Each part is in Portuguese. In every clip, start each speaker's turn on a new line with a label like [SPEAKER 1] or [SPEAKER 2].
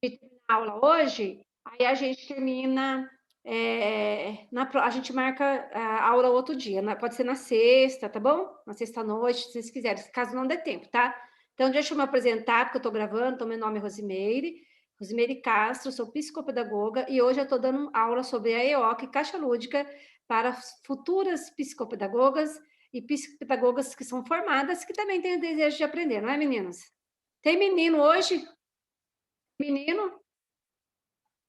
[SPEAKER 1] de terminar a aula hoje, aí a gente termina, a gente marca a aula outro dia, pode ser na sexta, tá bom? Na sexta-noite, se vocês quiserem, caso não dê tempo, tá? Então, deixa eu me apresentar, porque eu estou gravando, então meu nome é Rosimeire Castro, sou psicopedagoga, e hoje eu estou dando aula sobre a EOC, Caixa Lúdica, para futuras psicopedagogas e psicopedagogas que são formadas, que também têm o desejo de aprender, não é, meninos? Tem menino hoje? Menino?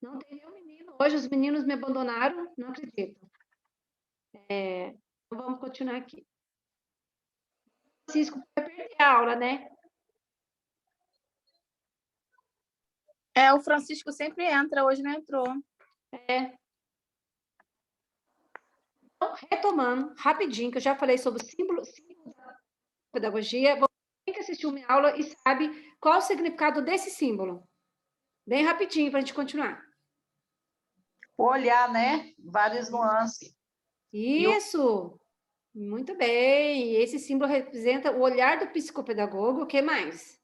[SPEAKER 1] Não tem nenhum menino. Hoje os meninos me abandonaram, não acredito. Então vamos continuar aqui. Francisco vai perder a aula, né?
[SPEAKER 2] O Francisco sempre entra, hoje não entrou.
[SPEAKER 1] Então, retomando, rapidinho, que eu já falei sobre o símbolo da pedagogia, você tem que assistir uma aula e sabe qual o significado desse símbolo. Bem rapidinho, para a gente continuar.
[SPEAKER 3] Olhar, né? Várias nuances.
[SPEAKER 1] Isso! Muito bem. Esse símbolo representa o olhar do psicopedagogo. O que mais?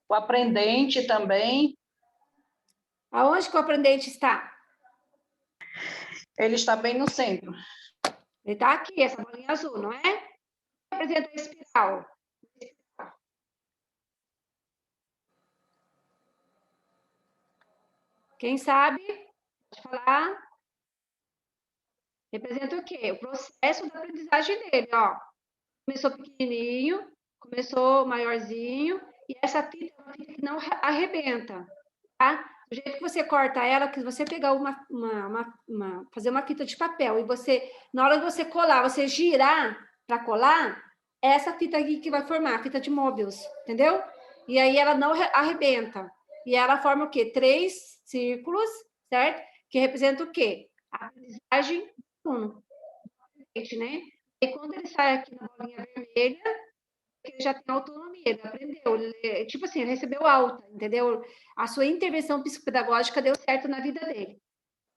[SPEAKER 3] O aprendente também.
[SPEAKER 1] Aonde que o aprendente está?
[SPEAKER 3] Ele está bem no centro.
[SPEAKER 1] Ele está aqui, essa bolinha azul, não é? Representa a espiral. Quem sabe? Pode falar. Representa o quê? O processo da aprendizagem dele, ó. Começou pequenininho, começou maiorzinho, e essa fita é uma fita que não arrebenta, tá? Do jeito que você corta ela, que você pegar fazer uma fita de papel, e você, na hora de você colar, você girar para colar, é essa fita aqui que vai formar, a fita de Möbius, entendeu? E aí ela não arrebenta. E ela forma o quê? 3 círculos, certo? Que representa o quê? A aprendizagem do aluno, né? E quando ele sai aqui na bolinha vermelha, ele já tem autonomia, ele aprendeu, tipo assim, ele recebeu alta, entendeu? A sua intervenção psicopedagógica deu certo na vida dele.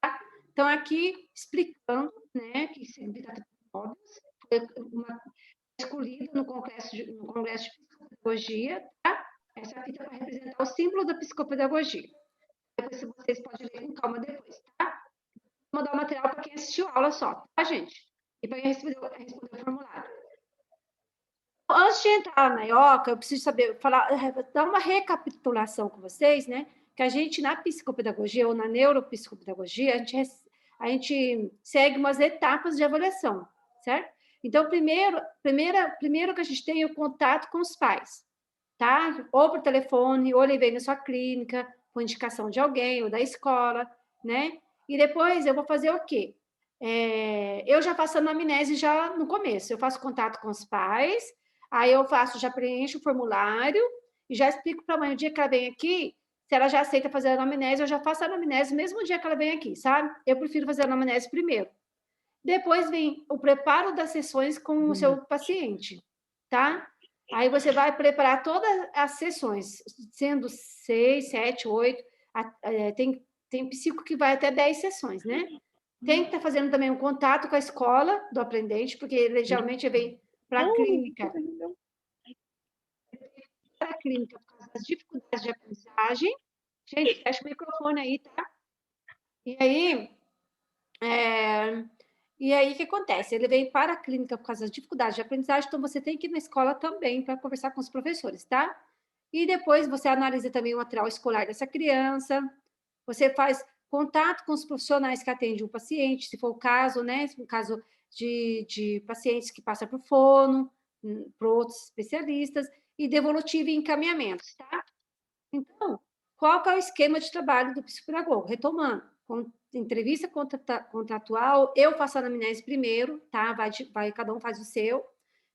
[SPEAKER 1] Tá? Então, aqui, explicando, né, que foi escolhida no Congresso de Psicopedagogia, tá? Essa fita vai representar o símbolo da psicopedagogia. Depois, vocês podem ler com calma depois, tá? Vou mandar o material para quem assistiu a aula só, tá, gente? E para quem responder o formulário. Antes de entrar na IOCA, eu preciso saber, dar uma recapitulação com vocês, né? Que a gente, na psicopedagogia ou na neuropsicopedagogia, a gente segue umas etapas de avaliação, certo? Então, primeiro que a gente tem é o contato com os pais, tá? Ou por telefone, ou ele vem na sua clínica, por indicação de alguém, ou da escola, né? E depois eu vou fazer o quê? Eu já faço a anamnese já no começo, eu faço contato com os pais, aí eu já preencho o formulário e já explico para a mãe o dia que ela vem aqui, se ela já aceita fazer a anamnese, eu já faço a anamnese mesmo dia que ela vem aqui, sabe? Eu prefiro fazer a anamnese primeiro. Depois vem o preparo das sessões com o seu paciente, tá? Aí você vai preparar todas as sessões, sendo 6, 7, 8, tem psico que vai até 10 sessões, né? Tem que estar fazendo também um contato com a escola do aprendente, porque ele geralmente vem para a clínica. Para a clínica por causa das dificuldades de aprendizagem. Gente, fecha o microfone aí, tá? E aí, o que acontece? Ele vem para a clínica por causa das dificuldades de aprendizagem, então você tem que ir na escola também para conversar com os professores, tá? E depois você analisa também o material escolar dessa criança, você faz contato com os profissionais que atendem o paciente, se for o caso, né? Se for o caso de pacientes que passam por fono, para outros especialistas, e devolutivo e encaminhamentos, tá? Então, qual que é o esquema de trabalho do psicopedagogo? Retomando, entrevista contratual, eu faço a anamnese primeiro, tá? Cada um faz o seu,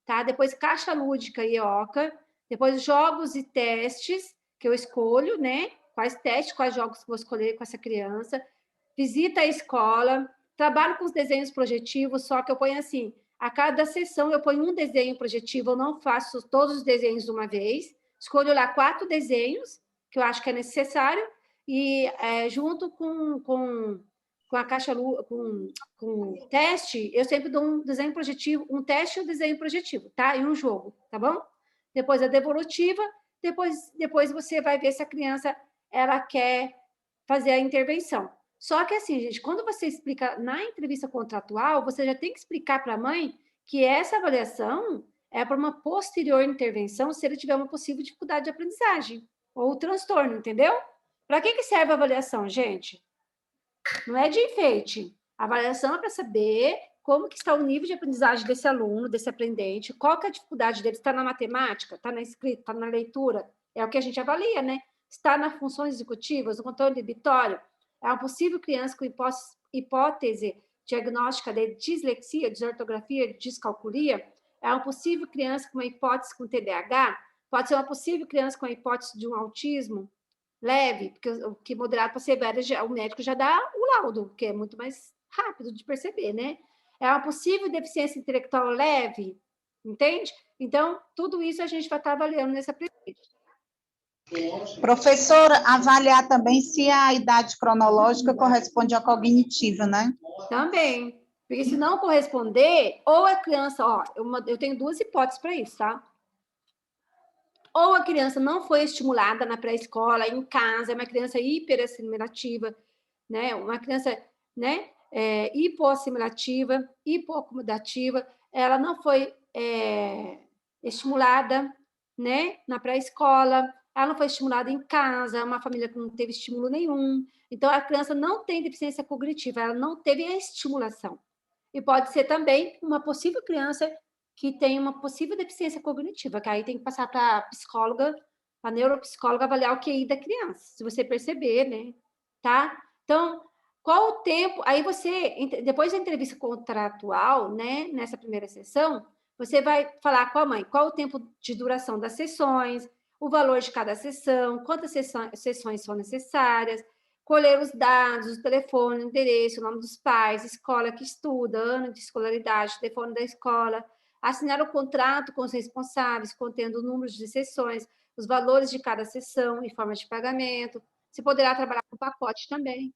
[SPEAKER 1] tá? Depois caixa lúdica e EOCA, depois jogos e testes que eu escolho, né? Quais testes, quais jogos que eu vou escolher com essa criança, visita a escola, trabalho com os desenhos projetivos, só que eu ponho assim, a cada sessão eu ponho um desenho projetivo, eu não faço todos os desenhos de uma vez, escolho lá 4 desenhos, que eu acho que é necessário, e junto com a caixa com o teste, eu sempre dou um desenho projetivo, um teste e um desenho projetivo, tá? E um jogo, tá bom? depois a devolutiva, depois você vai ver se a criança ela quer fazer a intervenção. Só que assim, gente, quando você explica na entrevista contratual, você já tem que explicar para a mãe que essa avaliação é para uma posterior intervenção se ele tiver uma possível dificuldade de aprendizagem ou transtorno, entendeu? Para que serve a avaliação, gente? Não é de enfeite. A avaliação é para saber como que está o nível de aprendizagem desse aluno, desse aprendente, qual que é a dificuldade dele, está na matemática, está na escrita, está na leitura, é o que a gente avalia, né? Está nas funções executivas, no controle inibitório, é uma possível criança com hipótese diagnóstica de dislexia, desortografia, descalculia, é uma possível criança com uma hipótese com TDAH, pode ser uma possível criança com a hipótese de um autismo leve, porque o que moderado para severo, o médico já dá o laudo, que é muito mais rápido de perceber, né? É uma possível deficiência intelectual leve, entende? Então, tudo isso a gente vai estar avaliando nessa presente.
[SPEAKER 4] Professora, avaliar também se a idade cronológica corresponde à cognitiva, né?
[SPEAKER 1] Também. Porque se não corresponder, ou a criança, ó, eu tenho duas hipóteses para isso, tá? Ou a criança não foi estimulada na pré-escola, em casa, é uma criança hiperassimilativa, né? Uma criança, né? Hipoassimilativa, hipoacomodativa, ela não foi estimulada, né? Na pré-escola, ela não foi estimulada em casa, é uma família que não teve estímulo nenhum. Então, a criança não tem deficiência cognitiva, ela não teve a estimulação. E pode ser também uma possível criança que tem uma possível deficiência cognitiva, que aí tem que passar para a psicóloga, a neuropsicóloga, avaliar o QI da criança, se você perceber, né? Tá? Então, qual o tempo? Aí você, depois da entrevista contratual, né, nessa primeira sessão, você vai falar com a mãe qual o tempo de duração das sessões, o valor de cada sessão, quantas sessões são necessárias, colher os dados, o telefone, o endereço, o nome dos pais, escola que estuda, ano de escolaridade, telefone da escola, assinar o contrato com os responsáveis, contendo o número de sessões, os valores de cada sessão e forma de pagamento. Você poderá trabalhar com pacote também.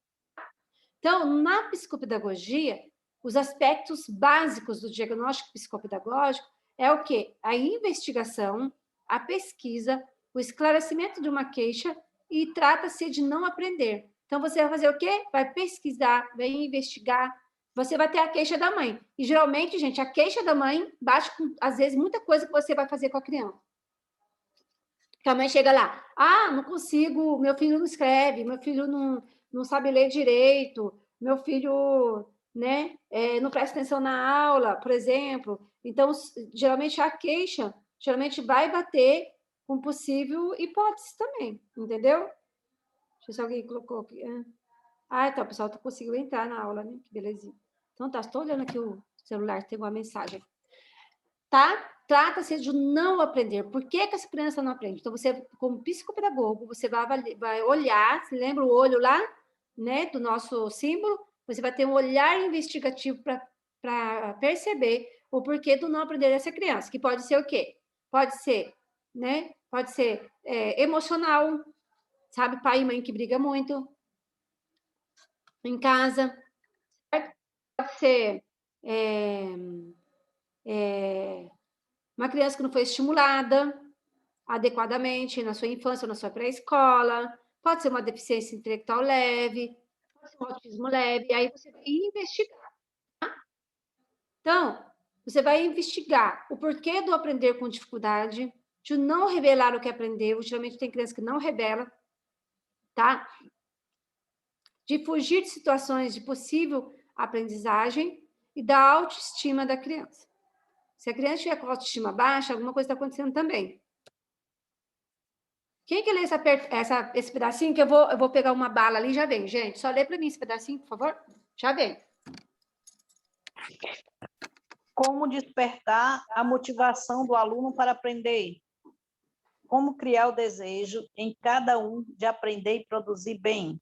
[SPEAKER 1] Então, na psicopedagogia, os aspectos básicos do diagnóstico psicopedagógico é o quê? A investigação, a pesquisa, o esclarecimento de uma queixa e trata-se de não aprender. Então, você vai fazer o quê? Vai pesquisar, vai investigar, você vai ter a queixa da mãe. E, geralmente, gente, a queixa da mãe bate com, às vezes, muita coisa que você vai fazer com a criança. Que a mãe chega lá, não consigo, meu filho não escreve, meu filho não sabe ler direito, meu filho, né, não presta atenção na aula, por exemplo. Então, geralmente, a queixa, geralmente vai bater com possível hipótese também, entendeu? Deixa eu ver se alguém colocou aqui. Então, o pessoal conseguiu entrar na aula, né? Que belezinha. Então, tá, estou olhando aqui o celular, tem uma mensagem. Tá? Trata-se de não aprender. Por que essa criança não aprende? Então, você, como psicopedagogo, você vai olhar, se lembra o olho lá, né, do nosso símbolo? Você vai ter um olhar investigativo para perceber o porquê do não aprender dessa criança, que pode ser o quê? Pode ser, né? Pode ser emocional, sabe? Pai e mãe que brigam muito em casa. Pode ser uma criança que não foi estimulada adequadamente na sua infância ou na sua pré-escola, pode ser uma deficiência intelectual leve, pode ser um autismo leve, aí você vai investigar. Tá? Então, você vai investigar o porquê do aprender com dificuldade, de não revelar o que aprendeu, geralmente tem criança que não revela, tá? De fugir de situações de possível aprendizagem e da autoestima da criança. Se a criança tiver com autoestima baixa, alguma coisa está acontecendo também. Quem que lê esse pedacinho? Que eu vou pegar uma bala ali e já vem, gente. Só lê para mim esse pedacinho, por favor. Já vem.
[SPEAKER 3] Como despertar a motivação do aluno para aprender? Como criar o desejo em cada um de aprender e produzir bem?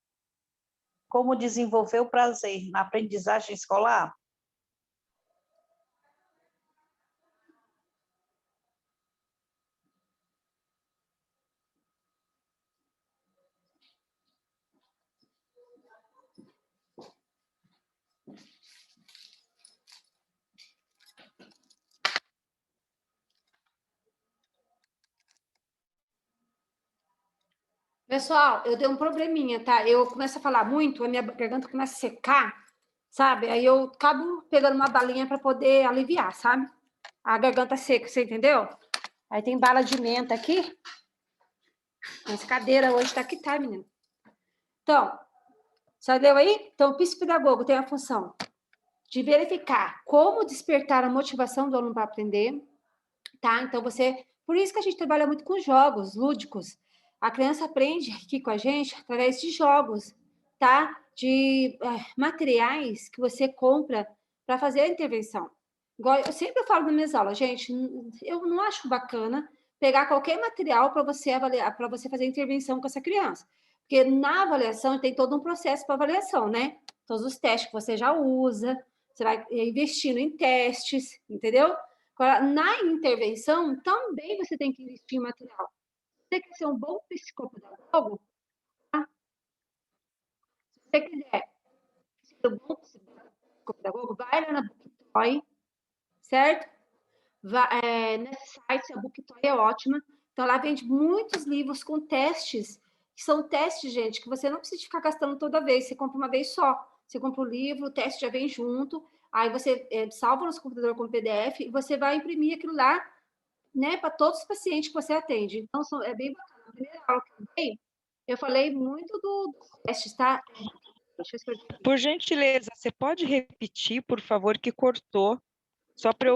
[SPEAKER 3] Como desenvolver o prazer na aprendizagem escolar?
[SPEAKER 1] Pessoal, eu dei um probleminha, tá? Eu começo a falar muito, a minha garganta começa a secar, sabe? Aí eu acabo pegando uma balinha para poder aliviar, sabe? A garganta seca, você entendeu? Aí tem bala de menta aqui. Essa cadeira hoje tá que tá, menino. Então, você leu aí? Então, o psicopedagogo tem a função de verificar como despertar a motivação do aluno para aprender, tá? Então, por isso que a gente trabalha muito com jogos lúdicos. A criança aprende aqui com a gente através de jogos, tá? De materiais que você compra para fazer a intervenção. Igual eu sempre falo nas minhas aulas, gente, eu não acho bacana pegar qualquer material para você avaliar, para você fazer intervenção com essa criança. Porque na avaliação tem todo um processo para avaliação, né? Todos os testes que você já usa, você vai investindo em testes, entendeu? Agora, na intervenção, também você tem que investir em material. Se você quer ser um bom psicopedagogo, tá? Se você quiser ser um bom psicopedagogo, vai lá na Booktoy, certo? Nesse site, a Booktoy é ótima. Então, lá vende muitos livros com testes, que são testes, gente, que você não precisa ficar gastando toda vez, você compra uma vez só. Você compra o livro, o teste já vem junto, aí você salva no seu computador com PDF e você vai imprimir aquilo lá, né, para todos os pacientes que você atende. Então, é bem bacana. Na primeira aula que eu dei, eu falei muito dos testes, tá? Deixa eu escrever aqui.
[SPEAKER 5] Por gentileza, você pode repetir, por favor, que cortou? Só para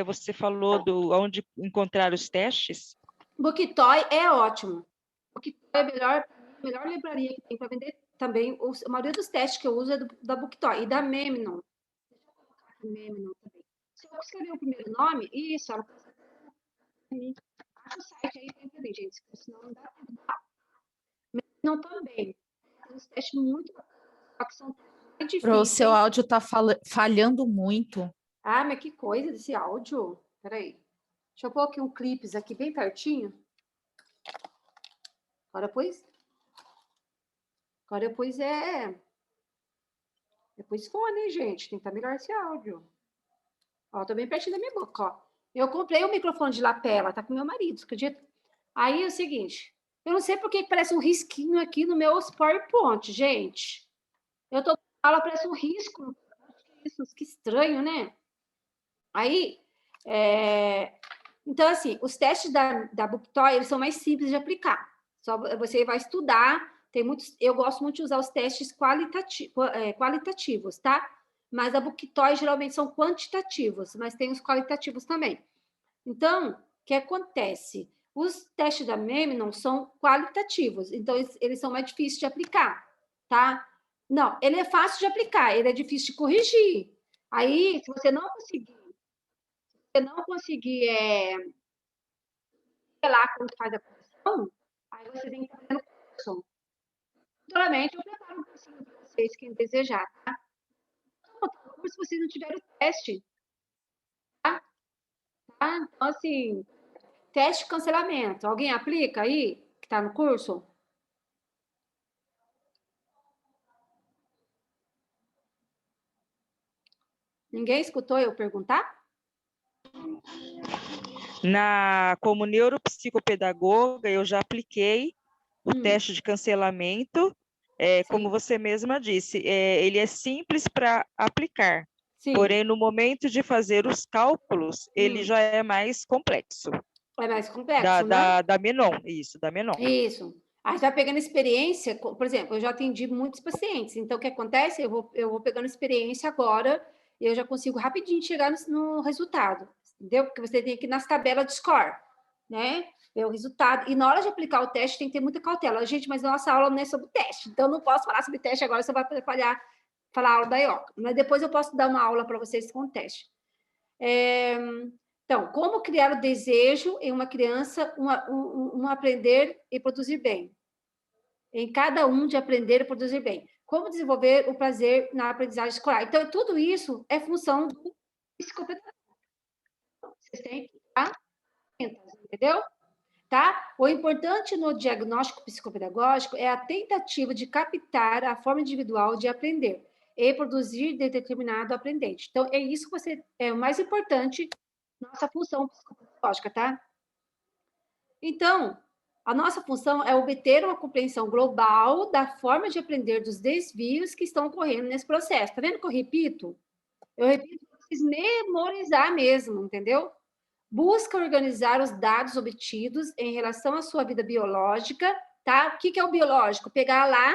[SPEAKER 5] você falou onde encontrar os testes?
[SPEAKER 1] Booktoy é ótimo. Booktoy é a melhor livraria que tem para vender também. A maioria dos testes que eu uso é da Booktoy e da Memnon. Deixa eu colocar aqui Memnon também. Se eu escrever o primeiro nome, isso, ela acha o site aí para entender, gente, senão não dá tempo. Memnon também. Tem uns testes muito só que são mais difíceis.
[SPEAKER 2] O seu áudio está falhando muito.
[SPEAKER 1] Ah, mas que coisa desse áudio. Peraí. Deixa eu pôr aqui um clipes aqui bem pertinho. Agora, pois depois fone, gente. Tem que estar melhor esse áudio. Ó, tô bem pertinho da minha boca, ó. Eu comprei um microfone de lapela, tá com meu marido, acredita? Aí é o seguinte, eu não sei por que parece um risquinho aqui no meu PowerPoint, gente. Eu tô aula, parece um risco. Isso, que estranho, né? Aí, então, assim, os testes da Booktoy, eles são mais simples de aplicar. Só você vai estudar, eu gosto muito de usar os testes qualitativos, tá? Mas a Booktoy geralmente são quantitativos, mas tem os qualitativos também. Então, o que acontece? Os testes da Memnon são qualitativos, então eles são mais difíceis de aplicar, tá? Não, ele é fácil de aplicar, ele é difícil de corrigir. Aí, se você não conseguir lá quando faz a correção, aí você tem que fazer no curso. Futuramente, eu preparo um cursinho para vocês, quem desejar, tá? Como se vocês não tiverem o teste, tá? Então, assim, teste de cancelamento. Alguém aplica aí, que está no curso? Ninguém escutou eu perguntar?
[SPEAKER 5] Como neuropsicopedagoga, eu já apliquei o teste de cancelamento, como você mesma disse, ele é simples para aplicar,
[SPEAKER 1] Sim.
[SPEAKER 5] Porém, no momento de fazer os cálculos, ele já é mais complexo.
[SPEAKER 1] É mais complexo, né?
[SPEAKER 5] Da Menon, isso, da Menon.
[SPEAKER 1] Isso. Aí você vai pegando experiência, por exemplo, eu já atendi muitos pacientes, então o que acontece? Eu vou pegando experiência agora e eu já consigo rapidinho chegar no resultado, entendeu? Porque você tem que ir nas tabelas de score, né? Ver o resultado. E na hora de aplicar o teste, tem que ter muita cautela. Gente, mas nossa aula não é sobre teste, então eu não posso falar sobre teste agora, você vai falar a aula da IOCA. Mas depois eu posso dar uma aula para vocês com o teste. Então, como criar o desejo em uma criança, um aprender e produzir bem. Em cada um de aprender e produzir bem. Como desenvolver o prazer na aprendizagem escolar. Então, tudo isso é função do psicopedagogo. Vocês têm que estar atentos, entendeu? Tá? O importante no diagnóstico psicopedagógico é a tentativa de captar a forma individual de aprender e produzir de determinado aprendente. Então, é isso que é o mais importante, nossa função psicopedagógica, tá? Então, A nossa função é obter uma compreensão global da forma de aprender dos desvios que estão ocorrendo nesse processo. Está vendo que eu repito? Eu repito para vocês memorizar mesmo, entendeu? Busca organizar os dados obtidos em relação à sua vida biológica, tá? O que é o biológico? Pegar lá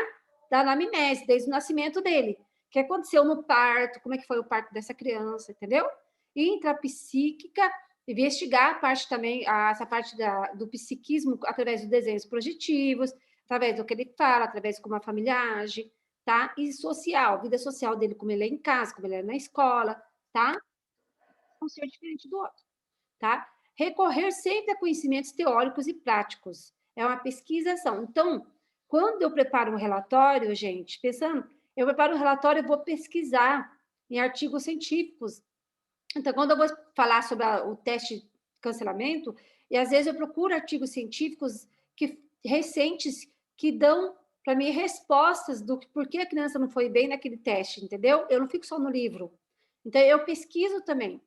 [SPEAKER 1] da anamnese, desde o nascimento dele. O que aconteceu no parto, como é que foi o parto dessa criança, entendeu? Intrapsíquica, investigar a parte também, essa parte do psiquismo através dos desenhos projetivos, através do que ele fala, através de como a família age, tá? E social, vida social dele, como ele é em casa, como ele é na escola, tá? Um ser diferente do outro, tá? Recorrer sempre a conhecimentos teóricos e práticos. É uma pesquisação. Então, quando eu preparo um relatório, gente, pensando, eu preparo um relatório, eu vou pesquisar em artigos científicos. Então, quando eu vou falar sobre o teste de cancelamento, e às vezes eu procuro artigos científicos recentes que dão para mim respostas do por que a criança não foi bem naquele teste, entendeu? Eu não fico só no livro. Então, eu pesquiso também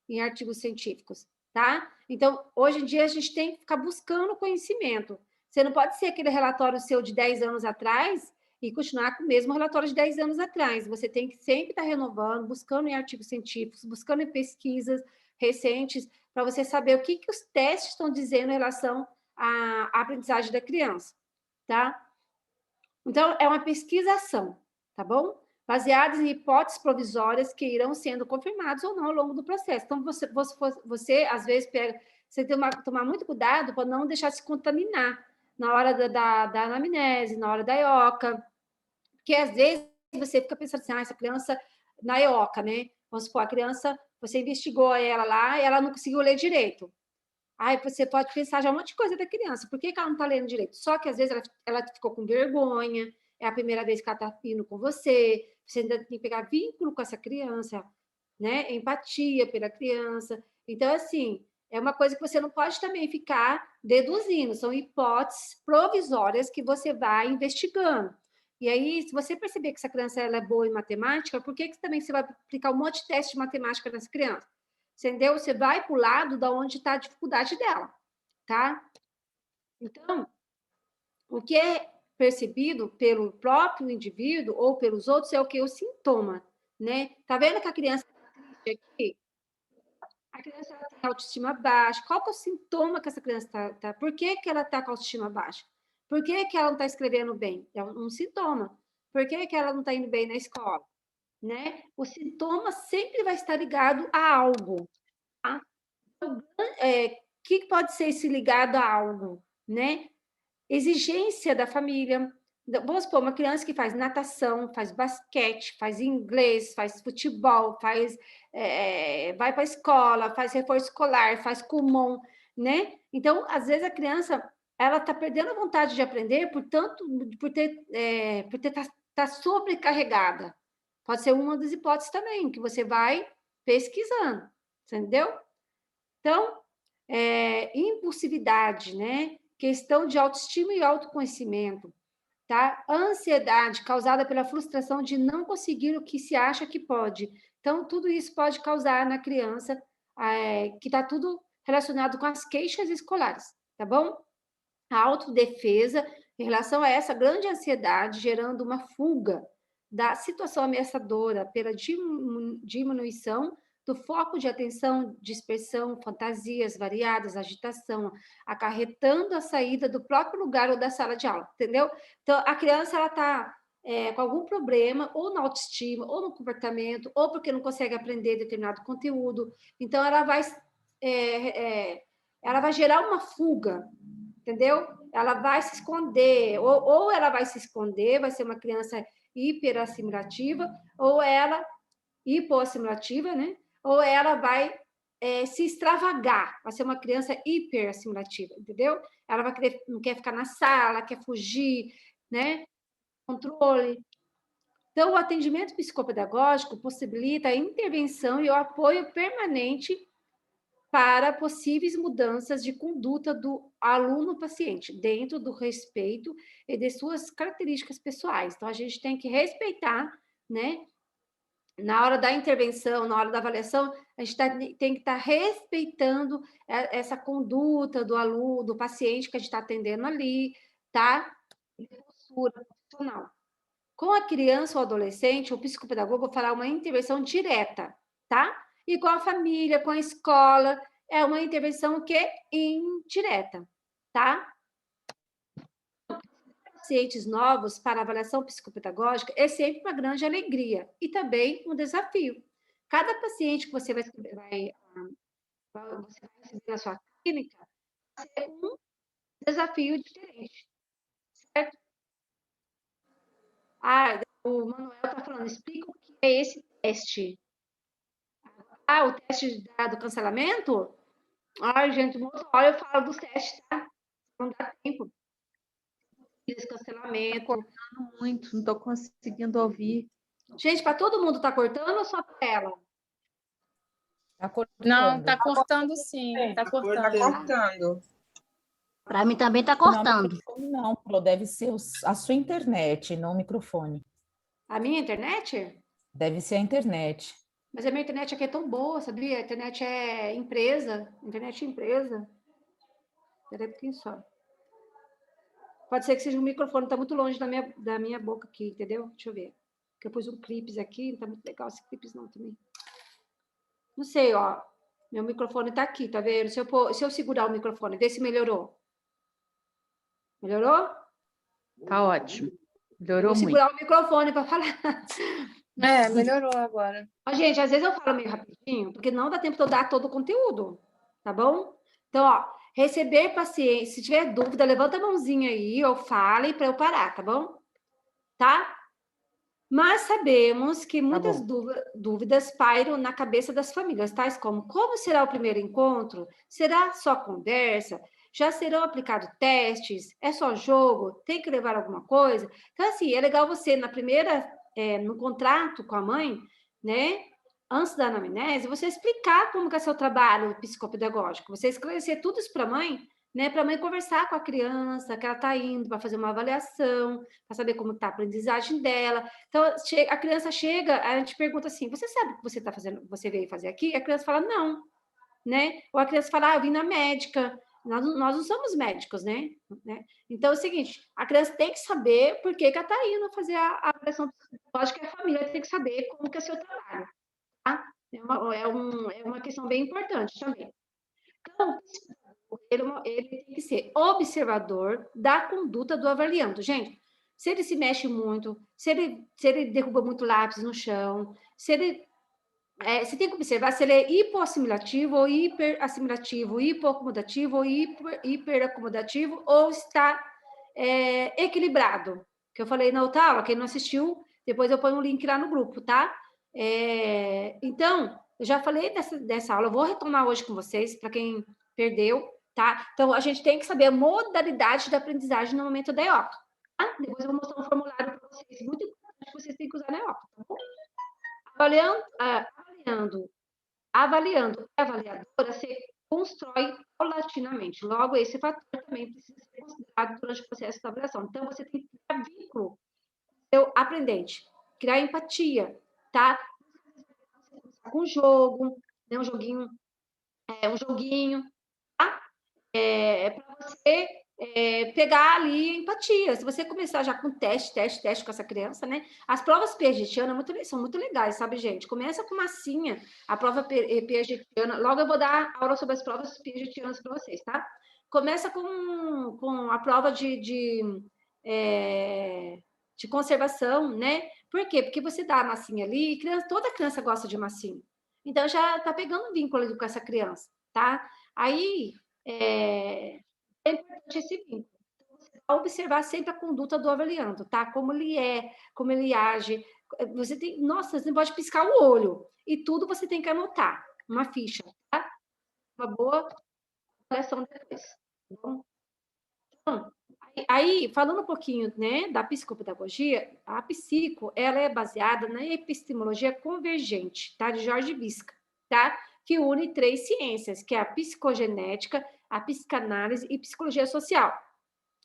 [SPEAKER 1] em artigos científicos, tá? Então, hoje em dia, a gente tem que ficar buscando conhecimento. Você não pode ser aquele relatório seu de 10 anos atrás e continuar com o mesmo relatório de 10 anos atrás. Você tem que sempre estar renovando, buscando em artigos científicos, buscando em pesquisas recentes, para você saber o que os testes estão dizendo em relação à aprendizagem da criança, tá? Então, é uma pesquisação, tá bom? Baseadas em hipóteses provisórias que irão sendo confirmadas ou não ao longo do processo. Então, você às vezes, você tem que tomar muito cuidado para não deixar se contaminar na hora da anamnese, na hora da EOCA, porque às vezes você fica pensando assim, essa criança, na EOCA, né? Vamos supor, a criança, você investigou ela lá e ela não conseguiu ler direito. Aí você pode pensar já um monte de coisa da criança. Por que ela não está lendo direito? Só que às vezes ela ficou com vergonha, é a primeira vez que ela está indo com você ainda tem que pegar vínculo com essa criança, né? Empatia pela criança. Então, assim, é uma coisa que você não pode também ficar deduzindo, são hipóteses provisórias que você vai investigando. E aí, se você perceber que essa criança ela é boa em matemática, por que também você vai aplicar um monte de teste de matemática nessa criança? Entendeu? Você vai para o lado da onde está a dificuldade dela, tá? Então, o que é percebido pelo próprio indivíduo ou pelos outros é o que? O sintoma, né? Tá vendo que a criança está triste aqui? A criança tem autoestima baixa. Qual que é o sintoma que essa criança está? Por que ela está com autoestima baixa? Por que ela não está escrevendo bem? É um sintoma. Por que ela não está indo bem na escola? Né? O sintoma sempre vai estar ligado a algo. Tá? Que pode ser esse ligado a algo? Né? Exigência da família. Vamos supor, uma criança que faz natação, faz basquete, faz inglês, faz futebol, vai para a escola, faz reforço escolar, faz Kumon, né? Então, às vezes, a criança ela está perdendo a vontade de aprender por ter tá sobrecarregada. Pode ser uma das hipóteses também, que você vai pesquisando, entendeu? Então, impulsividade, né? Questão de autoestima e autoconhecimento, tá? Ansiedade causada pela frustração de não conseguir o que se acha que pode. Então, tudo isso pode causar na criança, que está tudo relacionado com as queixas escolares, tá bom? A autodefesa em relação a essa grande ansiedade, gerando uma fuga da situação ameaçadora pela diminuição do foco de atenção, dispersão, fantasias variadas, agitação, acarretando a saída do próprio lugar ou da sala de aula, entendeu? Então, a criança, ela está com algum problema, ou na autoestima, ou no comportamento, ou porque não consegue aprender determinado conteúdo, então ela vai gerar uma fuga, entendeu? Ela vai se esconder, ou ela vai se esconder, vai ser uma criança hiperassimilativa, ou ela hipoassimilativa, né? Ou ela vai se extravagar, vai ser uma criança hiperassimilativa, entendeu? Ela vai querer, não quer ficar na sala, quer fugir, né? Controle. Então, o atendimento psicopedagógico possibilita a intervenção e o apoio permanente para possíveis mudanças de conduta do aluno-paciente, dentro do respeito e de suas características pessoais. Então, a gente tem que respeitar, né? Na hora da intervenção, na hora da avaliação, a gente tem que estar respeitando essa conduta do aluno, do paciente que a gente está atendendo ali, tá? E postura profissional. Com a criança ou adolescente, o psicopedagogo fará uma intervenção direta, tá? E com a família, com a escola, é uma intervenção que é indireta, tá? Pacientes novos para avaliação psicopedagógica é sempre uma grande alegria e também um desafio. Cada paciente que você vai receber na sua clínica vai ser um desafio diferente, certo? O Manuel está falando, explica o que é esse teste. O teste do cancelamento? Ai, gente, olha, eu falo dos testes, tá? Não dá tempo. Esse cancelamento.
[SPEAKER 6] Muito, não estou conseguindo ouvir.
[SPEAKER 1] Gente, para todo mundo tá cortando ou só para ela?
[SPEAKER 7] Tá cortando.
[SPEAKER 2] Não, está cortando sim. Está cortando.
[SPEAKER 8] cortando.
[SPEAKER 9] Para mim também está cortando.
[SPEAKER 7] Não, Pro, deve ser a sua internet, não o microfone.
[SPEAKER 1] A minha internet?
[SPEAKER 7] Deve ser a internet.
[SPEAKER 1] Mas a minha internet aqui é tão boa, sabia? A internet é empresa. Internet é empresa. Peraí, um pouquinho só. Pode ser que seja o microfone, está muito longe da minha boca aqui, entendeu? Deixa eu ver. Porque eu pus um clipes aqui, não está muito legal esse clipes não também. Não sei, ó. Meu microfone está aqui, tá vendo? Se eu segurar o microfone, vê se melhorou. Melhorou?
[SPEAKER 6] Tá ótimo. Melhorou
[SPEAKER 1] Vou
[SPEAKER 6] muito.
[SPEAKER 1] segurar o microfone para falar.
[SPEAKER 2] Melhorou agora.
[SPEAKER 1] Ó, gente, às vezes eu falo meio rapidinho, porque não dá tempo de eu dar todo o conteúdo, tá bom? Então, ó, receber paciente, se tiver dúvida, levanta a mãozinha aí, ou fale para eu parar, tá bom? Tá? Mas sabemos que muitas dúvidas pairam na cabeça das famílias, tais como será o primeiro encontro? Será só conversa? Já serão aplicados testes? É só jogo? Tem que levar alguma coisa? Então, assim, é legal você, no contrato com a mãe, né? Antes da anamnese, você explicar como que é seu trabalho psicopedagógico, você esclarecer tudo isso para a mãe, né? Para a mãe conversar com a criança, que ela está indo para fazer uma avaliação, para saber como está a aprendizagem dela. Então, a criança chega, a gente pergunta assim: você sabe o que você está fazendo, você veio fazer aqui? A criança fala, não, né? Ou a criança fala, eu vim na médica. Nós não somos médicos, né? Então, é o seguinte, a criança tem que saber por que ela está indo fazer a avaliação psicológica, e a família tem que saber como que é o seu trabalho, tá? É uma questão bem importante também. Então, ele tem que ser observador da conduta do avaliando. Gente, se ele se mexe muito, se ele derruba muito lápis no chão, você tem que observar se ele é hipoassimilativo ou hiperassimilativo, hipoacomodativo ou hiperacomodativo, ou está equilibrado. Que eu falei na outra aula, quem não assistiu, depois eu ponho um link lá no grupo, tá? Então, eu já falei dessa aula, eu vou retomar hoje com vocês, para quem perdeu, tá? Então, a gente tem que saber a modalidade da aprendizagem no momento da EOCA, tá? Depois eu vou mostrar um formulário para vocês, muito importante que vocês têm que usar na EOCA, tá bom? Avaliando a avaliadora, você constrói paulatinamente. Logo, esse fator também precisa ser considerado durante o processo da avaliação. Então, você tem que criar vínculo com o seu aprendente, criar empatia, tá? Com um jogo, né? Um joguinho, tá? Para você pegar ali a empatia. Se você começar já com teste com essa criança, né? As provas piagetianas são muito legais, sabe, gente? Começa com massinha, a prova piagetiana. Logo eu vou dar aula sobre as provas piagetianas para vocês, tá? Começa com a prova de conservação, né? Por quê? Porque você dá a massinha ali, e toda criança gosta de massinha. Então, já tá pegando vínculo ali com essa criança, tá? Aí, é importante esse vínculo. Você vai observar sempre a conduta do avaliando, tá? Como ele é, como ele age. Nossa, você não pode piscar o olho. E tudo você tem que anotar. Uma ficha, tá? Uma boa avaliação depois. Tá bom? Então, aí, falando um pouquinho, né, da psicopedagogia, a psico, ela é baseada na epistemologia convergente, tá? De Jorge Bisca, tá? Que une 3 ciências, que é a psicogenética, a psicanálise e psicologia social.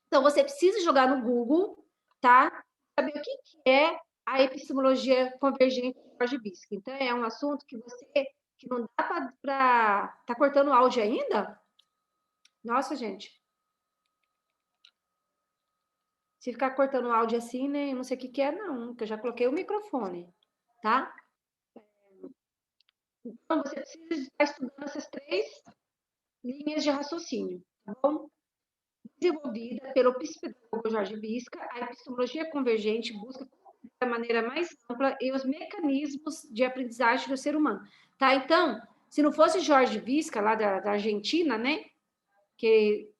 [SPEAKER 1] Então, você precisa jogar no Google, tá? Saber o que é a epistemologia convergente de Jorge Bisca. Então, é um assunto que você que não dá para... Tá cortando o áudio ainda? Nossa, gente. Se ficar cortando o áudio assim, né? Eu não sei o que é, não, porque eu já coloquei o microfone, tá? Então, você precisa estar estudando essas 3 linhas de raciocínio, tá bom? Desenvolvida pelo psicopedagogo Jorge Visca, a epistemologia convergente busca da maneira mais ampla e os mecanismos de aprendizagem do ser humano, tá? Então, se não fosse Jorge Visca, lá da Argentina, né? Que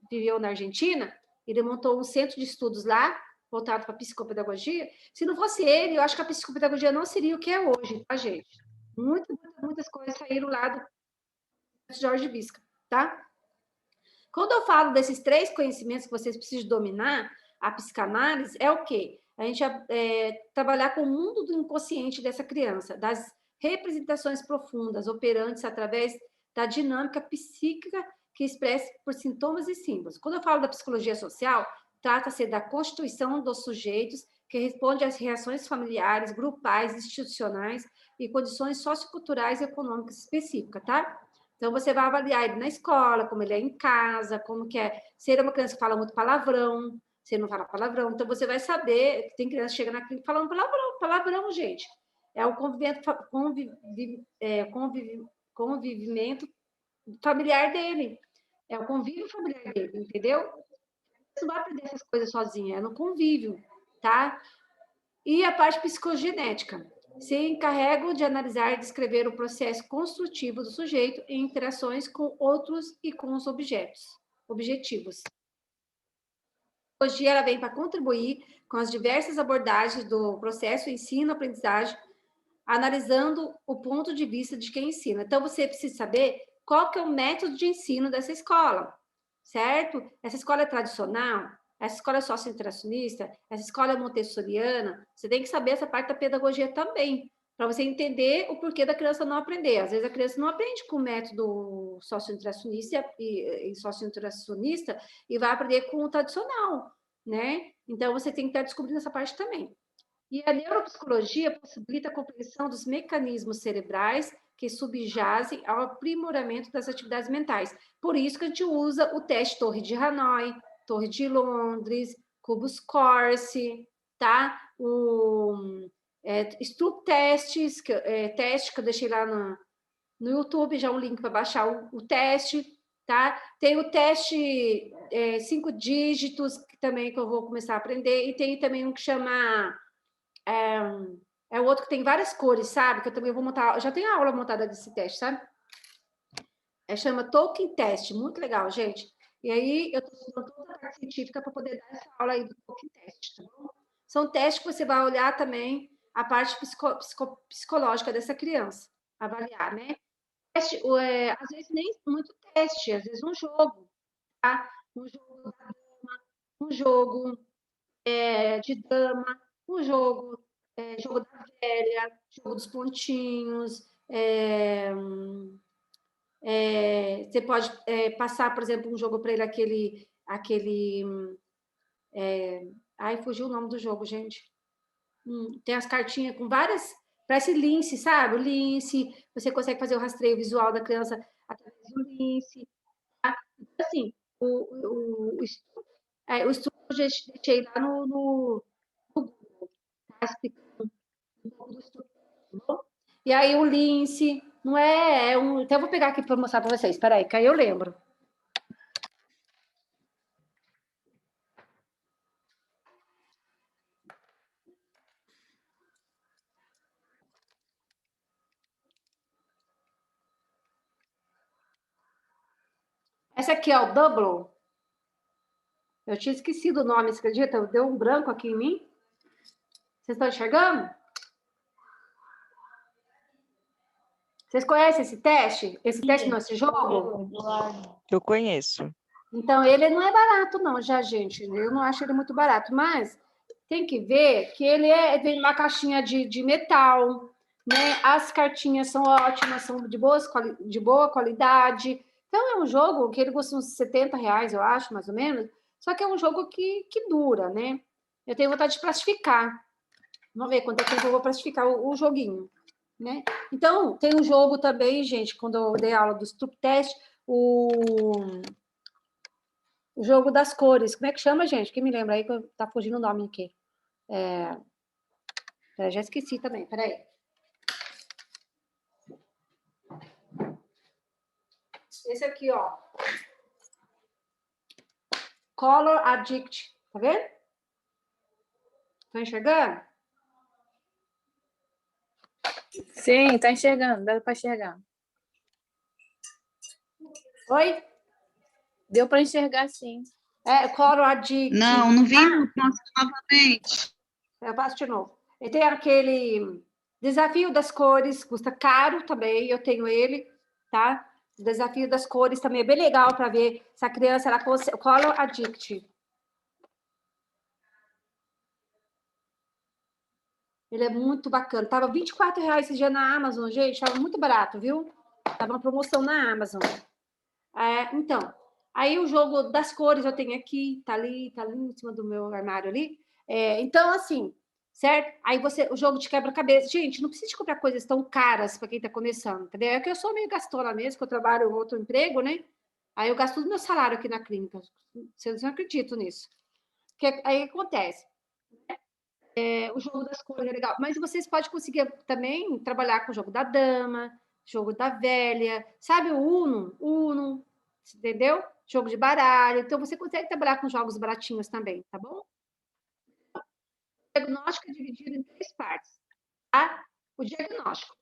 [SPEAKER 1] viveu na Argentina, ele montou um centro de estudos lá, voltado para a psicopedagogia. Se não fosse ele, eu acho que a psicopedagogia não seria o que é hoje, tá, gente? Muitas coisas saíram lá do Jorge Visca, tá? Quando eu falo desses 3 conhecimentos que vocês precisam dominar, a psicanálise é o quê? A gente trabalhar com o mundo do inconsciente dessa criança, das representações profundas, operantes através da dinâmica psíquica que expressa por sintomas e símbolos. Quando eu falo da psicologia social, trata-se da constituição dos sujeitos que responde às reações familiares, grupais, institucionais e condições socioculturais e econômicas específicas, tá? Então, você vai avaliar ele na escola, como ele é em casa, como que é. Se ele é uma criança que fala muito palavrão, se ele não fala palavrão, então você vai saber que tem criança que chega na clínica falando palavrão, gente. É o convivimento familiar dele. É o convívio familiar dele, entendeu? Você não vai aprender essas coisas sozinha, é no convívio, tá? E a parte psicogenética. Se encarregam de analisar e descrever o processo construtivo do sujeito em interações com outros e com os objetivos. A psicologia ela vem para contribuir com as diversas abordagens do processo ensino-aprendizagem, analisando o ponto de vista de quem ensina. Então, você precisa saber qual que é o método de ensino dessa escola, certo? Essa escola é tradicional? Essa escola é sócio-interacionista? Essa escola é montessoriana? Você tem que saber essa parte da pedagogia também, para você entender o porquê da criança não aprender. Às vezes a criança não aprende com o método sócio-interacionista e vai aprender com o tradicional, né? Então, você tem que estar descobrindo essa parte também. E a neuropsicologia possibilita a compreensão dos mecanismos cerebrais que subjazem ao aprimoramento das atividades mentais. Por isso que a gente usa o teste Torre de Hanoi, Torre de Londres, Cubos Corse, tá? Testes, teste que eu deixei lá no YouTube, já um link para baixar o teste, tá? Tem o teste 5 dígitos, que também que eu vou começar a aprender, e tem também um que chama... É o outro que tem várias cores, sabe? Que eu também vou montar... Já tenho a aula montada desse teste, sabe? Chama Tolkien Test, muito legal, gente. E aí, eu estou estudando toda a parte científica para poder dar essa aula aí do Tolkien Test, tá bom? São testes que você vai olhar também a parte psicológica dessa criança, avaliar, né? Teste, às vezes nem muito teste, às vezes um jogo, tá? Um jogo da dama, um jogo de dama, um jogo da velha, jogo dos pontinhos, você pode passar, por exemplo, um jogo para ele, ai, fugiu o nome do jogo, gente. Tem as cartinhas com várias, parece lince, sabe? O lince, você consegue fazer o rastreio visual da criança através do lince, tá? Então, assim, o estudo eu deixei lá no Google, tá? Explicando um pouco do estudo, tá bom? E aí o lince, não então eu vou pegar aqui para mostrar para vocês, espera aí, que aí eu lembro. Essa aqui é o Double. Eu tinha esquecido o nome, você acredita? Deu um branco aqui em mim. Vocês estão enxergando? Vocês conhecem esse teste? Esse teste não, esse jogo?
[SPEAKER 5] Eu conheço.
[SPEAKER 1] Então, ele não é barato, não, já, gente. Eu não acho ele muito barato, mas tem que ver que ele vem numa caixinha de metal, né? As cartinhas são ótimas, são de boa qualidade. Então, é um jogo que ele custa uns R$70, eu acho, mais ou menos. Só que é um jogo que dura, né? Eu tenho vontade de plastificar. Vamos ver quanto tempo eu vou plastificar o joguinho. né? Então, tem um jogo também, gente, quando eu dei aula do Stroop Test, o jogo das cores. Como é que chama, gente? Quem me lembra aí que tá fugindo o nome aqui? Já esqueci também, peraí. Esse aqui, ó. Color Addict. Tá vendo? Tá enxergando?
[SPEAKER 2] Sim, tá enxergando, dá para enxergar.
[SPEAKER 1] Oi?
[SPEAKER 2] Deu para enxergar, sim.
[SPEAKER 1] Color Addict.
[SPEAKER 4] Não vi, mostra novamente.
[SPEAKER 1] Eu passo de novo. E tem aquele Desafio das Cores, custa caro também, eu tenho ele, tá? O Desafio das Cores também é bem legal para ver se a criança, ela Color Addict. Ele é muito bacana. Tava R$ 24 esse dia na Amazon, gente, tava muito barato, viu? Tava uma promoção na Amazon. Então, aí o jogo das cores eu tenho aqui, tá ali em cima do meu armário ali. Então, assim, certo? Aí o jogo de quebra-cabeça. Gente, não precisa de comprar coisas tão caras para quem está começando, entendeu? É que eu sou meio gastona mesmo, que eu trabalho em outro emprego, né? Aí eu gasto todo o meu salário aqui na clínica. Vocês não acreditam nisso. Aí acontece. O jogo das cores é legal. Mas vocês podem conseguir também trabalhar com o jogo da dama, jogo da velha, sabe o Uno, entendeu? Jogo de baralho. Então, você consegue trabalhar com jogos baratinhos também, tá bom? O diagnóstico é dividido em 3 partes, tá? O diagnóstico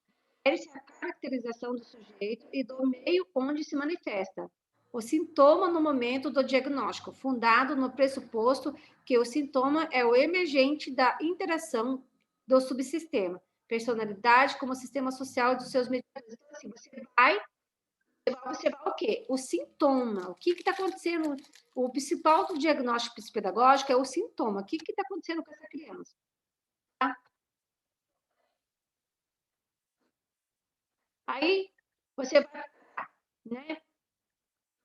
[SPEAKER 1] é a caracterização do sujeito e do meio onde se manifesta. O sintoma no momento do diagnóstico, fundado no pressuposto que o sintoma é o emergente da interação do subsistema, personalidade como sistema social dos seus mediadores. Então, assim, você vai observar o quê? O sintoma. O que está acontecendo? O principal do diagnóstico psicopedagógico é o sintoma. O que está acontecendo com essa criança? Tá? Aí, você vai, né,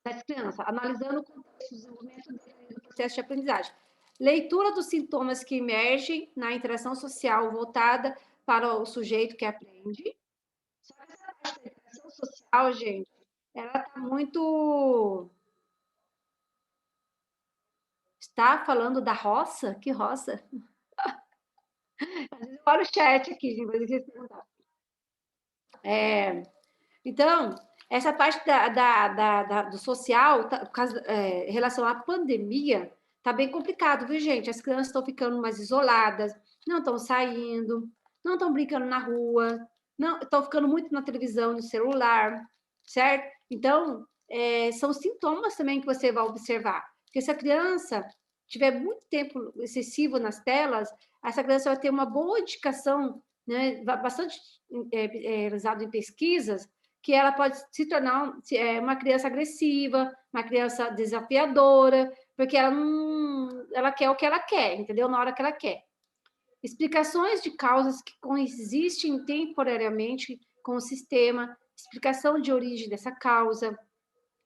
[SPEAKER 1] das crianças, analisando o contexto do desenvolvimento do processo de aprendizagem. Leitura dos sintomas que emergem na interação social voltada para o sujeito que aprende. Só que essa parte da interação social, gente, ela está muito... Está falando da roça? Que roça? Às vezes eu olho o chat aqui, gente, mas vocês perguntar. Então, essa parte do social, em relação à pandemia, está bem complicado, viu, gente? As crianças estão ficando mais isoladas, não estão saindo, não estão brincando na rua, não estão ficando muito na televisão, no celular, certo? Então, são sintomas também que você vai observar. Porque se a criança tiver muito tempo excessivo nas telas, essa criança vai ter uma boa indicação, né, bastante realizado em pesquisas, que ela pode se tornar uma criança agressiva, uma criança desafiadora, porque ela quer o que ela quer, entendeu? Na hora que ela quer. Explicações de causas que coexistem temporariamente com o sistema, explicação de origem dessa causa,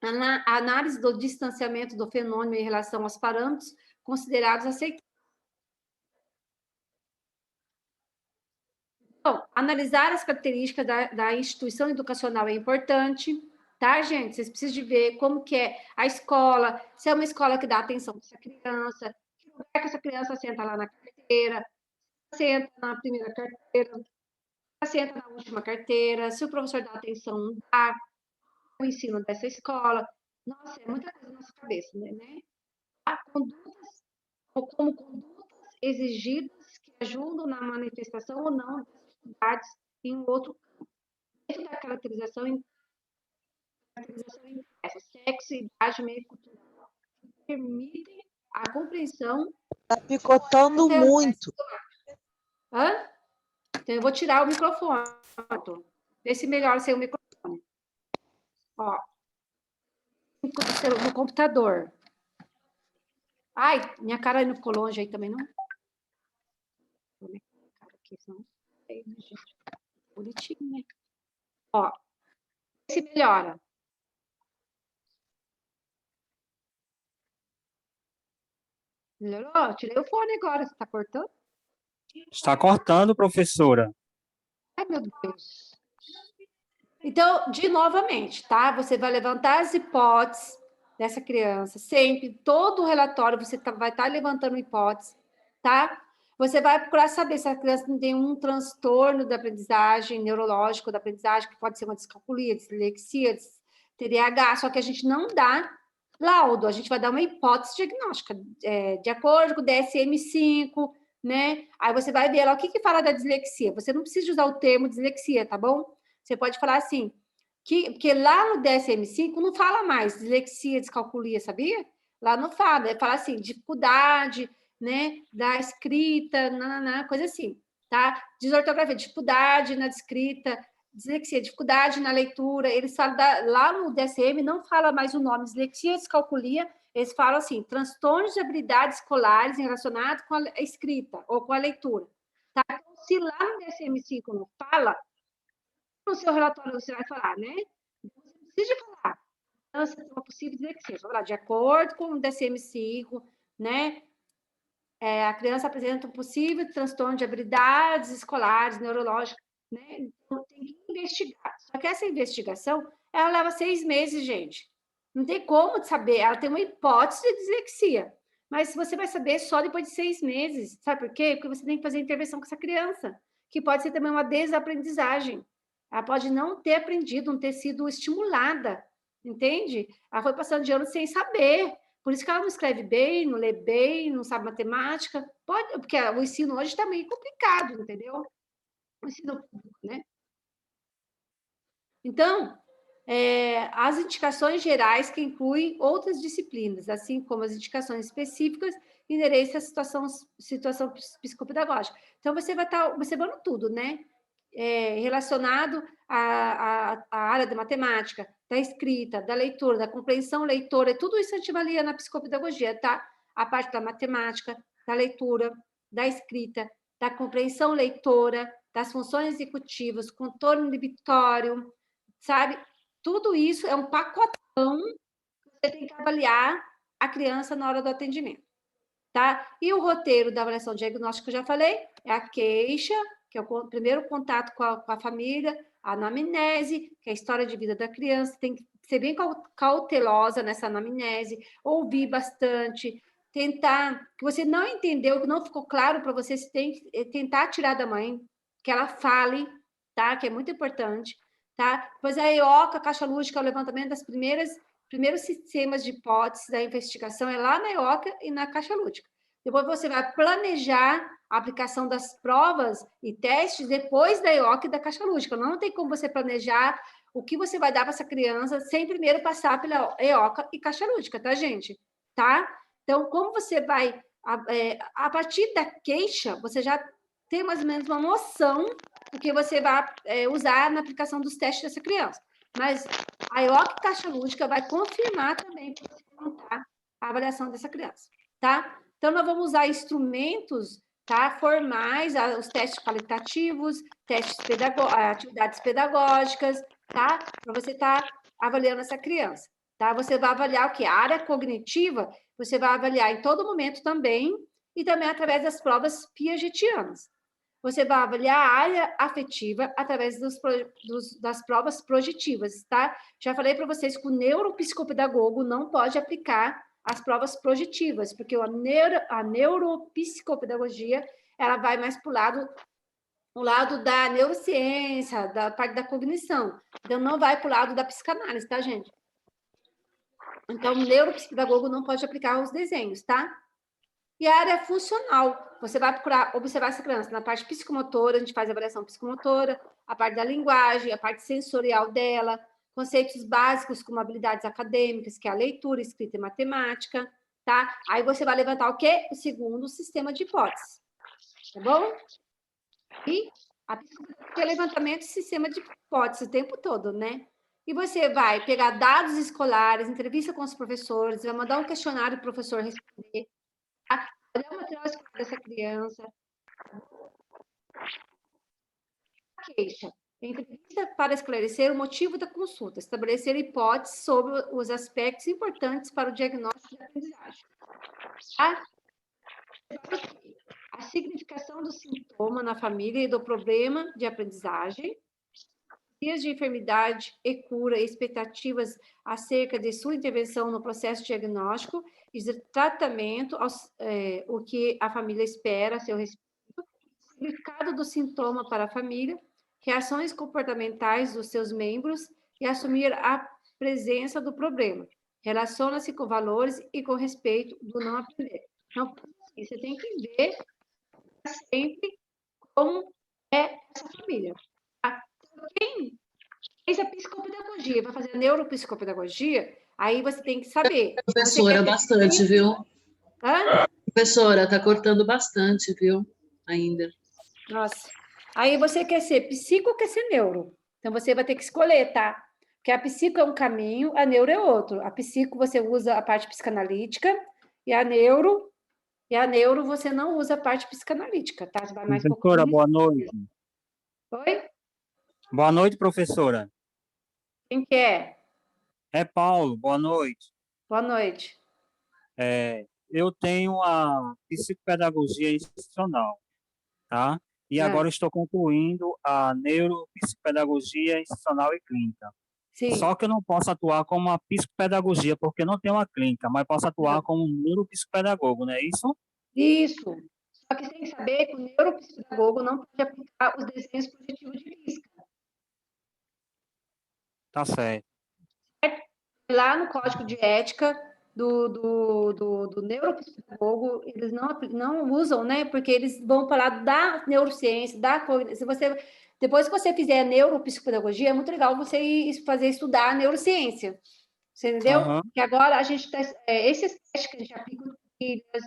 [SPEAKER 1] a análise do distanciamento do fenômeno em relação aos parâmetros considerados aceitáveis. Então, analisar as características da instituição educacional é importante, tá, gente? Vocês precisam de ver como que é a escola, se é uma escola que dá atenção para essa criança, que lugar que essa criança senta lá na carteira, senta na primeira carteira, senta na última carteira, se o professor dá atenção, dá o ensino dessa escola. Nossa, é muita coisa na nossa cabeça, né? Há condutas, ou como condutas exigidas que ajudam na manifestação ou não das atividades em outro campo. Dentro da caracterização sexo, idade, meio cultural, que permitem a compreensão.
[SPEAKER 8] Está picotando muito.
[SPEAKER 1] Hã? Então, eu vou tirar o microfone. Vê se melhora sem o microfone. Ó. No computador. Ai, minha cara não ficou longe aí também, não? Minha cara aqui, senão... Bonitinho, né? Ó. Vê se melhora. Melhorou? Tirei o fone agora. Você está cortando?
[SPEAKER 10] Está cortando, professora.
[SPEAKER 1] Ai, meu Deus. Então, novamente, tá? Você vai levantar as hipóteses dessa criança. Sempre, todo o relatório, você vai estar levantando hipóteses, tá? Você vai procurar saber se a criança não tem um transtorno da aprendizagem, neurológico da aprendizagem, que pode ser uma descalculia, dislexia, TDAH, só que a gente não dá laudo, a gente vai dar uma hipótese diagnóstica, de acordo com o DSM-5, né? Aí você vai ver lá o que fala da dislexia. Você não precisa usar o termo dislexia, tá bom? Você pode falar assim, porque lá no DSM-5 não fala mais dislexia, descalculia, sabia? Lá não fala, fala assim, dificuldade, né, da escrita, coisa assim, tá? Desortografia, dificuldade na escrita, dislexia, dificuldade na leitura, eles falam, lá no DSM não fala mais o nome dislexia, descalculia, eles falam assim, transtornos de habilidades escolares relacionados com a escrita ou com a leitura, tá? Então, se lá no DSM-5 não fala, no seu relatório você vai falar, né? Você não precisa falar. Então, uma possível dislexia. Você vai falar, de acordo com o DSM-5, né? A criança apresenta um possível transtorno de habilidades escolares, neurológicas, né? Então, tem que investigar. Só que essa investigação, ela leva 6 meses, gente. Não tem como saber. Ela tem uma hipótese de dislexia. Mas você vai saber só depois de 6 meses. Sabe por quê? Porque você tem que fazer intervenção com essa criança, que pode ser também uma desaprendizagem. Ela pode não ter aprendido, não ter sido estimulada, entende? Ela foi passando de ano sem saber. Por isso que ela não escreve bem, não lê bem, não sabe matemática. Pode, porque o ensino hoje está meio complicado, entendeu? O ensino público, né? Então, as indicações gerais que incluem outras disciplinas, assim como as indicações específicas inerentes à situação psicopedagógica. Então, você vai estar observando tudo, né? Relacionado à área da matemática, da escrita, da leitura, da compreensão leitora, tudo isso a gente avalia na psicopedagogia, tá? A parte da matemática, da leitura, da escrita, da compreensão leitora, das funções executivas, contorno inibitório, sabe? Tudo isso é um pacotão que você tem que avaliar a criança na hora do atendimento, tá? E o roteiro da avaliação diagnóstica que eu já falei é a queixa, que é o primeiro contato com a família, a anamnese, que é a história de vida da criança, tem que ser bem cautelosa nessa anamnese, ouvir bastante, tentar, que você não entendeu, que não ficou claro para você, você tem que tentar tirar da mãe, que ela fale, tá? Que é muito importante, tá? Depois a EOCA, a caixa lúdica, o levantamento das primeiros sistemas de hipóteses da investigação é lá na EOCA e na caixa lúdica. Depois você vai planejar a aplicação das provas e testes depois da EOCA e da caixa lúdica. Não tem como você planejar o que você vai dar para essa criança sem primeiro passar pela EOCA e caixa lúdica, tá, gente? Tá? Então, como você vai... a partir da queixa, você já tem mais ou menos uma noção do que você vai usar na aplicação dos testes dessa criança. Mas a EOCA e caixa lúdica vai confirmar também para você montar a avaliação dessa criança, tá? Então, nós vamos usar instrumentos, tá, formais, os testes qualitativos, atividades pedagógicas, tá? Para você estar avaliando essa criança, tá? Você vai avaliar o quê? A área cognitiva, você vai avaliar em todo momento também, e também através das provas piagetianas. Você vai avaliar a área afetiva através das provas projetivas, tá? Já falei para vocês que o neuropsicopedagogo não pode aplicar as provas projetivas, porque a neuropsicopedagogia, ela vai mais para o lado da neurociência, da parte da cognição. Então, não vai para o lado da psicanálise, tá, gente? Então, o neuropsicopedagogo não pode aplicar os desenhos, tá? E a área funcional, você vai procurar observar essa criança na parte psicomotora, a gente faz a avaliação psicomotora, a parte da linguagem, a parte sensorial dela, conceitos básicos como habilidades acadêmicas, que é a leitura, escrita e matemática, tá? Aí você vai levantar o quê? O segundo sistema de hipóteses, tá bom? E o levantamento do sistema de hipóteses o tempo todo, né? E você vai pegar dados escolares, entrevista com os professores, vai mandar um questionário para o professor responder, tá? Olhar o material escolar dessa criança. Queixa. Entrevista para esclarecer o motivo da consulta, estabelecer hipóteses sobre os aspectos importantes para o diagnóstico da aprendizagem. A significação dos sintomas sintoma na família e do problema de aprendizagem, dias de enfermidade e cura, expectativas acerca de sua intervenção no processo diagnóstico e de tratamento, o que a família espera a seu respeito, significado do sintoma para a família, reações comportamentais dos seus membros e assumir a presença do problema. Relaciona-se com valores e com respeito do não aprender. Então, você tem que ver sempre como é essa família. Quem fez a psicopedagogia, vai fazer a neuropsicopedagogia, aí você tem que saber.
[SPEAKER 10] Professora, bastante, viu?
[SPEAKER 1] Hã?
[SPEAKER 10] Professora, tá cortando bastante, viu? Ainda.
[SPEAKER 1] Nossa. Aí você quer ser psico ou quer ser neuro? Então você vai ter que escolher, tá? Porque a psico é um caminho, a neuro é outro. A psico você usa a parte psicanalítica e a neuro você não usa a parte psicanalítica, tá? Você vai mais
[SPEAKER 11] Professora, boa noite.
[SPEAKER 1] Oi?
[SPEAKER 11] Boa noite, professora.
[SPEAKER 1] Quem que é?
[SPEAKER 11] É Paulo, boa noite.
[SPEAKER 1] Boa noite.
[SPEAKER 11] Eu tenho a psicopedagogia institucional, tá? E agora estou concluindo a neuropsicopedagogia institucional e clínica.
[SPEAKER 1] Sim.
[SPEAKER 11] Só que eu não posso atuar como uma psicopedagogia, porque não tenho uma clínica, mas posso atuar como um neuropsicopedagogo, não é isso?
[SPEAKER 1] Isso. Só que você tem que saber que o neuropsicopedagogo não pode aplicar os desenhos projetivos de Lisca.
[SPEAKER 11] Tá certo.
[SPEAKER 1] Lá no Código de Ética do neuropsicopedagogo, eles não usam, né? Porque eles vão falar da neurociência, se você, depois que você fizer a neuropsicopedagogia, é muito legal você estudar a neurociência. Você entendeu? Que agora a gente tá, esses testes que a gente aplica no Trilhas,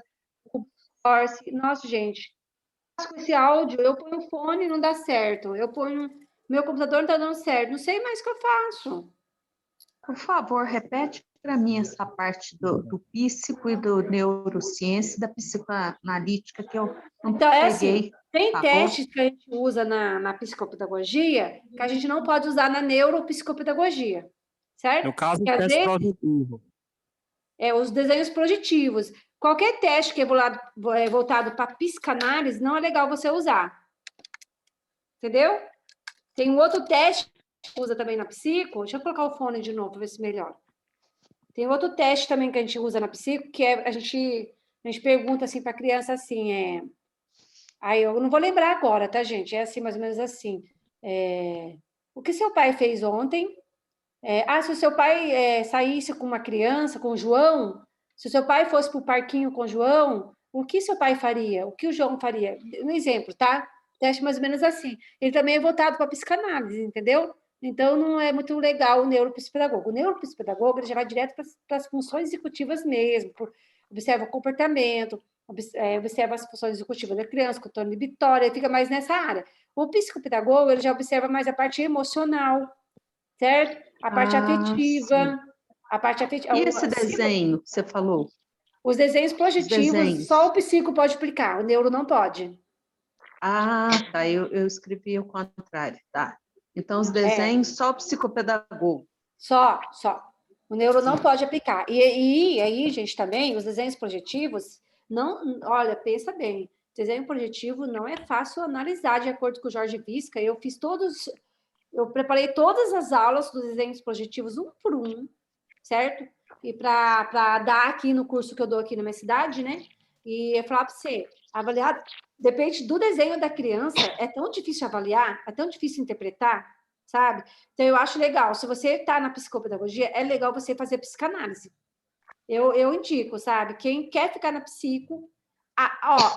[SPEAKER 1] o Force, nossa, gente, com esse áudio, eu ponho o fone e não dá certo. Meu computador não está dando certo. Não sei mais o que eu faço.
[SPEAKER 6] Por favor, repete para mim essa parte do psico e do neurociência e da psicoanalítica que eu não
[SPEAKER 1] então,
[SPEAKER 6] peguei.
[SPEAKER 1] Assim, tem testes que a gente usa na psicopedagogia que a gente não pode usar na neuropsicopedagogia, certo?
[SPEAKER 11] No caso, o teste projetivo.
[SPEAKER 1] Os desenhos projetivos. Qualquer teste que é voltado para psicanálise, não é legal você usar. Entendeu? Tem um outro teste que usa também na psico. Deixa eu colocar o fone de novo para ver se melhora. Tem outro teste também que a gente usa na psico, que é a gente pergunta assim para a criança assim, aí eu não vou lembrar agora, tá, gente? É assim, mais ou menos assim. O que seu pai fez ontem? Se o seu pai saísse com uma criança, com o João, se o seu pai fosse para o parquinho com o João, o que seu pai faria? O que o João faria? Um exemplo, tá? Teste mais ou menos assim. Ele também é voltado para a psicanálise, entendeu? Então, não é muito legal o neuropsicopedagogo. O neuropsicopedagogo ele já vai direto para as funções executivas mesmo, observa o comportamento, observa as funções executivas da criança, controle inibitório, ele fica mais nessa área. O psicopedagogo ele já observa mais a parte emocional, certo? A parte afetiva. A parte afetiva.
[SPEAKER 6] E esse desenho que você falou?
[SPEAKER 1] Os desenhos projetivos, só o psico pode aplicar, o neuro não pode.
[SPEAKER 6] Ah, tá. Eu escrevi o contrário, tá. Então, os desenhos, só o psicopedagogo.
[SPEAKER 1] Só. O neuro não pode aplicar. E aí, gente, também, os desenhos projetivos, olha, pensa bem, desenho projetivo não é fácil analisar, de acordo com o Jorge Visca, eu preparei todas as aulas dos desenhos projetivos, um por um, certo? E para dar aqui no curso que eu dou aqui na minha cidade, né? E eu falar para você, avaliar, depende do desenho da criança, é tão difícil avaliar, é tão difícil interpretar, sabe? Então, eu acho legal, se você está na psicopedagogia, é legal você fazer psicanálise. Eu indico, sabe? Quem quer ficar na psico,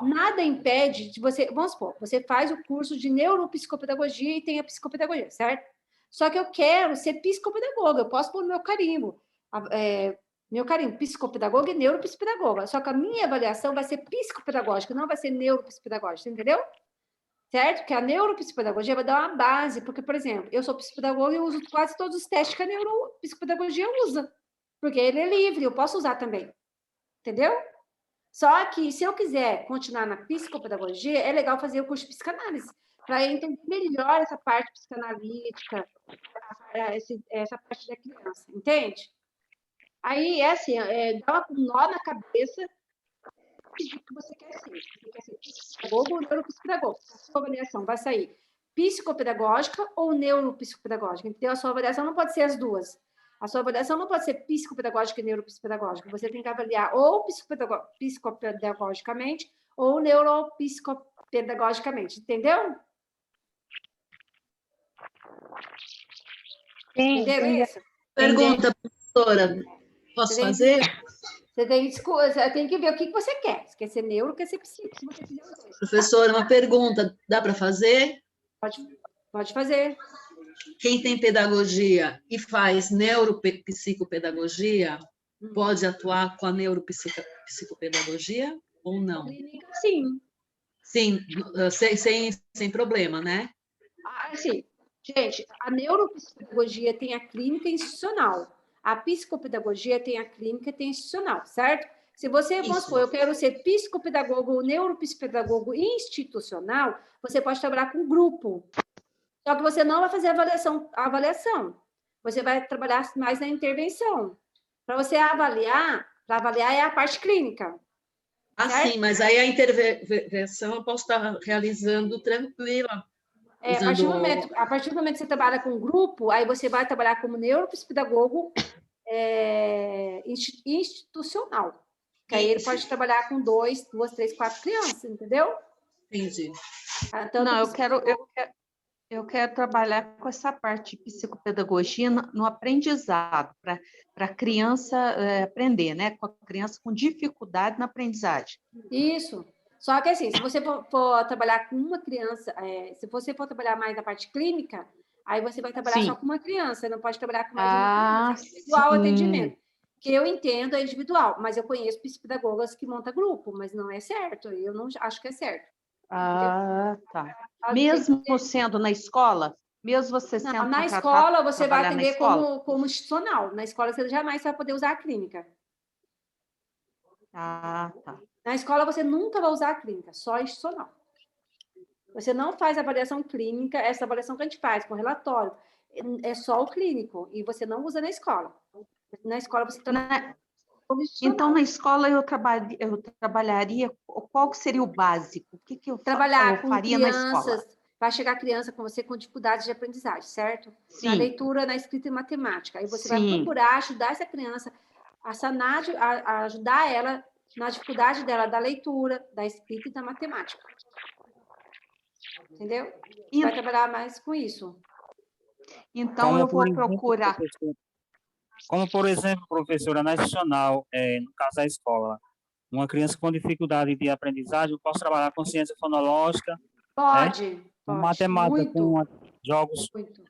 [SPEAKER 1] nada impede de você... Vamos supor, você faz o curso de neuropsicopedagogia e tem a psicopedagogia, certo? Só que eu quero ser psicopedagoga, eu posso pôr no meu carimbo. Psicopedagoga e neuropsicopedagoga. Só que a minha avaliação vai ser psicopedagógica, não vai ser neuropsicopedagógica, entendeu? Certo? Porque a neuropsicopedagogia vai dar uma base, porque, por exemplo, eu sou psicopedagoga e eu uso quase todos os testes que a neuropsicopedagogia usa, porque ele é livre, eu posso usar também. Entendeu? Só que, se eu quiser continuar na psicopedagogia, é legal fazer o curso de psicanálise, para entender melhor essa parte psicanalítica, essa parte da criança, entende? Aí, assim, dá um nó na cabeça, decidir o que você quer ser. Você quer ser psicopedagogo ou neuropsicopedagogo. A sua avaliação vai sair psicopedagógica ou neuropsicopedagógica. Entendeu? A sua avaliação não pode ser as duas. A sua avaliação não pode ser psicopedagógica e neuropsicopedagógica. Você tem que avaliar ou psicopedagogicamente ou neuropsicopedagogicamente. Entendeu?
[SPEAKER 3] Sim,
[SPEAKER 1] Entenderam isso?
[SPEAKER 10] Pergunta, professora, posso fazer?
[SPEAKER 1] Você tem que ver o que você quer. Se quer ser neuro ou quer ser psico. Se você fizer os dois.
[SPEAKER 10] Professora, uma pergunta, dá para fazer?
[SPEAKER 1] Pode fazer.
[SPEAKER 10] Quem tem pedagogia e faz neuropsicopedagogia pode atuar com a neuropsicopedagogia ou não?
[SPEAKER 1] Clínica, sim.
[SPEAKER 10] Sim, sem problema, né?
[SPEAKER 1] Sim. Gente, a neuropsicopedagogia tem a clínica institucional. A psicopedagogia tem a clínica e tem a institucional, certo? Se você, vamos supor, eu quero ser psicopedagogo ou neuropsicopedagogo institucional, você pode trabalhar com grupo. Só que você não vai fazer a avaliação. Você vai trabalhar mais na intervenção. Para você avaliar, é a parte clínica.
[SPEAKER 10] Ah,
[SPEAKER 1] certo?
[SPEAKER 10] sim, mas aí a intervenção eu posso estar realizando tranquila.
[SPEAKER 1] A partir do momento que você trabalha com grupo, aí você vai trabalhar como neuropsicopedagogo institucional. Que aí ele pode trabalhar com 2, 3, 4 crianças, entendeu?
[SPEAKER 10] Entendi.
[SPEAKER 6] Não, eu quero trabalhar com essa parte de psicopedagogia no aprendizado, para a criança aprender, né? Com a criança com dificuldade na aprendizagem.
[SPEAKER 1] Isso. Só que assim, se você for trabalhar com uma criança, se você for trabalhar mais na parte clínica, aí você vai trabalhar só com uma criança, não pode trabalhar com mais de uma criança. É individual o atendimento. Que eu entendo é individual, mas eu conheço psicopedagogas que montam grupo, mas não é certo. Eu não acho que é certo.
[SPEAKER 6] Ah, tá. Mesmo sendo na escola? Mesmo você sendo
[SPEAKER 1] na
[SPEAKER 6] contratado
[SPEAKER 1] escola, você vai
[SPEAKER 6] trabalhar na
[SPEAKER 1] atender
[SPEAKER 6] escola?
[SPEAKER 1] como institucional. Na escola, você jamais vai poder usar a clínica.
[SPEAKER 6] Ah, tá.
[SPEAKER 1] Na escola, você nunca vai usar a clínica, só institucional. Você não faz avaliação clínica, essa avaliação que a gente faz com relatório, é só o clínico, e você não usa na escola. Na escola, você trabalha como institucional.
[SPEAKER 6] Então, na escola, eu trabalharia, qual que seria o básico? O que eu
[SPEAKER 1] trabalhar com
[SPEAKER 6] faria na escola?
[SPEAKER 1] crianças, vai chegar criança com você com dificuldades de aprendizagem, certo?
[SPEAKER 6] Sim.
[SPEAKER 1] Na leitura, na escrita e matemática. Aí você vai procurar ajudar essa criança a sanar, a ajudar ela na dificuldade dela da leitura, da escrita e da matemática. Entendeu? Você vai trabalhar mais com isso.
[SPEAKER 6] Então, eu vou procurar...
[SPEAKER 11] Como, por exemplo, professora, na institucional, no caso da escola, uma criança com dificuldade de aprendizagem, eu posso trabalhar com ciência fonológica,
[SPEAKER 1] pode,
[SPEAKER 11] com matemática,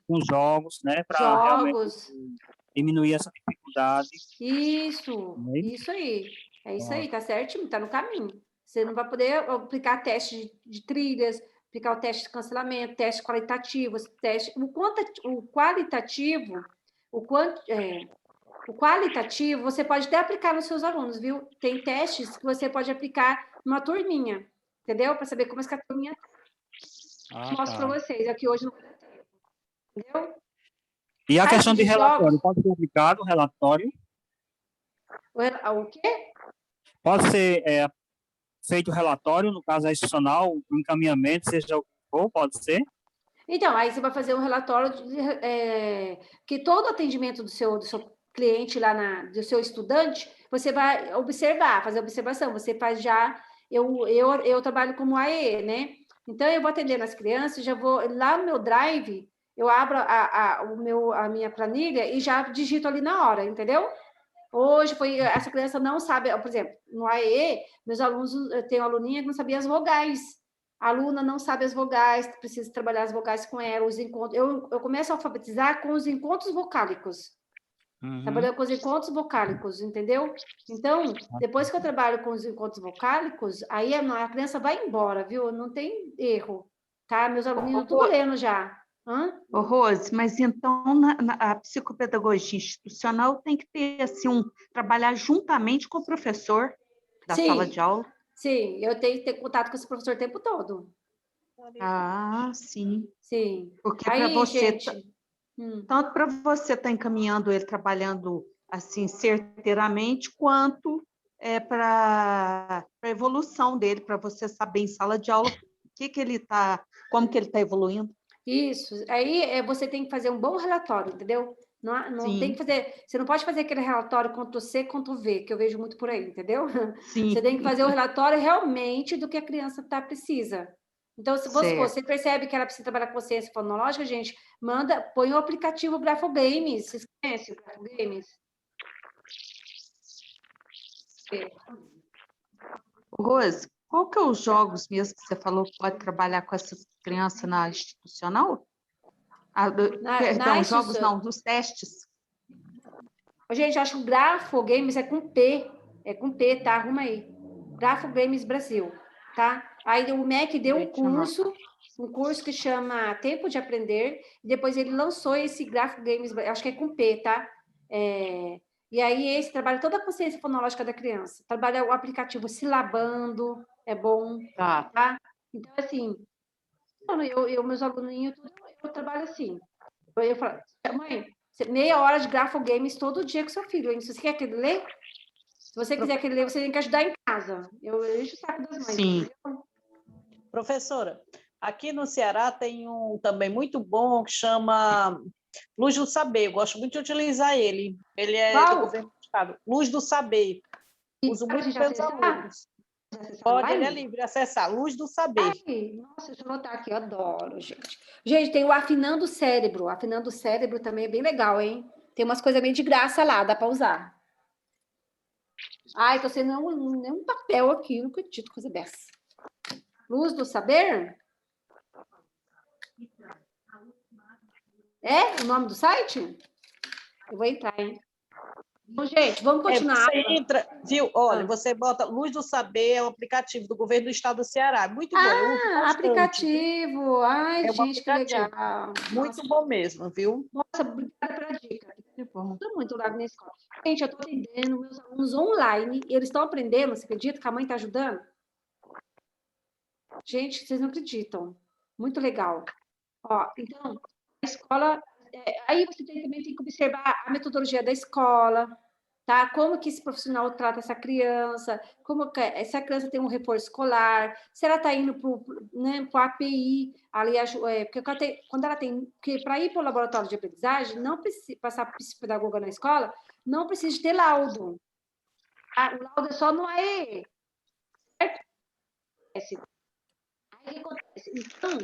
[SPEAKER 11] com jogos, né, para realmente diminuir essa dificuldade.
[SPEAKER 1] Isso aí. É isso aí, tá certinho, tá no caminho. Você não vai poder aplicar teste de trilhas, aplicar o teste de cancelamento, teste qualitativo, o qualitativo, o qualitativo você pode até aplicar nos seus alunos, viu? Tem testes que você pode aplicar numa turminha, entendeu? Para saber como é que a turminha mostro para vocês. Aqui hoje não vai ter. Entendeu?
[SPEAKER 11] E a questão de relatório, pode ser aplicado o relatório?
[SPEAKER 1] O quê?
[SPEAKER 11] Pode ser feito relatório, no caso institucional, um encaminhamento, seja o que for, pode ser?
[SPEAKER 1] Então, aí você vai fazer um relatório que todo atendimento do seu cliente lá, do seu estudante, você vai observar, fazer observação. Você faz já... Eu trabalho como AE, né? Então, eu vou atender as crianças, já vou... Lá no meu Drive, eu abro a minha planilha e já digito ali na hora, entendeu? Hoje essa criança não sabe, por exemplo, no AE, meus alunos, eu tenho uma aluninha que não sabia as vogais. A aluna não sabe as vogais, precisa trabalhar as vogais com ela, os encontros. Eu começo a alfabetizar com os encontros vocálicos. Trabalhando com os encontros vocálicos, entendeu? Então, depois que eu trabalho com os encontros vocálicos, aí a criança vai embora, viu? Não tem erro, tá? Meus alunos estão tudo lendo já.
[SPEAKER 6] Ô, Rose, mas então a psicopedagogia institucional tem que ter assim, trabalhar juntamente com o professor da sala de aula?
[SPEAKER 1] Sim, eu tenho que ter contato com esse professor o tempo todo.
[SPEAKER 6] Ah, sim.
[SPEAKER 1] Sim.
[SPEAKER 6] Porque para você, tanto para você estar encaminhando ele trabalhando assim certeiramente, quanto para evolução dele, para você saber em sala de aula como que ele está evoluindo.
[SPEAKER 1] Isso. Aí você tem que fazer um bom relatório, entendeu? Não tem que fazer. Você não pode fazer aquele relatório Ctrl+C, Ctrl+V, que eu vejo muito por aí, entendeu?
[SPEAKER 6] Sim.
[SPEAKER 1] Você tem que fazer o relatório realmente do que a criança precisa. Então, se você percebe que ela precisa trabalhar com ciência fonológica, gente, põe o aplicativo Grafogames. Vocês conhecem o Grafogames?
[SPEAKER 6] Rose, qual que é os jogos mesmo que você falou que pode trabalhar com essas crianças na institucional? Perdão, jogos não, dos testes.
[SPEAKER 1] Gente, eu acho que o Grafogames é com P. É com P, tá? Arruma aí. Grafogames Brasil, tá? Aí o MEC deu um curso que chama Tempo de Aprender, e depois ele lançou esse Grafogames, acho que é com P, tá? E aí esse trabalha toda a consciência fonológica da criança. Trabalha o aplicativo Silabando, é bom, tá? Então, assim, meus aluninhos, eu trabalho assim. Eu falo, mãe, meia hora de Grafogames todo dia com seu filho, hein? Se você quer que ele lê, se você quiser que ele lê, você tem que ajudar em casa. Eu encho o saco das mães.
[SPEAKER 3] Sim.
[SPEAKER 1] Entendeu?
[SPEAKER 3] Professora, aqui no Ceará tem um também muito bom que chama Luz do Saber. Eu gosto muito de utilizar ele. Ele é do governo do estado. Luz do Saber. Uso muito pelos alunos. Pode, ele é livre de acessar. Luz do Saber.
[SPEAKER 1] Nossa, deixa eu anotar aqui, eu adoro, gente. Gente, tem o Afinando o Cérebro. Afinando o Cérebro também é bem legal, hein? Tem umas coisas meio de graça lá, dá para usar. Ai, tô sem nenhum papel aqui, não acredito coisa dessa. Luz do Saber? É o nome do site? Eu vou entrar, hein? Bom, gente, vamos continuar.
[SPEAKER 3] Você entra, viu? Olha, você bota Luz do Saber, é um aplicativo do governo do estado do Ceará. Muito bom. Eu uso bastante.
[SPEAKER 1] Aplicativo. Ai, gente, que legal.
[SPEAKER 3] Muito bom mesmo, viu?
[SPEAKER 1] Nossa, obrigada pela dica. Estou muito lá na escola. Gente, eu estou atendendo meus alunos online e eles estão aprendendo, você acredita que a mãe está ajudando? Gente, vocês não acreditam. Muito legal. Ó, então, a escola... aí você também tem que observar a metodologia da escola, tá? Como que esse profissional trata essa criança, como que essa criança tem um reforço escolar, se ela está indo para o API, aliás, porque quando ela tem... Porque para ir para o laboratório de aprendizagem, não precisa passar para psicopedagoga na escola, não precisa ter laudo. O laudo é só no AE. Certo? Aí o que acontece? Então,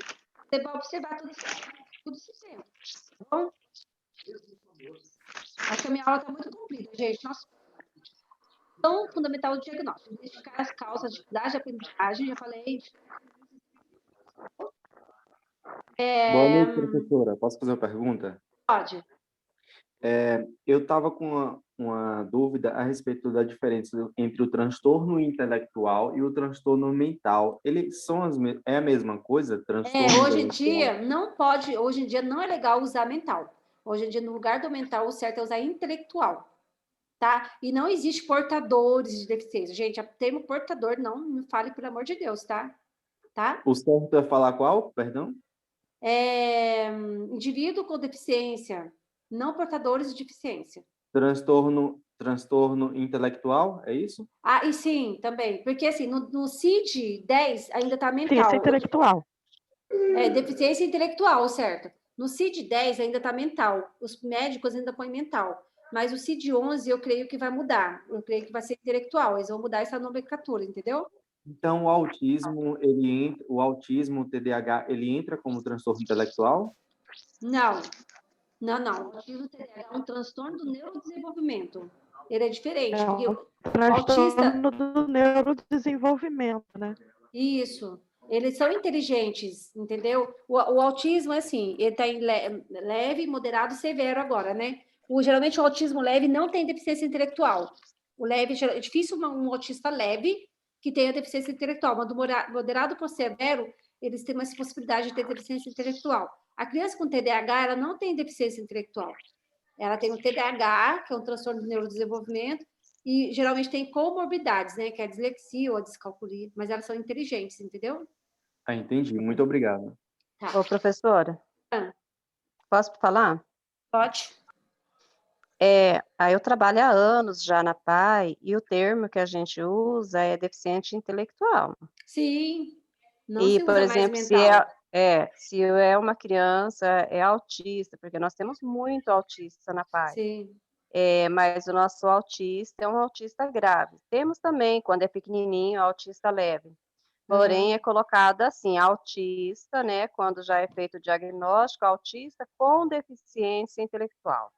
[SPEAKER 1] você vai observar tudo isso sempre. Tá bom? Acho que a minha aula está muito comprida, gente. Nossa. Então, fundamental do diagnóstico. Identificar as causas de dificuldade de aprendizagem, já falei.
[SPEAKER 12] Boa noite, professora. Posso fazer uma pergunta?
[SPEAKER 1] Pode.
[SPEAKER 12] Eu estava com uma dúvida a respeito da diferença entre o transtorno intelectual e o transtorno mental. Eles são é a mesma coisa?
[SPEAKER 1] Hoje em dia não pode, hoje em dia não é legal usar mental. Hoje em dia, no lugar do mental, o certo é usar intelectual, tá? E não existe portadores de deficiência. Gente, o termo portador, não me fale, pelo amor de Deus, tá?
[SPEAKER 12] O certo é falar qual? Perdão?
[SPEAKER 1] Indivíduo com deficiência, não portadores de deficiência.
[SPEAKER 12] Transtorno intelectual, é isso?
[SPEAKER 1] E sim, também. Porque, assim, no CID-10 ainda está mental.
[SPEAKER 5] Deficiência intelectual.
[SPEAKER 1] Deficiência intelectual, certo. No CID-10 ainda está mental. Os médicos ainda põem mental. Mas o CID-11 eu creio que vai mudar. Eu creio que vai ser intelectual. Eles vão mudar essa nomenclatura, entendeu?
[SPEAKER 12] Então, o autismo, o TDAH, ele entra como transtorno intelectual?
[SPEAKER 1] Não. O autismo TDAH é um transtorno do neurodesenvolvimento. Ele é diferente. Porque o
[SPEAKER 5] transtorno do neurodesenvolvimento, né?
[SPEAKER 1] Isso. Eles são inteligentes, entendeu? O autismo é assim, ele está em leve, moderado e severo agora, né? Geralmente o autismo leve não tem deficiência intelectual. O leve, é difícil um autista leve que tenha deficiência intelectual, mas do moderado para o severo, eles têm mais possibilidade de ter deficiência intelectual. A criança com TDAH, ela não tem deficiência intelectual. Ela tem o TDAH, que é um transtorno do neurodesenvolvimento, e geralmente tem comorbidades, né? Que é a dislexia ou a descalculia, mas elas são inteligentes, entendeu?
[SPEAKER 12] Entendi. Muito obrigado.
[SPEAKER 13] Ô, professora, posso falar?
[SPEAKER 1] Pode.
[SPEAKER 13] Aí eu trabalho há anos já na PAI e o termo que a gente usa é deficiente intelectual.
[SPEAKER 1] Sim, não
[SPEAKER 13] E,
[SPEAKER 1] se
[SPEAKER 13] por
[SPEAKER 1] usa mais
[SPEAKER 13] exemplo,
[SPEAKER 1] mental.
[SPEAKER 13] se é uma criança, é autista, porque nós temos muito autista na PAI.
[SPEAKER 1] Sim.
[SPEAKER 13] Mas o nosso autista é um autista grave. Temos também, quando é pequenininho, autista leve. Porém, é colocado assim, autista, né, quando já é feito o diagnóstico, autista com deficiência intelectual.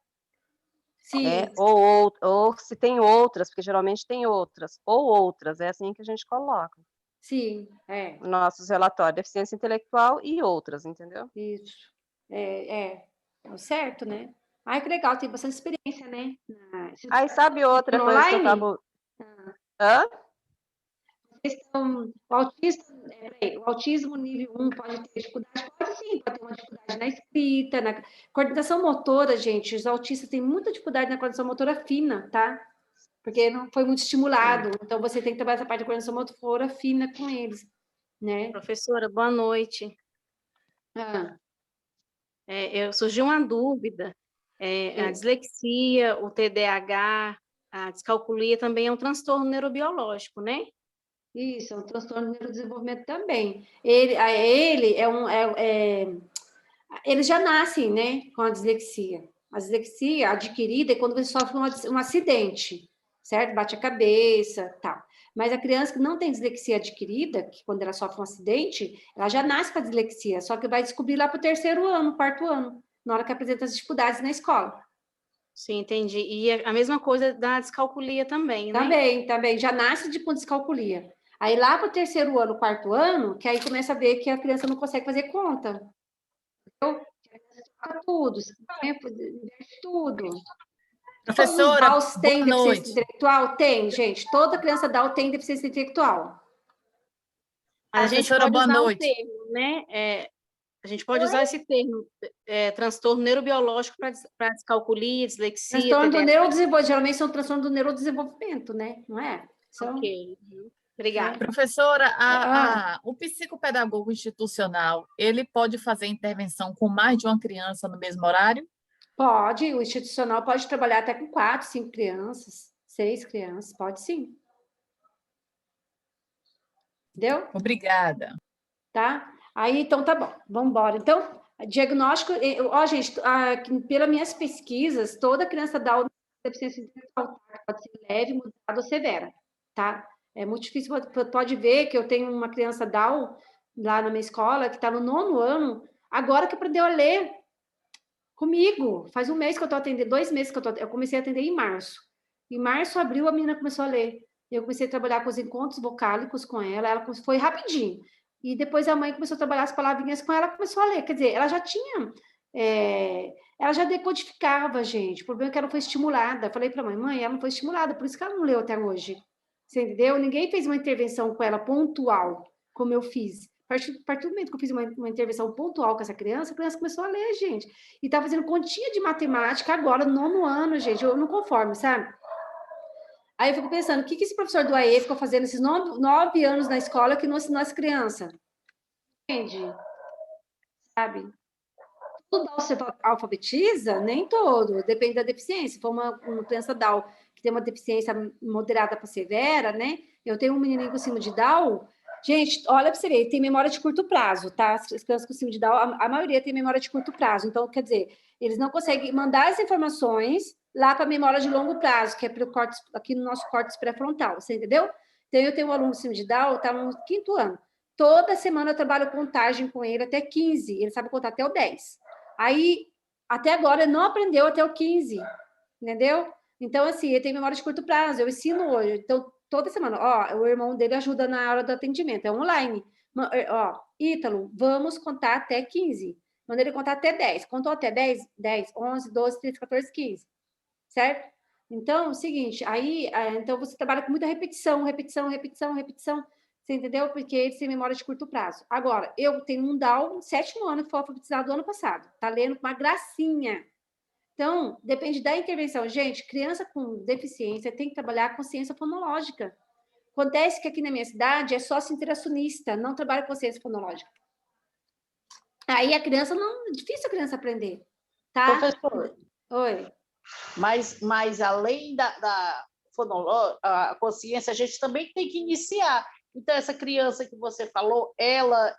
[SPEAKER 1] Sim.
[SPEAKER 13] Ou se tem outras, porque geralmente tem outras, ou outras, é assim que a gente coloca.
[SPEAKER 1] Sim,
[SPEAKER 13] Nossos relatórios, deficiência intelectual e outras, entendeu?
[SPEAKER 1] Isso. É o certo, né? Ai, que legal, tem bastante experiência, né?
[SPEAKER 13] Aí, sabe outra coisa que eu tava... Hã?
[SPEAKER 1] O autismo nível 1 pode ter dificuldade? Pode sim, pode ter uma dificuldade na escrita, na coordenação motora, gente. Os autistas têm muita dificuldade na coordenação motora fina, tá? Porque não foi muito estimulado. Sim. Então, você tem que trabalhar essa parte da coordenação motora fina com eles, né?
[SPEAKER 2] Professora, boa noite. Surgiu uma dúvida. A dislexia, o TDAH, a descalculia também é um transtorno neurobiológico, né?
[SPEAKER 1] Isso, é um transtorno de neurodesenvolvimento também. Eles já nascem, né, com a dislexia. A dislexia adquirida é quando você sofre um acidente, certo? Bate a cabeça, tal. Mas a criança que não tem dislexia adquirida, que quando ela sofre um acidente, ela já nasce com a dislexia, só que vai descobrir lá para o 3º ano, 4º ano, na hora que apresenta as dificuldades na escola.
[SPEAKER 2] Sim, entendi. E a mesma coisa da descalculia também, né?
[SPEAKER 1] Também. Já nasce com descalculia. Aí lá para o 3º ano, 4º ano, que aí começa a ver que a criança não consegue fazer conta. Entendeu? Tudo, tudo.
[SPEAKER 7] Professora,
[SPEAKER 1] Todos os Downs têm deficiência
[SPEAKER 7] noite.
[SPEAKER 1] intelectual? Tem, gente. Toda criança Down tem deficiência intelectual.
[SPEAKER 2] A gente pode usar o termo, né? A gente pode usar esse termo, transtorno neurobiológico para descalculia, dislexia,
[SPEAKER 1] transtorno do neurodesenvolvimento, geralmente são transtorno do neurodesenvolvimento, né? Não é?
[SPEAKER 2] Ok. Obrigada.
[SPEAKER 7] Professora, o psicopedagogo institucional, ele pode fazer intervenção com mais de uma criança no mesmo horário?
[SPEAKER 1] Pode, o institucional pode trabalhar até com 4, 5 crianças, 6 crianças, pode sim. Entendeu?
[SPEAKER 7] Obrigada.
[SPEAKER 1] Tá? Aí, então, tá bom. Vamos embora. Então, diagnóstico... gente, pelas minhas pesquisas, toda criança Down deficiência intelectual pode ser leve, moderada ou severa, tá? É muito difícil, pode ver que eu tenho uma criança Down lá na minha escola, que está no 9º ano, agora que aprendeu a ler comigo. Faz 1 mês que eu estou atendendo, 2 meses que eu comecei a atender em março. Em março, abril, a menina começou a ler. Eu comecei a trabalhar com os encontros vocálicos com ela foi rapidinho. E depois a mãe começou a trabalhar as palavrinhas com ela, começou a ler. Quer dizer, ela já tinha... ela já decodificava, gente. O problema é que ela não foi estimulada. Falei para a mãe, ela não foi estimulada, por isso que ela não leu até hoje. Você entendeu? Ninguém fez uma intervenção com ela pontual, como eu fiz. A partir do momento que eu fiz uma intervenção pontual com essa criança, a criança começou a ler, gente. E tá fazendo continha de matemática agora, no 9º ano, gente. Eu não conformo, sabe? Aí eu fico pensando, o que esse professor do AE ficou fazendo esses 9 anos na escola que não ensinou as crianças? Entende? Sabe? Tudo Down você alfabetiza? Nem todo, depende da deficiência. Se for uma criança Down que tem uma deficiência moderada para severa, né? Eu tenho um menininho com síndrome de Down. Gente, olha para você ver, tem memória de curto prazo, tá? As crianças com síndrome de Down, a maioria tem memória de curto prazo. Então, quer dizer, eles não conseguem mandar as informações lá para a memória de longo prazo, que é para o córtex, aqui no nosso córtex pré-frontal, você entendeu? Então, eu tenho um aluno com síndrome de Down, está no 5º ano. Toda semana eu trabalho contagem com ele até 15, ele sabe contar até o 10. Aí, até agora, ele não aprendeu até o 15, entendeu? Então, assim, ele tem memória de curto prazo, eu ensino hoje. Então, toda semana, o irmão dele ajuda na hora do atendimento, é online. Ítalo, vamos contar até 15. Manda ele contar até 10. Contou até 10, 11, 12, 13, 14, 15. Certo? Então, é o seguinte, então você trabalha com muita repetição. Você entendeu? Porque eles têm memória de curto prazo. Agora, eu tenho um Down, 7º ano, que foi alfabetizado ano passado. Tá lendo com uma gracinha. Então, depende da intervenção. Gente, criança com deficiência tem que trabalhar com consciência fonológica. Acontece que aqui na minha cidade é sócio-interacionista, não trabalha com consciência fonológica. Aí a criança é difícil a criança aprender. Tá?
[SPEAKER 3] Professor.
[SPEAKER 1] Oi.
[SPEAKER 3] Mas além da a consciência, a gente também tem que iniciar. Então, essa criança que você falou,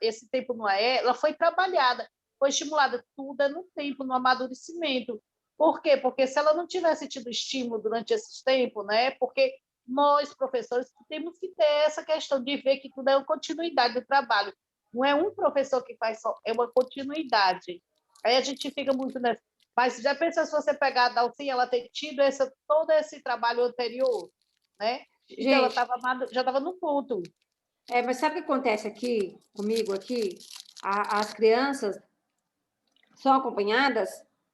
[SPEAKER 3] esse tempo não é ela, foi trabalhada, foi estimulada, tudo é no tempo, no amadurecimento. Por quê? Porque se ela não tivesse tido estímulo durante esse tempo, né? Porque nós, professores, temos que ter essa questão de ver que tudo é uma continuidade do trabalho. Não é um professor que faz só, é uma continuidade. Aí a gente fica muito nessa. Mas já pensa se você pegar a Dalcinha, ela ter tido todo esse trabalho anterior, né? Então, ela já estava no ponto.
[SPEAKER 1] Mas sabe o que acontece aqui, comigo aqui? As crianças são acompanhadas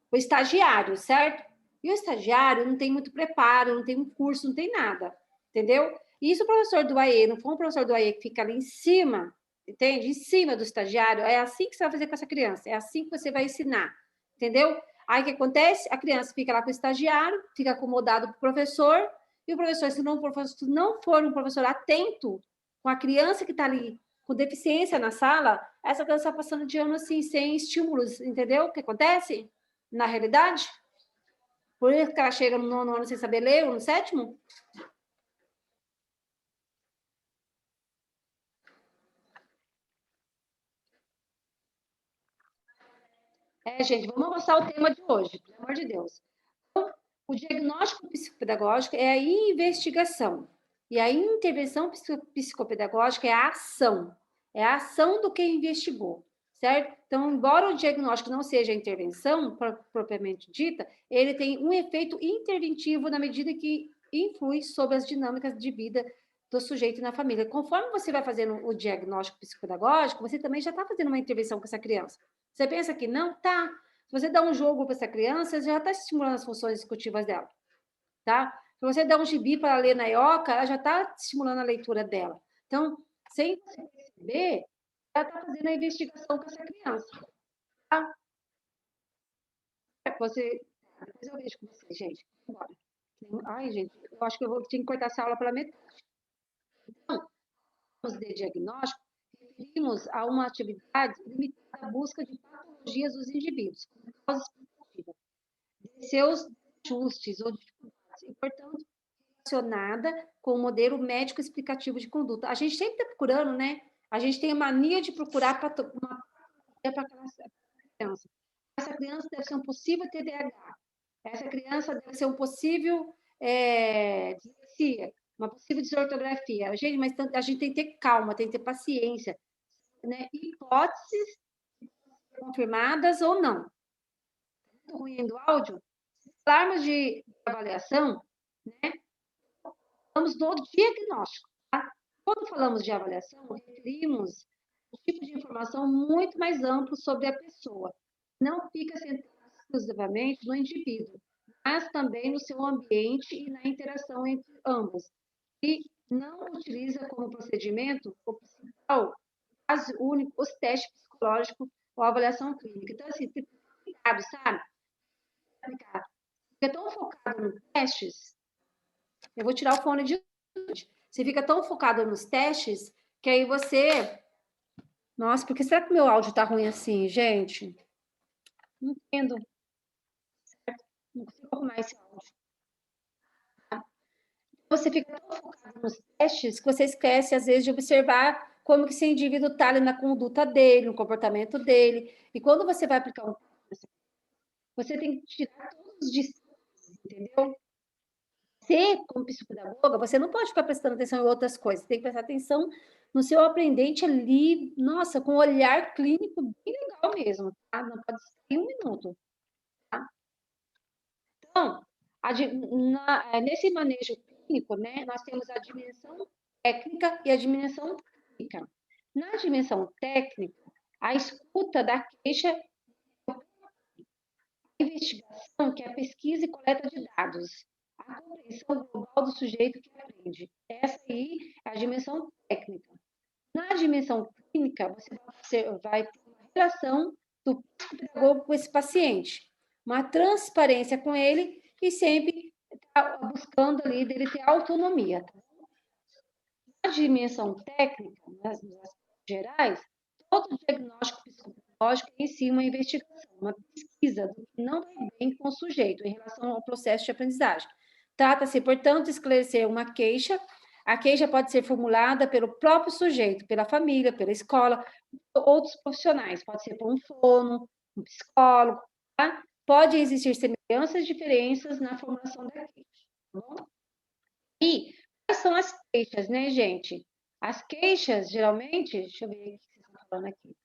[SPEAKER 1] por estagiário, certo? E o estagiário não tem muito preparo, não tem um curso, não tem nada, entendeu? E se o professor do AE não for um professor do AE que fica ali em cima, entende? Em cima do estagiário, é assim que você vai fazer com essa criança, é assim que você vai ensinar, entendeu? Aí o que acontece? A criança fica lá com o estagiário, fica acomodado com o professor, e o professor, se não for um professor atento com a criança que está ali com deficiência na sala, essa criança está passando de ano assim, sem estímulos, entendeu? O que acontece na realidade? Por isso que ela chega no 9º ano sem saber ler, ou no 7º? Gente, vamos avançar o tema de hoje, pelo amor de Deus. Então, o diagnóstico psicopedagógico é a investigação. E a intervenção psicopedagógica é a ação do que investigou, certo? Então, embora o diagnóstico não seja a intervenção propriamente dita, ele tem um efeito interventivo na medida que influi sobre as dinâmicas de vida do sujeito na família. Conforme você vai fazendo o diagnóstico psicopedagógico, você também já está fazendo uma intervenção com essa criança. Você pensa que não? Tá. Se você dá um jogo para essa criança, você já está estimulando as funções executivas dela, tá? Se você dá um gibi para ler na IOCA, ela já está estimulando a leitura dela. Então, sem você perceber, ela está fazendo a investigação com essa criança, tá? Depois eu vejo com você, gente. Bora. Ai, gente, eu acho que eu tinha que cortar essa aula pela metade. Então, vamos de diagnóstico, referimos a uma atividade limitada à busca de patologias dos indivíduos, com causa explicativa, de seus ajustes ou dificuldades, e, portanto, relacionada com o modelo médico explicativo de conduta. A gente sempre está procurando, né? A gente tem a mania de procurar uma patologia para aquela criança. Essa criança deve ser um possível TDAH. Essa criança deve ser um possível dislexia, uma possível desortografia. Gente, mas a gente tem que ter calma, tem que ter paciência, né? Hipóteses confirmadas ou não. Muito ruim do áudio. Se falarmos de avaliação, né? Falamos do diagnóstico, tá? Quando falamos de avaliação, referimos um tipo de informação muito mais amplo sobre a pessoa. Não fica centrado exclusivamente no indivíduo, mas também no seu ambiente e na interação entre ambos. E não utiliza como procedimento o principal, quase único, os testes psicológicos ou avaliação clínica. Então, assim, tem cuidado, sabe? Fica tão focado nos testes, eu vou tirar o fone de... Você fica tão focado nos testes, que aí você... Nossa, por que será que meu áudio tá ruim assim, gente? Não entendo. Não consigo arrumar esse áudio. Você fica tão focado nos testes que você esquece, às vezes, de observar como que esse indivíduo está ali na conduta dele, no comportamento dele. E quando você vai aplicar um teste, você tem que tirar todos os distâncias, entendeu? Você, como psicopedagoga, você não pode ficar prestando atenção em outras coisas. Você tem que prestar atenção no seu aprendente ali, nossa, com um olhar clínico bem legal mesmo, tá? Não pode ser 1 minuto, tá? Então, nesse manejo clínico, né, nós temos a dimensão técnica e a dimensão técnica. Na dimensão técnica, a escuta da queixa, a investigação, que é a pesquisa e coleta de dados, a compreensão global do sujeito que aprende. Essa aí é a dimensão técnica. Na dimensão clínica, você vai ter uma relação do psicopedagogo com esse paciente, uma transparência com ele e sempre tá buscando ali dele ter autonomia. Na dimensão técnica, nas aspectos gerais, todo diagnóstico psicopedagógico cronológico em si uma investigação, uma pesquisa do que não vai bem com o sujeito em relação ao processo de aprendizagem. Trata-se, portanto, de esclarecer uma queixa. A queixa pode ser formulada pelo próprio sujeito, pela família, pela escola, outros profissionais, pode ser por um fono, um psicólogo, tá? Pode existir semelhanças e diferenças na formulação da queixa, tá bom? E quais são as queixas, né, gente? As queixas, geralmente, deixa eu ver o que vocês estão falando aqui.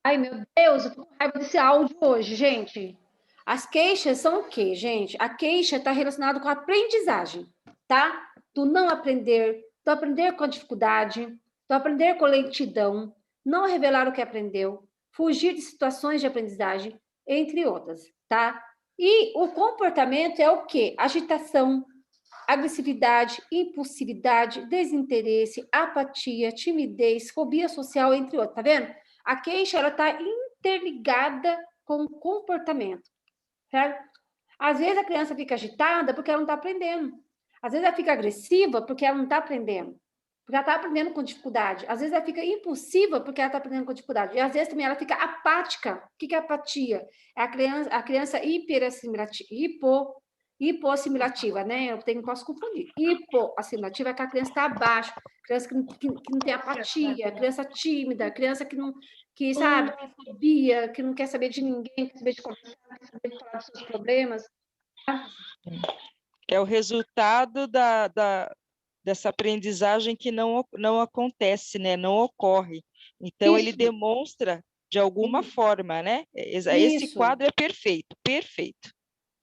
[SPEAKER 1] Ai, meu Deus, eu tô com raiva desse áudio hoje, gente. As queixas são o quê, gente? A queixa está relacionada com a aprendizagem, tá? Do não aprender, do aprender com a dificuldade, do aprender com lentidão, não revelar o que aprendeu, fugir de situações de aprendizagem, entre outras, tá? E o comportamento é o quê? Agitação, agressividade, impulsividade, desinteresse, apatia, timidez, fobia social, entre outros, tá vendo? A queixa, ela está interligada com o comportamento, certo? Às vezes a criança fica agitada porque ela não está aprendendo. Às vezes ela fica agressiva porque ela não está aprendendo. Porque ela está aprendendo com dificuldade. Às vezes ela fica impulsiva porque ela está aprendendo com dificuldade. E às vezes também ela fica apática. O que é apatia? É a criança hipoassimilativa, né? Eu posso confundir. Hipoassimilativa é que a criança está abaixo, criança que não tem apatia, criança tímida, criança que sabe, tem fobia, que não quer saber de ninguém, quer saber de conversar, quer saber de falar dos seus problemas. Tá?
[SPEAKER 5] É o resultado dessa aprendizagem que não acontece, né? Não ocorre. Então, ele demonstra de alguma forma, né? Esse quadro é perfeito, perfeito.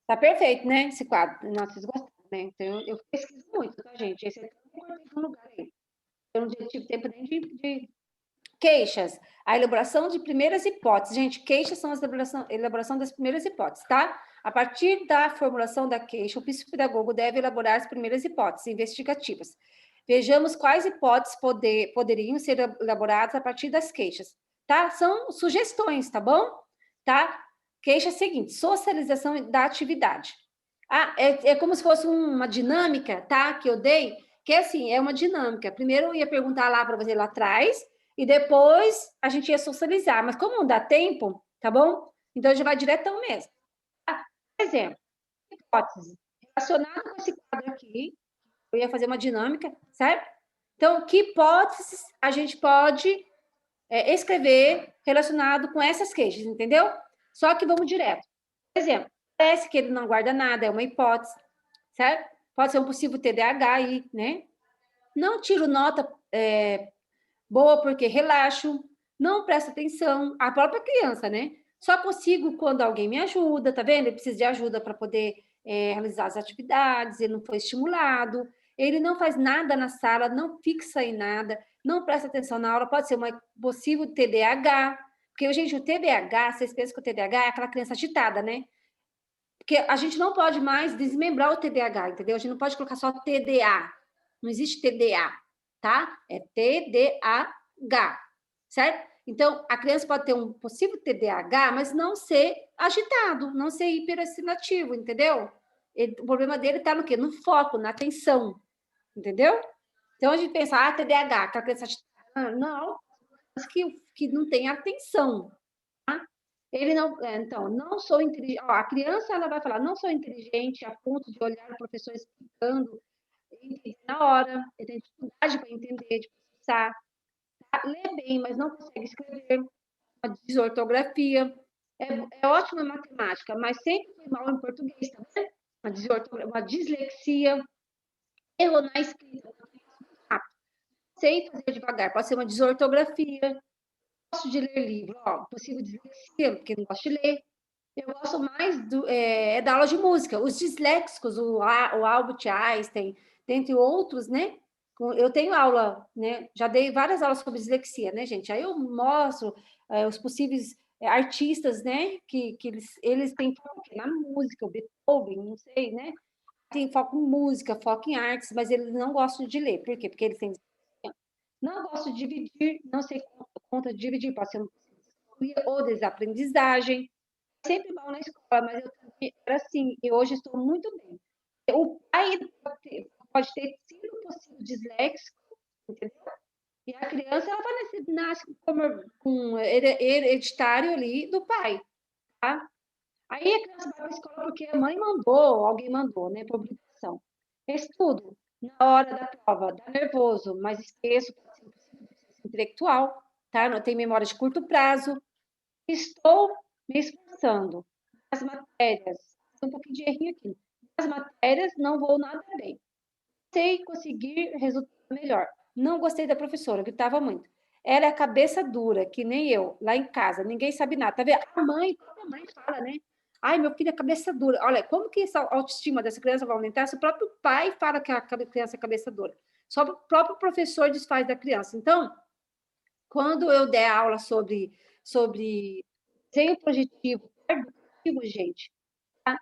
[SPEAKER 1] Tá perfeito, né? Esse quadro. Nossa, vocês gostaram, né? Então, eu pesquiso muito, tá, gente? Esse é um lugar aí. Eu não tive tempo nem de... Queixas. A elaboração de primeiras hipóteses. Gente, queixas são a elaboração das primeiras hipóteses, tá? A partir da formulação da queixa, o psicopedagogo deve elaborar as primeiras hipóteses investigativas. Vejamos quais hipóteses poderiam ser elaboradas a partir das queixas, tá? São sugestões, tá bom? Tá? Queixa seguinte, socialização da atividade. É como se fosse uma dinâmica, tá? Que eu dei, que é assim, é uma dinâmica. Primeiro eu ia perguntar lá para você lá atrás, e depois a gente ia socializar. Mas como não dá tempo, tá bom? Então, já vai diretão mesmo. Tá? Por exemplo, hipótese. Relacionada com esse quadro aqui, eu ia fazer uma dinâmica, certo? Então, que hipóteses a gente pode escrever relacionado com essas queixas, entendeu? Só que vamos direto. Por exemplo, parece que ele não guarda nada, é uma hipótese, certo? Pode ser um possível TDAH aí, né? Não tiro nota boa porque relaxo, não presta atenção, a própria criança, né? Só consigo quando alguém me ajuda, tá vendo? Ele precisa de ajuda para poder realizar as atividades, ele não foi estimulado, ele não faz nada na sala, não fixa em nada, não presta atenção na aula, pode ser uma possível TDAH, porque, gente, o TDAH, vocês pensam que o TDAH é aquela criança agitada, né? Porque a gente não pode mais desmembrar o TDAH, entendeu? A gente não pode colocar só TDA, não existe TDA, tá? É TDAH, certo? Então, a criança pode ter um possível TDAH, mas não ser agitado, não ser hiperassimilativo, entendeu? O problema dele está no quê? No foco, na atenção, entendeu? Então, a gente pensa, TDAH, aquela criança agitada. Não, que não tem atenção, tá? Ele não, então, não sou inteligente. A criança, ela vai falar, não sou inteligente a ponto de olhar o professor explicando na hora, ele tem dificuldade para entender, de processar, tá? Lê bem, mas não consegue escrever, uma desortografia, é ótima em matemática, mas sempre foi mal em português, tá vendo? Uma dislexia, erro na escrita, sem fazer devagar, pode ser uma desortografia, gosto de ler livro, possível dislexia, porque não gosto de ler. Eu gosto mais da aula de música. Os disléxicos, o Albert Einstein, dentre outros, né? Eu tenho aula, né? Já dei várias aulas sobre dislexia, né, gente? Aí eu mostro os possíveis artistas, né? Que eles têm foco na música, o Beethoven, não sei, né? Tem foco em música, foco em artes, mas eles não gostam de ler. Por quê? Porque eles têm não gosto de dividir, não sei conta de dividir, pode ser ou desaprendizagem. Sempre mal na escola, mas eu também era assim, e hoje estou muito bem. O pai pode ter sido possível disléxico, entendeu? E a criança, ela nasce com hereditário ali do pai, tá? Aí a criança vai para a escola porque a mãe mandou, alguém mandou, né, por obrigação. Estudo, na hora da prova, dá nervoso, mas esqueço, pode ser intelectual, tá? Não tem memória de curto prazo. Estou me esforçando. As matérias, um pouquinho de errinho aqui. As matérias não vou nada bem. Sei conseguir resultado melhor. Não gostei da professora, gritava muito. Ela é a cabeça dura, que nem eu, lá em casa, ninguém sabe nada. Tá vendo? A própria mãe fala, né? Ai, meu filho é cabeça dura. Olha, como que essa autoestima dessa criança vai aumentar se o próprio pai fala que a criança é cabeça dura? Só o próprio professor desfaz da criança. Então, quando eu der aula sobre desenho projetivo, gente, tá?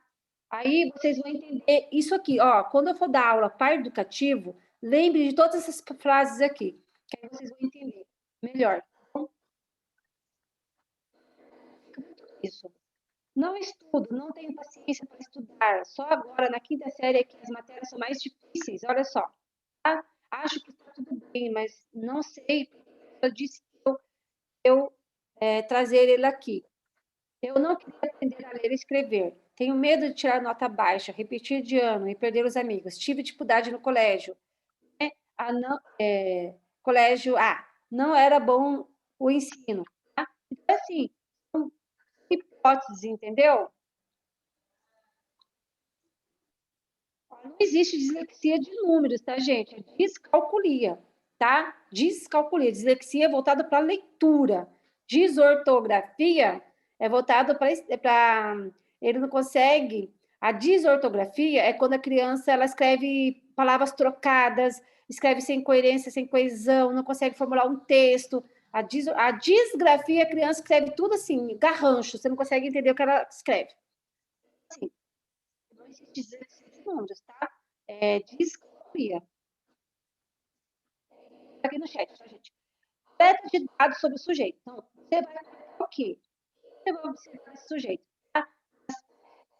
[SPEAKER 1] Aí vocês vão entender isso aqui, ó. Quando eu for dar aula par educativo, lembre de todas essas frases aqui, que aí vocês vão entender melhor. Isso. Não estudo, não tenho paciência para estudar. Só agora, na quinta série, é que as matérias são mais difíceis. Olha só. Tá? Acho que está tudo bem, mas não sei. Eu disse que eu trazer ele aqui. Eu não queria aprender a ler e escrever. Tenho medo de tirar nota baixa, repetir de ano e perder os amigos. Tive dificuldade no colégio. Colégio não era bom o ensino. Tá? Então, assim, são hipóteses, entendeu? Não existe dislexia de números, tá, gente? É descalculia, tá? Descalculia. Dislexia é voltada para leitura. Desortografia é voltado para... Ele não consegue... A desortografia é quando a criança ela escreve palavras trocadas, escreve sem coerência, sem coesão, não consegue formular um texto. A disgrafia, a criança escreve tudo assim, garrancho, você não consegue entender o que ela escreve. Assim, não existe dislexia de números, tá? É discalculia. Aqui no chat, tá, gente? Coleta de dados sobre o sujeito. Então, você vai o quê? Você vai observar esse sujeito. Tá?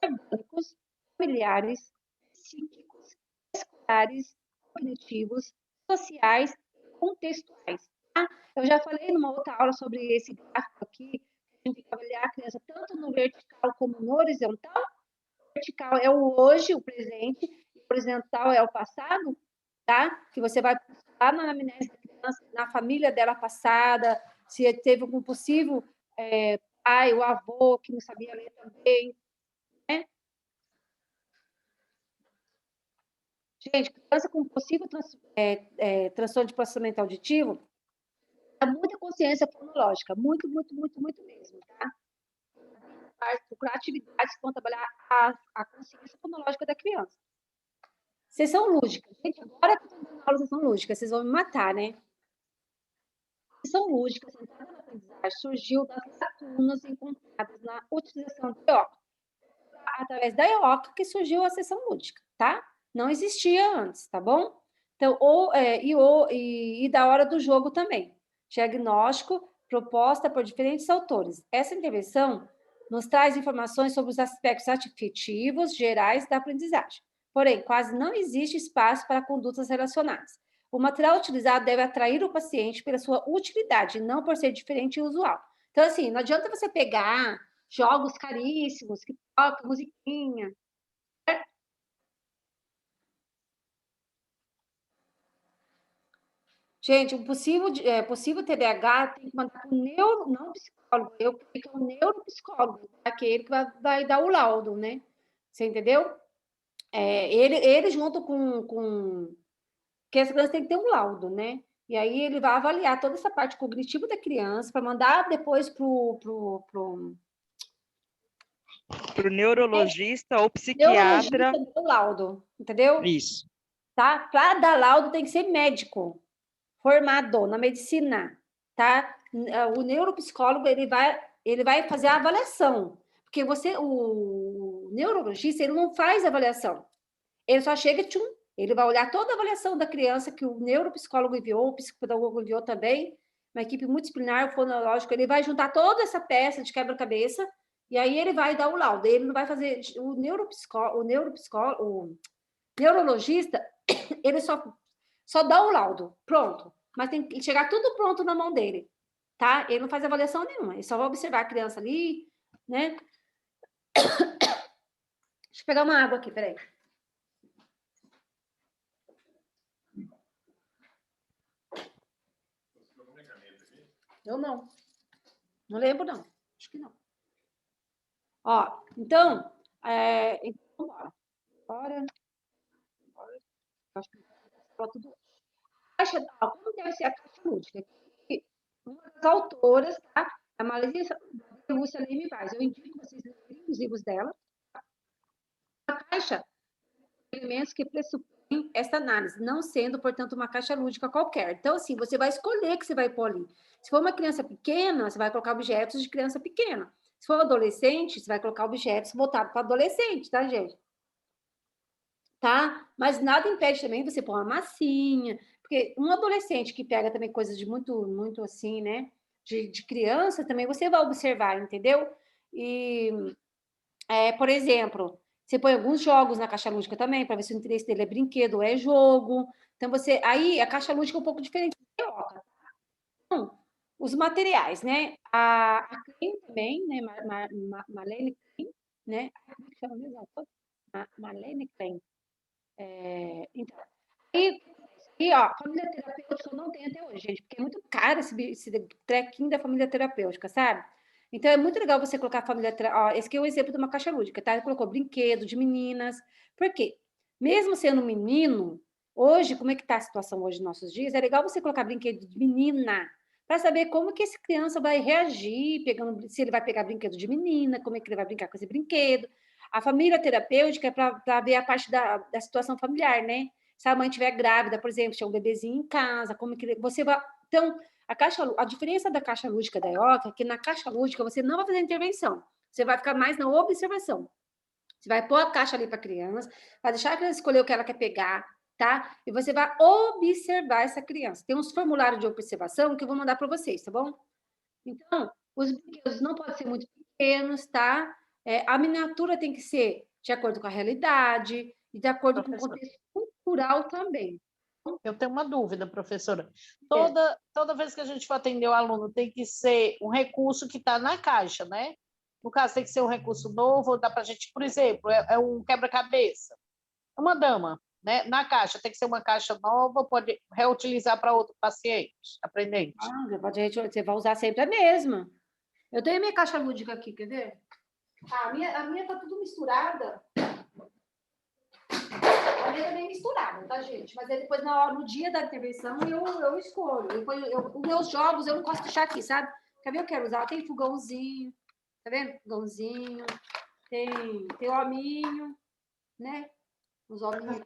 [SPEAKER 1] Orgânicos, familiares, psíquicos, escolares, cognitivos, sociais e contextuais. Tá? Eu já falei numa outra aula sobre esse gráfico aqui, a gente tem que avaliar a criança tanto no vertical como no horizontal. O vertical é o hoje, o presente, e o horizontal é o passado, tá? Que você vai lá na anamnese da criança, na família dela passada, se teve algum possível pai, o avô, que não sabia ler também, né? Gente, criança com possível transtorno de processamento auditivo, dá muita consciência fonológica, muito, muito, muito, muito mesmo, tá? Procurar atividades que vão trabalhar a consciência fonológica da criança. Sessão lúdica. Gente, agora que eu estou dando aula de sessão lúdica, vocês vão me matar, né? Sessão lúdica, centrada na aprendizagem, surgiu das lacunas encontradas na utilização da EOCA. Através da EOCA que surgiu a sessão lúdica, tá? Não existia antes, tá bom? Então, e da hora do jogo também. Diagnóstico proposta por diferentes autores. Essa intervenção nos traz informações sobre os aspectos afetivos gerais da aprendizagem. Porém, quase não existe espaço para condutas relacionadas. O material utilizado deve atrair o paciente pela sua utilidade, não por ser diferente e usual. Então, assim, não adianta você pegar jogos caríssimos, que tocam musiquinha. Certo? Gente, um possível TDAH tem que mandar para o não psicólogo, eu que é o neuropsicólogo, aquele que vai dar o laudo, né? Você entendeu? Ele junto com... Porque as crianças têm que ter um laudo, né? E aí ele vai avaliar toda essa parte cognitiva da criança para mandar depois pro
[SPEAKER 5] neurologista ou psiquiatra.
[SPEAKER 1] O laudo, entendeu?
[SPEAKER 5] Isso.
[SPEAKER 1] Tá? Para dar laudo tem que ser médico, formado na medicina, tá? O neuropsicólogo, ele vai fazer a avaliação, porque o neurologista, ele não faz avaliação. Ele só chega, ele vai olhar toda a avaliação da criança que o neuropsicólogo enviou, o psicopedagogo enviou também, uma equipe multidisciplinar, o fonológico, ele vai juntar toda essa peça de quebra-cabeça e aí ele vai dar o laudo. Ele não vai fazer... O neurologista, ele só dá o laudo, pronto. mas tem que chegar tudo pronto na mão dele, tá? Ele não faz avaliação nenhuma, ele só vai observar a criança ali, né? Deixa eu pegar uma água aqui, peraí. Eu não. Não lembro, não. Acho que não. Ó, então, bora. Bora. Acho que tudo. Como deve ser a caixa lúdica? Uma das autoras, tá? A Maria Lúcia Leme Vaz. Eu indico vocês lerem os livros dela. A caixa elementos que pressupõem essa análise, não sendo, portanto, uma caixa lúdica qualquer. Então, assim, você vai escolher o que você vai pôr ali. Se for uma criança pequena, você vai colocar objetos de criança pequena. Se for adolescente, você vai colocar objetos voltados para adolescente, tá, gente? Tá? Mas nada impede também você pôr uma massinha, porque um adolescente que pega também coisas de muito assim, né? De criança, também você vai observar, entendeu? E, por exemplo, você põe alguns jogos na caixa lúdica também, para ver se o interesse dele é brinquedo ou é jogo. Então, aí a caixa lúdica é um pouco diferente da Ioca. Então, os materiais, né? A Klein também, né? Marlene Klein, né? Como é que chama mesmo? Marlene Klein. Então, e ó, família terapêutica eu não tenho até hoje, gente, porque é muito caro esse trequinho da família terapêutica, sabe? Então, é muito legal você colocar a família terapêutica. Esse aqui é o exemplo de uma caixa lúdica, tá? Ele colocou brinquedo de meninas. Por quê? Mesmo sendo um menino, hoje, como é que tá a situação hoje nos nossos dias? É legal você colocar brinquedo de menina, para saber como que essa criança vai reagir, se ele vai pegar brinquedo de menina, como é que ele vai brincar com esse brinquedo. A família terapêutica é para ver a parte da situação familiar, né? Se a mãe estiver grávida, por exemplo, se é um bebezinho em casa, como que você vai... Então, a diferença da caixa lúdica da Ioca é que na caixa lúdica você não vai fazer intervenção, você vai ficar mais na observação. Você vai pôr a caixa ali para a criança, vai deixar a criança escolher o que ela quer pegar, tá? E você vai observar essa criança. Tem uns formulários de observação que eu vou mandar para vocês, tá bom? Então, os brinquedos não podem ser muito pequenos, tá? A miniatura tem que ser de acordo com a realidade e de acordo com o contexto cultural também.
[SPEAKER 3] Eu tenho uma dúvida, professora. Toda vez que a gente for atender o aluno, tem que ser um recurso que está na caixa, né? No caso, tem que ser um recurso novo, dá para a gente, por exemplo, é um quebra-cabeça. Uma dama, né? Na caixa, tem que ser uma caixa nova, pode reutilizar para outro paciente, aprendente.
[SPEAKER 1] Você vai usar sempre a mesma. Eu tenho a minha caixa lúdica aqui, quer ver? A minha tá tudo misturada. A minha tá bem misturada, tá, gente? Mas aí depois, no dia da intervenção, eu escolho. Os meus jogos eu não gosto de deixar aqui, sabe? Quer ver? Eu quero usar. Tem fogãozinho, tá vendo? Fogãozinho. Tem hominho, né? Os hominhos.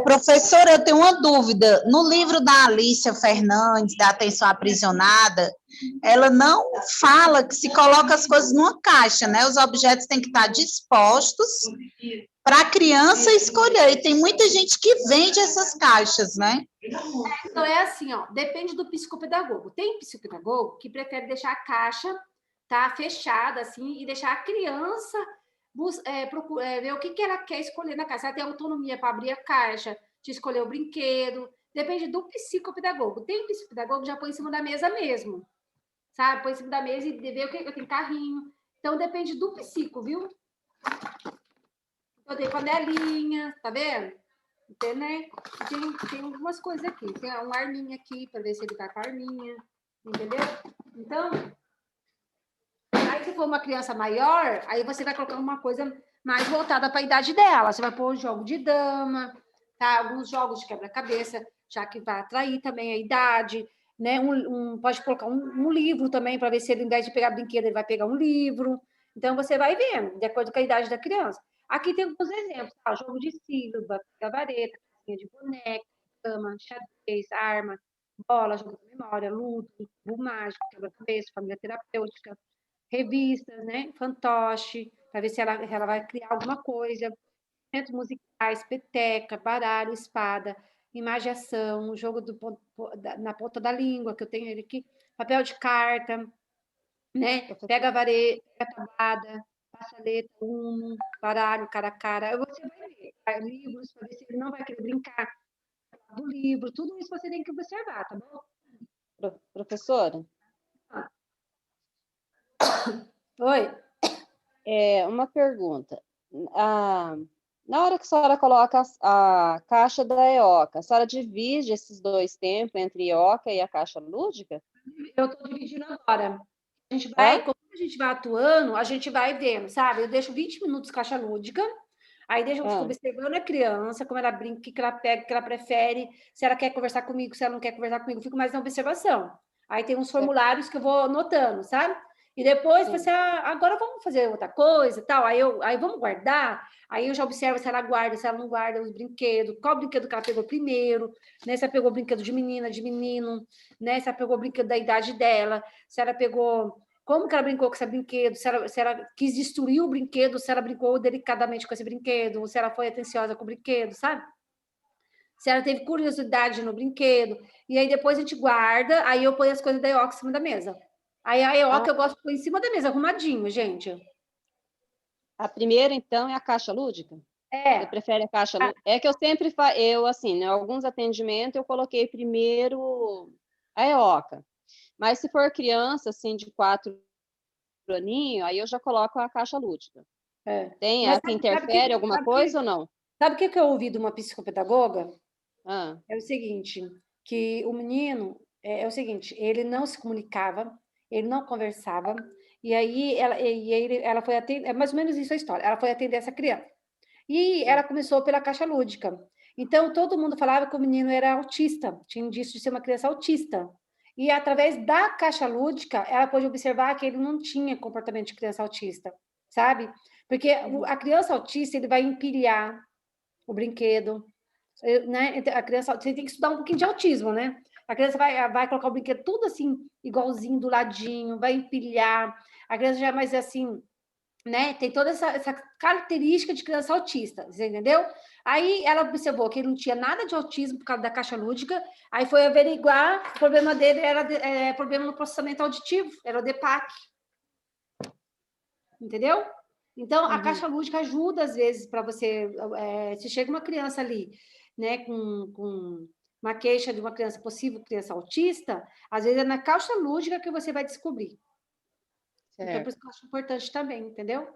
[SPEAKER 4] Professora, eu tenho uma dúvida. No livro da Alicia Fernandes, da Atenção Aprisionada, ela não fala que se coloca as coisas numa caixa, né? Os objetos têm que estar dispostos para a criança escolher. E tem muita gente que vende essas caixas, né?
[SPEAKER 1] Então, é assim, ó, depende do psicopedagogo. Tem psicopedagogo que prefere deixar a caixa, tá, fechada, assim, e deixar a criança ver o que ela quer escolher na caixa. Ela tem autonomia para abrir a caixa, de escolher o brinquedo. Depende do psicopedagogo. Tem psicopedagogo que já põe em cima da mesa mesmo, sabe? Põe em cima da mesa e vê o que tem carrinho. Então, depende do psico, viu? Eu tenho panelinha, tá vendo? Tem, né? Tem algumas coisas aqui. Tem um arminha aqui, para ver se ele tá com a arminha. Entendeu? Então, aí se for uma criança maior, aí você vai colocar uma coisa mais voltada para a idade dela. Você vai pôr um jogo de dama, tá? Alguns jogos de quebra-cabeça, já que vai atrair também a idade, né? Pode colocar um livro também, para ver se ele, ao invés de pegar brinquedo, ele vai pegar um livro. Então, você vai vendo, de acordo com a idade da criança. Aqui tem alguns exemplos, tá? Jogo de sílaba, vareta, casinha de boneca, cama, xadrez, arma, bola, jogo de memória, luto, cubo mágico, quebra-cabeça, família terapêutica, revistas, né? Fantoche, para ver se ela vai criar alguma coisa, instrumentos musicais, peteca, baralho, espada, imaginação, jogo na ponta da língua, que eu tenho ele aqui, papel de carta, né? Pega a vareta, pega a tabuada, passa a letra, baralho, cara a cara. Você vai ler livros para ver se ele não vai querer brincar do livro, tudo isso você tem que observar, tá bom?
[SPEAKER 13] Professora?
[SPEAKER 1] Oi?
[SPEAKER 13] Uma pergunta. Na hora que a senhora coloca a caixa da EOCA, a senhora divide esses dois tempos entre EOCA e a caixa lúdica?
[SPEAKER 1] Eu estou dividindo agora. A gente vai, como a gente vai atuando, a gente vai vendo, sabe? Eu deixo 20 minutos caixa lúdica, aí deixo eu fico observando a criança, como ela brinca, o que ela pega, o que ela prefere, se ela quer conversar comigo, se ela não quer conversar comigo, fico mais na observação. Aí tem uns formulários que eu vou anotando, sabe? E depois você, agora vamos fazer outra coisa, tal. Aí vamos guardar. Aí eu já observo se ela guarda, se ela não guarda os brinquedos, qual brinquedo que ela pegou primeiro, né? Se ela pegou brinquedo de menina, de menino, né? Se ela pegou brinquedo da idade dela, se ela pegou, como que ela brincou com esse brinquedo, se ela quis destruir o brinquedo, se ela brincou delicadamente com esse brinquedo, ou se ela foi atenciosa com o brinquedo, sabe? Se ela teve curiosidade no brinquedo. E aí depois a gente guarda, aí eu ponho as coisas da EOCA em cima da mesa. Aí a EOCA eu gosto de pôr em cima da mesa, arrumadinho, gente.
[SPEAKER 13] A primeira, então, é a caixa lúdica? Você prefere a caixa lúdica? É que eu sempre faço, assim, em alguns atendimentos eu coloquei primeiro a EOCA. Mas se for criança, assim, de 4 aninhos, aí eu já coloco a caixa lúdica. Tem,
[SPEAKER 1] Mas
[SPEAKER 13] interfere alguma coisa ou não?
[SPEAKER 1] Sabe o que eu ouvi de uma psicopedagoga? É o seguinte, que o menino, é o seguinte, ele não se comunicava, ele não conversava, e aí ela foi atender, é mais ou menos isso a história, ela foi atender essa criança. E ela começou pela caixa lúdica. Então, todo mundo falava que o menino era autista, tinha indício de ser uma criança autista. E, através da caixa lúdica, ela pôde observar que ele não tinha comportamento de criança autista, sabe? Porque a criança autista, ele vai empilhar o brinquedo, né? A criança, você tem que estudar um pouquinho de autismo, né? A criança vai colocar o brinquedo tudo assim, igualzinho, do ladinho, vai empilhar. A criança já é mais assim, né? Tem toda essa característica de criança autista, você entendeu? Aí ela observou que ele não tinha nada de autismo por causa da caixa lúdica, aí foi averiguar, o problema dele era problema no processamento auditivo, era o DEPAC. Entendeu? Então, a caixa lúdica ajuda, às vezes, para você... se chega uma criança ali, né, com uma queixa de uma criança, possível criança autista, às vezes é na caixa lúdica que você vai descobrir. Então, por isso que eu acho importante também, entendeu?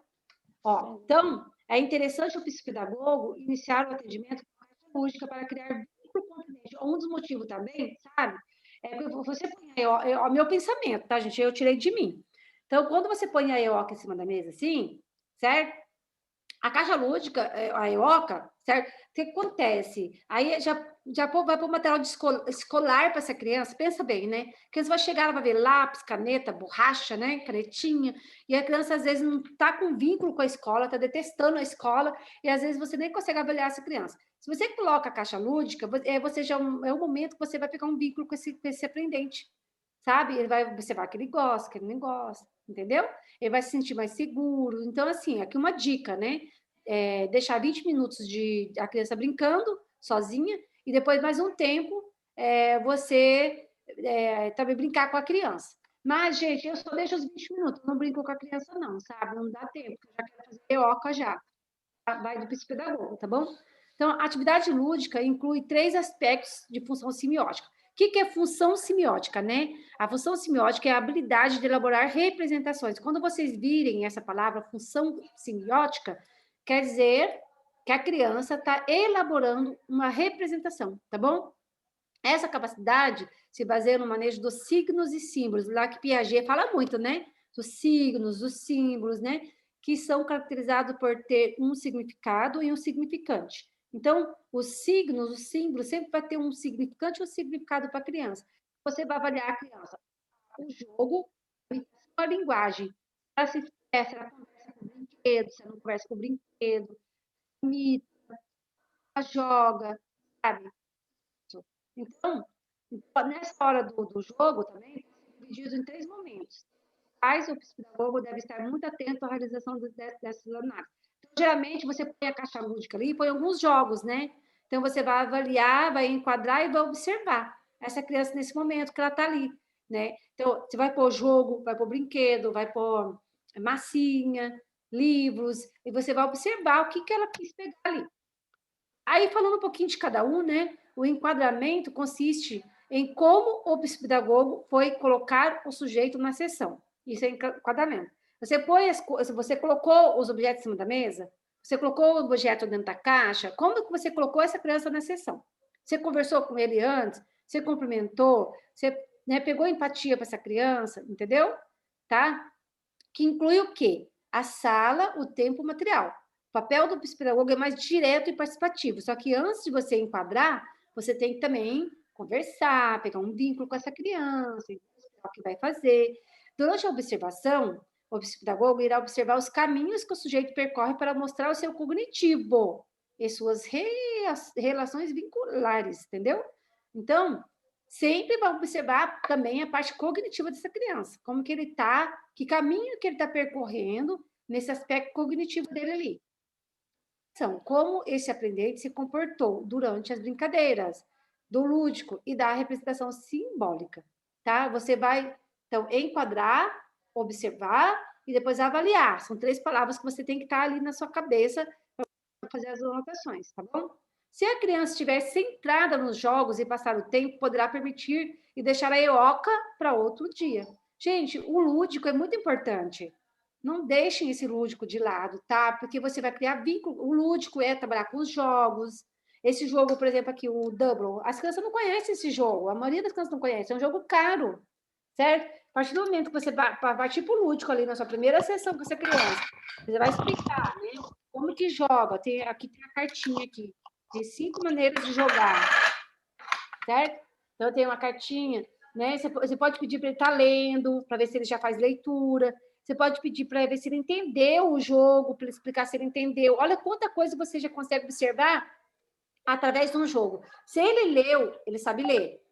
[SPEAKER 1] Então, é interessante o psicopedagogo iniciar o atendimento com a caixa lúdica para criar vínculo com o cliente. Um dos motivos também, sabe? É que você põe o meu pensamento, tá, gente? Eu tirei de mim. Então, quando você põe a EOCA em cima da mesa, assim, certo? A caixa lúdica, a EOCA, certo? O que acontece? Aí já vai para o material escolar para essa criança, pensa bem, né? Que eles vão chegar, ela vai ver lápis, caneta, borracha, né? Canetinha, e a criança às vezes não está com vínculo com a escola, está detestando a escola, e às vezes você nem consegue avaliar essa criança. Se você coloca a caixa lúdica, você já é o momento que você vai pegar um vínculo com esse aprendente, sabe? Ele vai observar que ele gosta, que ele não gosta, entendeu? Ele vai se sentir mais seguro. Então, assim, aqui uma dica, né? Deixar 20 minutos de a criança brincando sozinha e depois mais um tempo você também brincar com a criança. Mas, gente, eu só deixo os 20 minutos, não brinco com a criança não, sabe? Não dá tempo, eu já quero fazer EOCA já. Vai do psicopedagogo, tá bom? Então, a atividade lúdica inclui 3 aspectos de função semiótica. O que é função semiótica, né? A função semiótica é a habilidade de elaborar representações. Quando vocês virem essa palavra, função semiótica, quer dizer que a criança está elaborando uma representação, tá bom? Essa capacidade se baseia no manejo dos signos e símbolos, lá que Piaget fala muito, né? Dos signos, dos símbolos, né? Que são caracterizados por ter um significado e um significante. Então, os signos, os símbolos, sempre vai ter um significante e um significado para a criança. Você vai avaliar a criança. O jogo, a linguagem. Se ela conversa com o brinquedo, se ela não conversa com o brinquedo, imita, joga, sabe? Então, nessa hora do jogo também, é dividido em 3 momentos. O psicopedagogo deve estar muito atento à realização dessas análises. Então, geralmente, você põe a caixa lúdica ali e põe alguns jogos, né? Então, você vai avaliar, vai enquadrar e vai observar essa criança nesse momento que ela está ali, né? Então, você vai pôr jogo, vai pôr brinquedo, vai pôr massinha, livros, e você vai observar o que ela quis pegar ali. Aí, falando um pouquinho de cada um, né? O enquadramento consiste em como o psicopedagogo foi colocar o sujeito na sessão. Isso é enquadramento. Você colocou os objetos em cima da mesa? Você colocou o objeto dentro da caixa? Como que você colocou essa criança na sessão? Você conversou com ele antes? Você cumprimentou? Você, né, pegou empatia para essa criança? Entendeu? Tá? Que inclui o quê? A sala, o tempo, o material. O papel do psicopedagogo é mais direto e participativo. Só que antes de você enquadrar, você tem que também conversar, pegar um vínculo com essa criança, o que vai fazer. Durante a observação, o psicopedagogo irá observar os caminhos que o sujeito percorre para mostrar o seu cognitivo e suas relações vinculares, entendeu? Então, sempre vai observar também a parte cognitiva dessa criança, como que ele está, que caminho que ele está percorrendo nesse aspecto cognitivo dele ali. Como esse aprendente se comportou durante as brincadeiras, do lúdico e da representação simbólica, tá? Você vai, então, enquadrar, observar e depois avaliar. São 3 palavras que você tem que estar ali na sua cabeça para fazer as anotações, tá bom? Se a criança estiver centrada nos jogos e passar o tempo, poderá permitir e deixar a EOCA para outro dia. Gente, o lúdico é muito importante. Não deixem esse lúdico de lado, tá? Porque você vai criar vínculo. O lúdico é trabalhar com os jogos. Esse jogo, por exemplo, aqui, o Double, as crianças não conhecem esse jogo. A maioria das crianças não conhece. É um jogo caro, certo? A partir do momento que você vai tipo lúdico ali na sua primeira sessão com essa criança, você vai explicar, né? Como que joga. Aqui tem a cartinha aqui. Tem 5 maneiras de jogar, certo? Então, tem uma cartinha, né? Você pode pedir para ele estar lendo, para ver se ele já faz leitura. Você pode pedir para ver se ele entendeu o jogo, para ele explicar se ele entendeu. Olha quanta coisa você já consegue observar através de um jogo. Se ele leu, ele sabe ler.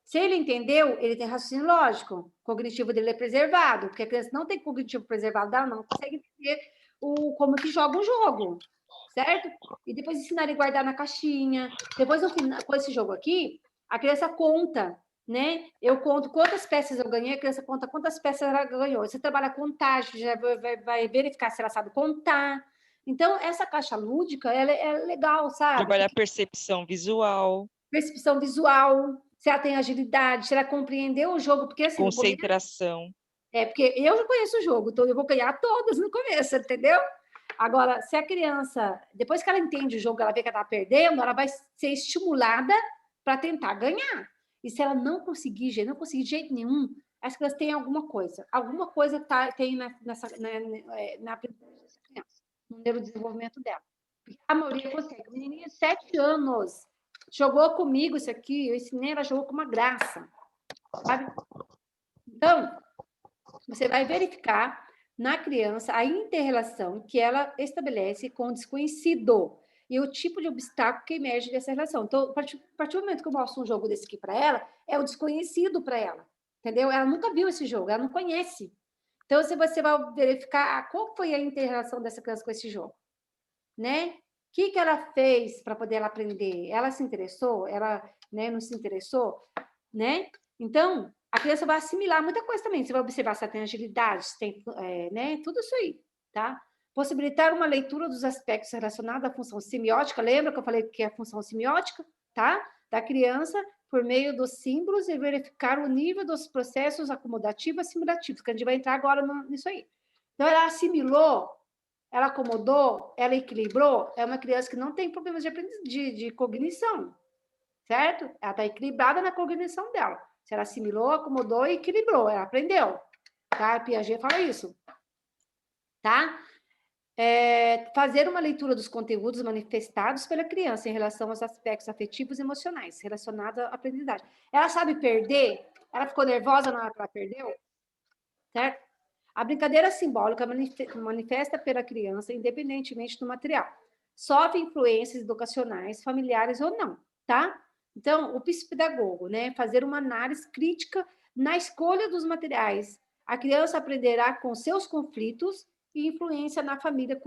[SPEAKER 1] Se ele entendeu, ele tem raciocínio lógico. O cognitivo dele é preservado, porque a criança não tem cognitivo preservado, ela não consegue entender como que joga um jogo, certo? E depois ensinar ele a guardar na caixinha. Depois, com esse jogo aqui, a criança conta, né? Eu conto quantas peças eu ganhei, a criança conta quantas peças ela ganhou. Você trabalha contagem, já vai verificar se ela sabe contar. Então, essa caixa lúdica, ela é legal, sabe?
[SPEAKER 5] Trabalhar percepção visual.
[SPEAKER 1] Percepção visual, se ela tem agilidade, se ela compreendeu o jogo, porque assim...
[SPEAKER 5] Concentração.
[SPEAKER 1] Porque eu já conheço o jogo, então eu vou ganhar todas no começo, entendeu? Agora, se a criança, depois que ela entende o jogo, ela vê que ela está perdendo, ela vai ser estimulada para tentar ganhar. E se ela não conseguir de jeito nenhum, as crianças têm alguma coisa tem na aprendizagem dessa criança, no neurodesenvolvimento dela. A maioria consegue. Menininha de 7 anos jogou comigo isso aqui, eu ensinei, ela jogou com uma graça, sabe? Então, você vai verificar na criança a inter-relação que ela estabelece com o desconhecido e o tipo de obstáculo que emerge dessa relação. Então, a partir do momento que eu mostro um jogo desse aqui para ela, é o desconhecido para ela, entendeu? Ela nunca viu esse jogo, ela não conhece. Então, você vai verificar qual foi a inter-relação dessa criança com esse jogo, né? O que ela fez para poder ela aprender? Ela se interessou? Ela, né, não se interessou? Né? Então, a criança vai assimilar muita coisa também. Você vai observar se ela tem agilidade, se tem, né? Tudo isso aí, tá? Possibilitar uma leitura dos aspectos relacionados à função semiótica. Lembra que eu falei que é a função semiótica, tá? Da criança, por meio dos símbolos e verificar o nível dos processos acomodativos e assimilativos, que a gente vai entrar agora nisso aí. Então, ela assimilou, ela acomodou, ela equilibrou. É uma criança que não tem problemas de cognição, certo? Ela está equilibrada na cognição dela. Se ela assimilou, acomodou e equilibrou, ela aprendeu. Tá? Piaget fala isso. Tá? Fazer uma leitura dos conteúdos manifestados pela criança em relação aos aspectos afetivos e emocionais relacionados à aprendizagem. Ela sabe perder? Ela ficou nervosa na hora que ela perdeu? Certo? A brincadeira simbólica manifesta pela criança independentemente do material. Sofre influências educacionais, familiares ou não, tá? Então, o psicopedagogo, né, fazer uma análise crítica na escolha dos materiais. A criança aprenderá com seus conflitos e influência na família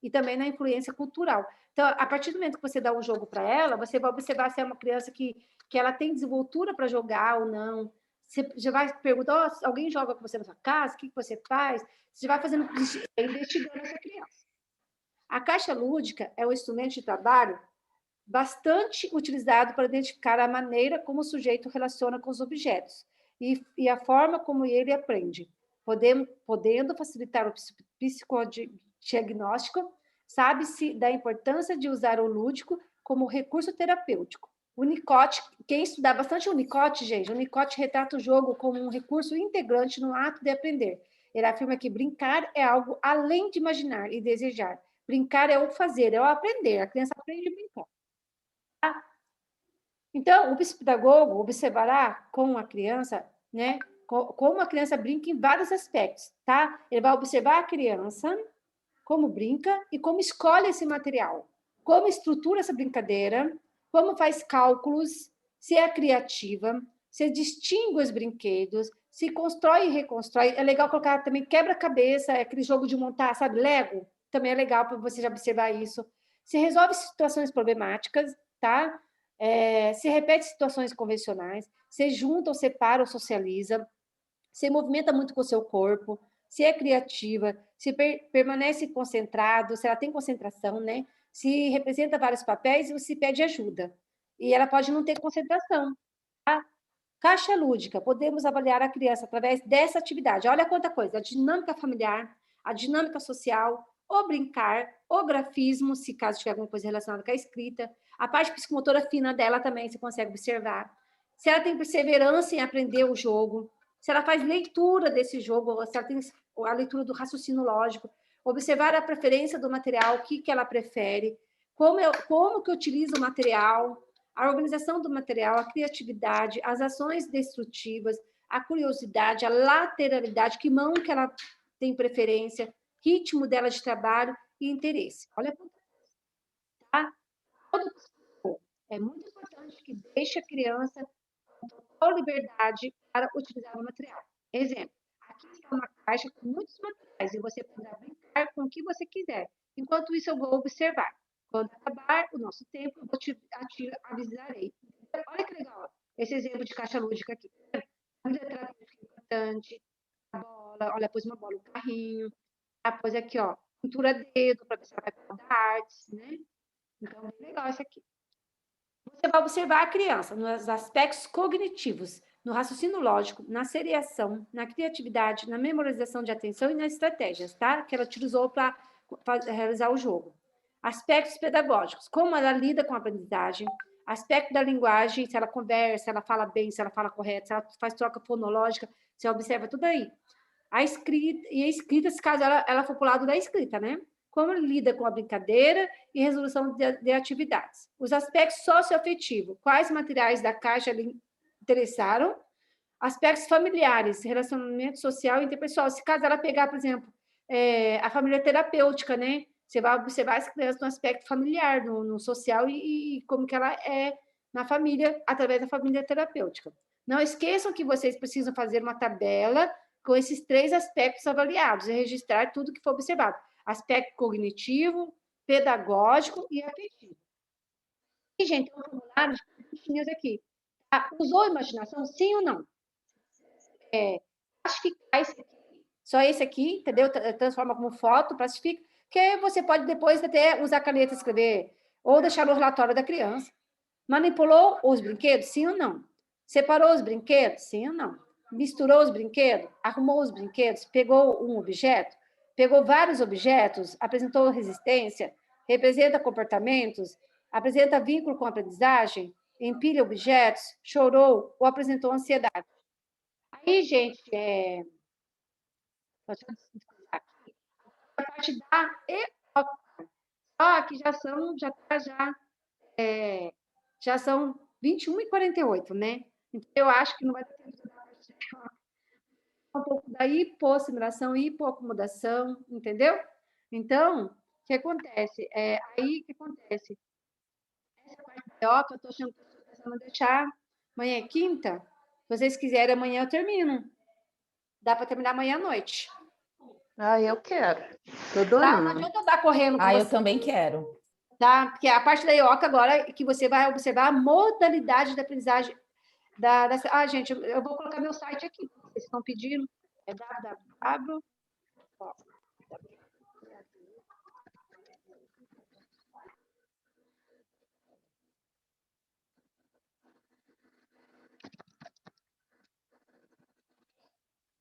[SPEAKER 1] e também na influência cultural. Então, a partir do momento que você dá um jogo para ela, você vai observar se é uma criança que ela tem desenvoltura para jogar ou não. Você já vai perguntar, oh, alguém joga com você na sua casa? O que você faz? Você vai investigando essa criança. A caixa lúdica é um instrumento de trabalho
[SPEAKER 14] bastante utilizado para identificar a maneira como o sujeito relaciona com os objetos e a forma como ele aprende, podendo facilitar o psicodiagnóstico. Sabe-se da importância de usar o lúdico como recurso terapêutico. O Winnicott, quem estudar bastante o Winnicott, gente, o Winnicott retrata o jogo como um recurso integrante no ato de aprender. Ele afirma que brincar é algo além de imaginar e desejar. Brincar é o fazer, é o aprender. A criança aprende a brincar. Tá? Então, o psicopedagogo observará com a criança, né, como a criança brinca em vários aspectos, tá? Ele vai observar a criança, como brinca e como escolhe esse material, como estrutura essa brincadeira, como faz cálculos, se é criativa, se distingue os brinquedos, se constrói e reconstrói. É legal colocar também quebra-cabeça, aquele jogo de montar, sabe, Lego? Também é legal para você já observar isso. Se resolve situações problemáticas, tá? Se repete situações convencionais, se junta ou separa ou socializa, se movimenta muito com o seu corpo, se é criativa, se permanece concentrado, se ela tem concentração, né? Se representa vários papéis ou se pede ajuda. E ela pode não ter concentração. Tá? Caixa lúdica. Podemos avaliar a criança através dessa atividade. Olha quanta coisa. A dinâmica familiar, a dinâmica social, o brincar, o grafismo, se caso tiver alguma coisa relacionada com a escrita, a parte psicomotora fina dela também você consegue observar. Se ela tem perseverança em aprender o jogo, se ela faz leitura desse jogo, se ela tem a leitura do raciocínio lógico, observar a preferência do material, o que ela prefere, como que utiliza o material, a organização do material, a criatividade, as ações destrutivas, a curiosidade, a lateralidade, que mão que ela tem preferência, ritmo dela de trabalho e interesse. Olha quanto. Tá? É muito importante que deixe a criança com liberdade para utilizar o material. Exemplo, aqui está uma caixa com muitos materiais e você poderá brincar com o que você quiser. Enquanto isso, eu vou observar. Quando acabar o nosso tempo, eu te avisarei. Olha que legal esse exemplo de caixa lúdica aqui. A letra importante, a bola, olha, pôs uma bola, um carrinho. Pôs aqui, ó, pintura dedo, para ver se ela vai dar artes, né? Então, é legal isso aqui. Você vai observar a criança nos aspectos cognitivos, no raciocínio lógico, na seriação, na criatividade, na memorização de atenção e nas estratégias, tá? Que ela utilizou para realizar o jogo. Aspectos pedagógicos, como ela lida com a aprendizagem, aspecto da linguagem, se ela conversa, se ela fala bem, se ela fala correto, se ela faz troca fonológica, você observa tudo aí. A escrita, se caso ela for para o lado da escrita, né? Como lida com a brincadeira e resolução de atividades. Os aspectos socioafetivos, quais materiais da caixa lhe interessaram? Aspectos familiares, relacionamento social e interpessoal. Se caso ela pegar, por exemplo, a família terapêutica, né? Você vai observar as crianças no aspecto familiar, no social e como que ela é na família, através da família terapêutica. Não esqueçam que vocês precisam fazer uma tabela com esses 3 aspectos avaliados e registrar tudo que for observado. Aspecto cognitivo, pedagógico e afetivo. E, gente, tem um formulário de perguntinhas aqui. Tá? Usou a imaginação, sim ou não? Classificar esse aqui, só esse aqui, entendeu? Transforma como foto, classifica, que você pode depois até usar a caneta e escrever, ou deixar no relatório da criança. Manipulou os brinquedos, sim ou não? Separou os brinquedos, sim ou não? Misturou os brinquedos, arrumou os brinquedos, pegou um objeto, pegou vários objetos, apresentou resistência, representa comportamentos, apresenta vínculo com a aprendizagem, empilha objetos, chorou ou apresentou ansiedade. Aí, gente, a parte da EOCA, só que já são 21h48, né? Então, eu acho que não vai ter tempo de um pouco da hipossimilação, hipoacomodação, entendeu? Então, o que acontece? Aí, o que acontece? Essa parte da EOCA, eu estou achando que estou pensando em deixar amanhã é quinta. Se vocês quiserem, amanhã eu termino. Dá para terminar amanhã à noite.
[SPEAKER 6] Eu quero. Tô
[SPEAKER 14] Tá? Não
[SPEAKER 6] adorando.
[SPEAKER 14] adianta eu dar correndo com você.
[SPEAKER 15] Eu também quero.
[SPEAKER 14] Tá? Porque a parte da IOCA agora é que você vai observar a modalidade de aprendizagem gente, eu vou colocar meu site aqui, vocês estão pedindo, é www.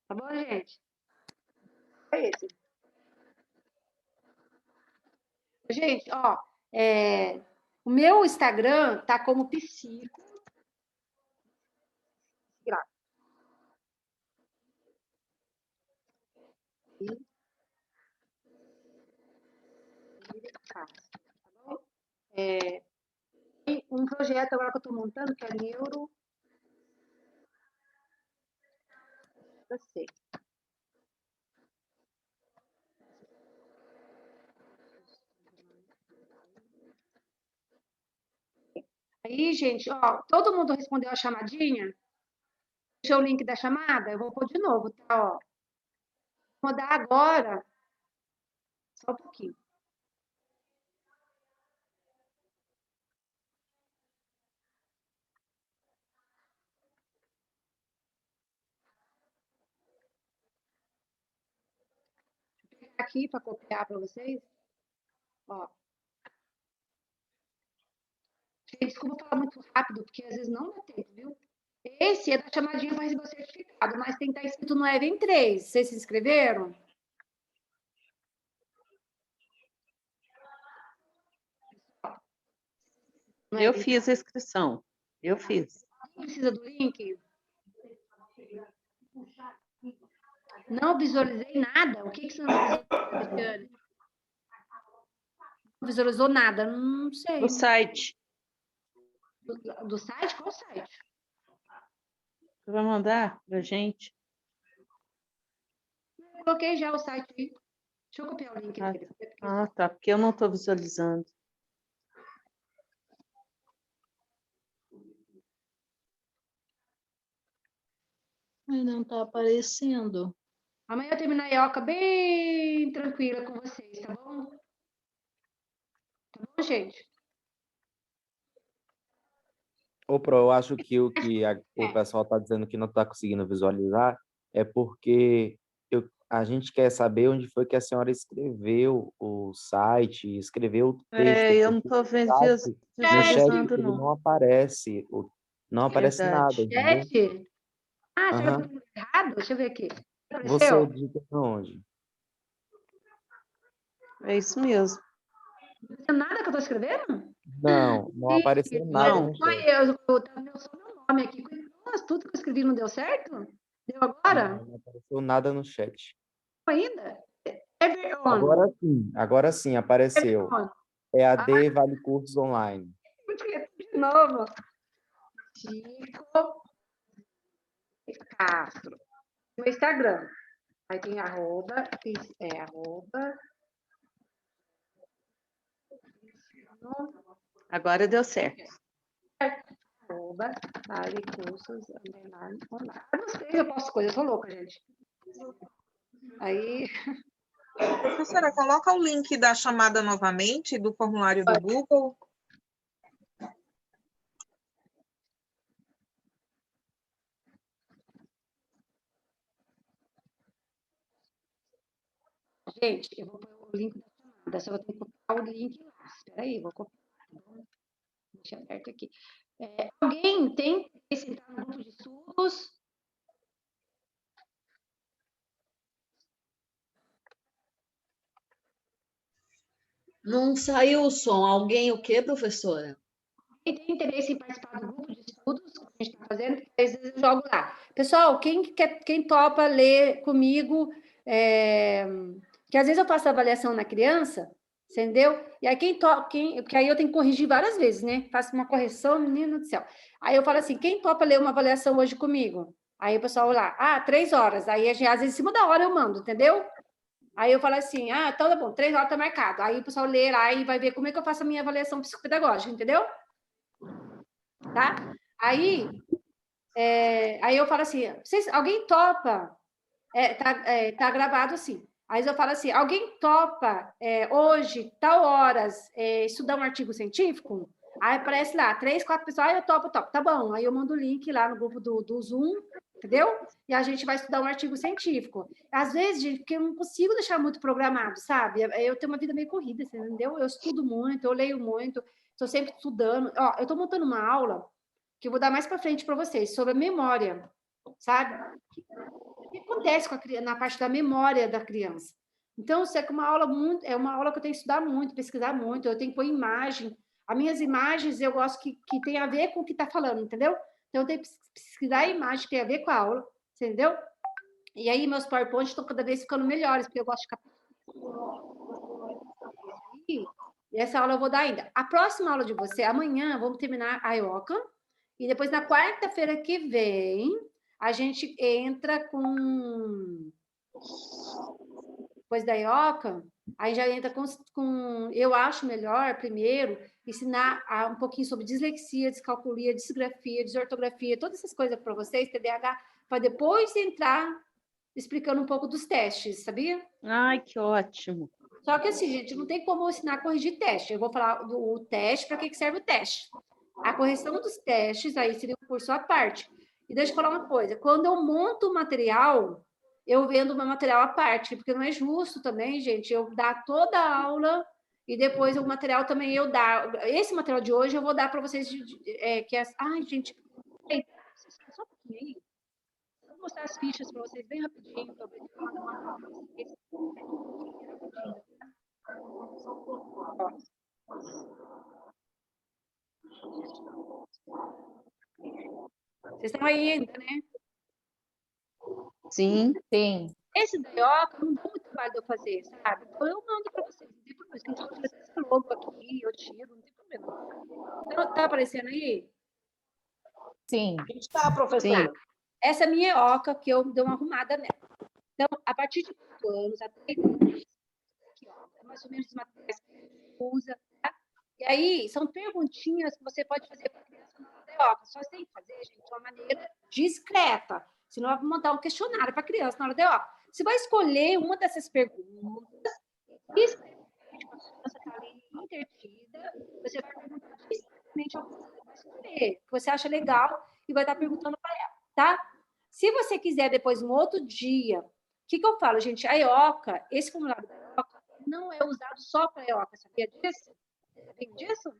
[SPEAKER 1] Tá bom, gente? É esse. Gente, ó, o meu Instagram tá como psico. Tá bom? Tem um projeto agora que eu estou montando, que é Neuro. Eu sei. Aí, gente, ó, todo mundo respondeu a chamadinha? Deixou o link da chamada? Eu vou pôr de novo, tá? Ó. Vou mandar agora. Só um pouquinho. Vou pegar aqui para copiar para vocês. Ó. Gente, desculpa falar muito rápido, porque às vezes não dá tempo, viu? Esse é da chamadinha para receber o certificado, mas tem que estar escrito no Even 3. Vocês se inscreveram?
[SPEAKER 6] Eu fiz a inscrição. Eu fiz.
[SPEAKER 1] Precisa do link? Não visualizei nada. O que você não visualizou, Cristiane? Não visualizou nada? Não sei.
[SPEAKER 6] Do site.
[SPEAKER 1] Do site? Qual site?
[SPEAKER 6] Você vai mandar para a gente?
[SPEAKER 1] Eu coloquei já o site aí. Deixa eu copiar o link dele.
[SPEAKER 6] Tá. Porque eu não estou visualizando.
[SPEAKER 10] Mas não está aparecendo.
[SPEAKER 1] Amanhã eu termino a IOCA bem tranquila com vocês, tá bom? Tá bom, gente?
[SPEAKER 12] Ô, Pro, eu acho que o pessoal está dizendo que não está conseguindo visualizar é porque a gente quer saber onde foi que a senhora escreveu o site, escreveu o texto.
[SPEAKER 6] Eu não estou vendo
[SPEAKER 12] No chat
[SPEAKER 6] visualizando,
[SPEAKER 12] ele
[SPEAKER 6] não.
[SPEAKER 12] não aparece, não aparece nada, entendeu?
[SPEAKER 1] Chat? Ah, você
[SPEAKER 12] Aham.
[SPEAKER 1] vai errado? Deixa eu ver aqui.
[SPEAKER 12] Você
[SPEAKER 1] Apareceu?
[SPEAKER 12] digita onde?
[SPEAKER 6] É isso mesmo.
[SPEAKER 1] Não tem nada que eu estou escrevendo?
[SPEAKER 12] Não apareceu nada no
[SPEAKER 1] Foi
[SPEAKER 12] chat.
[SPEAKER 1] eu tava meu sobrenome aqui. Nossa, tudo que eu escrevi não deu certo? Deu agora?
[SPEAKER 12] Não apareceu nada no chat.
[SPEAKER 1] Ainda?
[SPEAKER 12] Agora sim apareceu. EAD Vale Cursos Online.
[SPEAKER 1] De novo. Chico Castro. No Instagram. Aí tem arroba.
[SPEAKER 6] Agora deu certo.
[SPEAKER 1] Arroba Vale Cursos Online. Eu posto coisas, eu sou louca, gente. Aí.
[SPEAKER 15] Professora, coloca o link da chamada novamente, do formulário do Google.
[SPEAKER 1] Gente, eu vou pôr o link da chamada, só vou ter que copiar o link lá. Espera aí, vou copiar. Deixa aberto aqui. Alguém tem que entrar no grupo de estudos?
[SPEAKER 10] Não saiu o som. Alguém o quê, professora?
[SPEAKER 1] Quem tem interesse em participar do grupo de estudos que a gente está fazendo, às vezes eu jogo lá. Pessoal, quem topa ler comigo, que às vezes eu faço avaliação na criança, entendeu? E aí porque aí eu tenho que corrigir várias vezes, né? Faço uma correção, menino do céu. Aí eu falo assim, quem topa ler uma avaliação hoje comigo? Aí o pessoal lá, 3 horas. Aí às vezes em cima da hora eu mando, entendeu? Aí eu falo assim, então tá bom, 3 horas tá marcado. Aí o pessoal lê lá e vai ver como é que eu faço a minha avaliação psicopedagógica, entendeu? Tá? Aí eu falo assim, alguém topa? Tá gravado assim. Aí eu falo assim, alguém topa hoje, tal horas, estudar um artigo científico? Aí aparece lá, 3, 4 pessoas, eu topo. Tá bom. Aí eu mando o link lá no grupo do Zoom, entendeu? E a gente vai estudar um artigo científico. Às vezes, gente, porque eu não consigo deixar muito programado, sabe? Eu tenho uma vida meio corrida, entendeu? Eu estudo muito, eu leio muito, estou sempre estudando. Ó, eu estou montando uma aula que eu vou dar mais para frente para vocês, sobre a memória, sabe?
[SPEAKER 14] o que acontece na parte da memória da criança. Então, isso é uma aula que eu tenho que estudar muito, pesquisar muito, eu tenho que pôr imagem. As minhas imagens, eu gosto que tem a ver com o que está falando, entendeu? Então, eu tenho que pesquisar a imagem que tem a ver com a aula, entendeu? E aí, meus PowerPoints estão cada vez ficando melhores, porque eu gosto de ficar... E essa aula eu vou dar ainda. A próxima aula de você, amanhã, vamos terminar a IOCA, e depois, na quarta-feira que vem, a gente entra com... Depois da IOCA, aí já entra com... Eu acho melhor, primeiro, ensinar um pouquinho sobre dislexia, descalculia, disgrafia, desortografia, todas essas coisas para vocês, TDAH, para depois entrar explicando um pouco dos testes, sabia?
[SPEAKER 3] Ai, que ótimo.
[SPEAKER 14] Só que assim, gente, não tem como ensinar a corrigir teste. Eu vou falar do teste, para que serve o teste. A correção dos testes, aí seria um curso à parte. E deixa eu falar uma coisa, quando eu monto o material, eu vendo o meu material à parte, porque não é justo também, gente, eu dar toda a aula e depois o material também eu dar. Esse material de hoje eu vou dar para vocês, que é... Ai, gente, só um pouquinho aí. Vou mostrar as fichas para vocês bem rapidinho, para vocês. Vocês estão aí ainda, né?
[SPEAKER 3] Sim, sim.
[SPEAKER 14] Esse da IOCA não dá muito trabalho de eu fazer, sabe? Então eu mando para vocês, não tem problema. Quem pode fazer esse logo aqui, eu tiro, não tem problema. Tá aparecendo aí?
[SPEAKER 3] Sim. Está, professora.
[SPEAKER 14] Sim. Essa é a minha IOCA, que eu dei uma arrumada nela. Então, a partir de 4 anos, até aqui, ó, é mais ou menos os materiais que a gente usa, tá? E aí, são perguntinhas que você pode fazer para a criança na hora da IOCA. Só você tem que fazer, gente, de uma maneira discreta. Senão, eu vou montar um questionário para a criança na hora da IOCA. Você vai escolher uma dessas perguntas e a criança está ali intertida, você vai perguntar discretamente ao que você vai escolher, que você acha legal, e vai estar perguntando para ela, tá? Se você quiser depois, um outro dia, o que eu falo, gente? A IOCA, esse formulário da IOCA, não é usado só para a IOCA, sabia disso? Sabiam disso?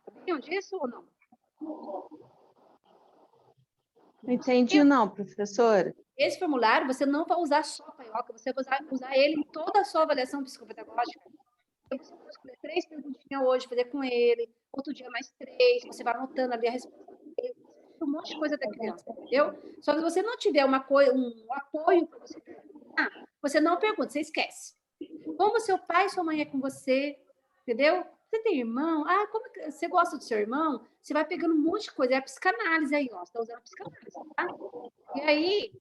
[SPEAKER 14] Sabiam disso ou não?
[SPEAKER 3] Não entendi, não, professora.
[SPEAKER 14] Esse formulário você não vai usar só para a IOCA, você vai usar ele em toda a sua avaliação psicopedagógica. Você pode escolher 3 perguntinhas hoje, fazer com ele, outro dia mais 3, você vai anotando ali a resposta dele, um monte de coisa da criança, entendeu? Só que se você não tiver um apoio para você perguntar, você não pergunta, você esquece. Como seu pai e sua mãe é com você, entendeu? Você tem irmão? Ah, como que você gosta do seu irmão? Você vai pegando um monte de coisa. É a psicanálise aí, ó. Você está usando a psicanálise, tá? E aí,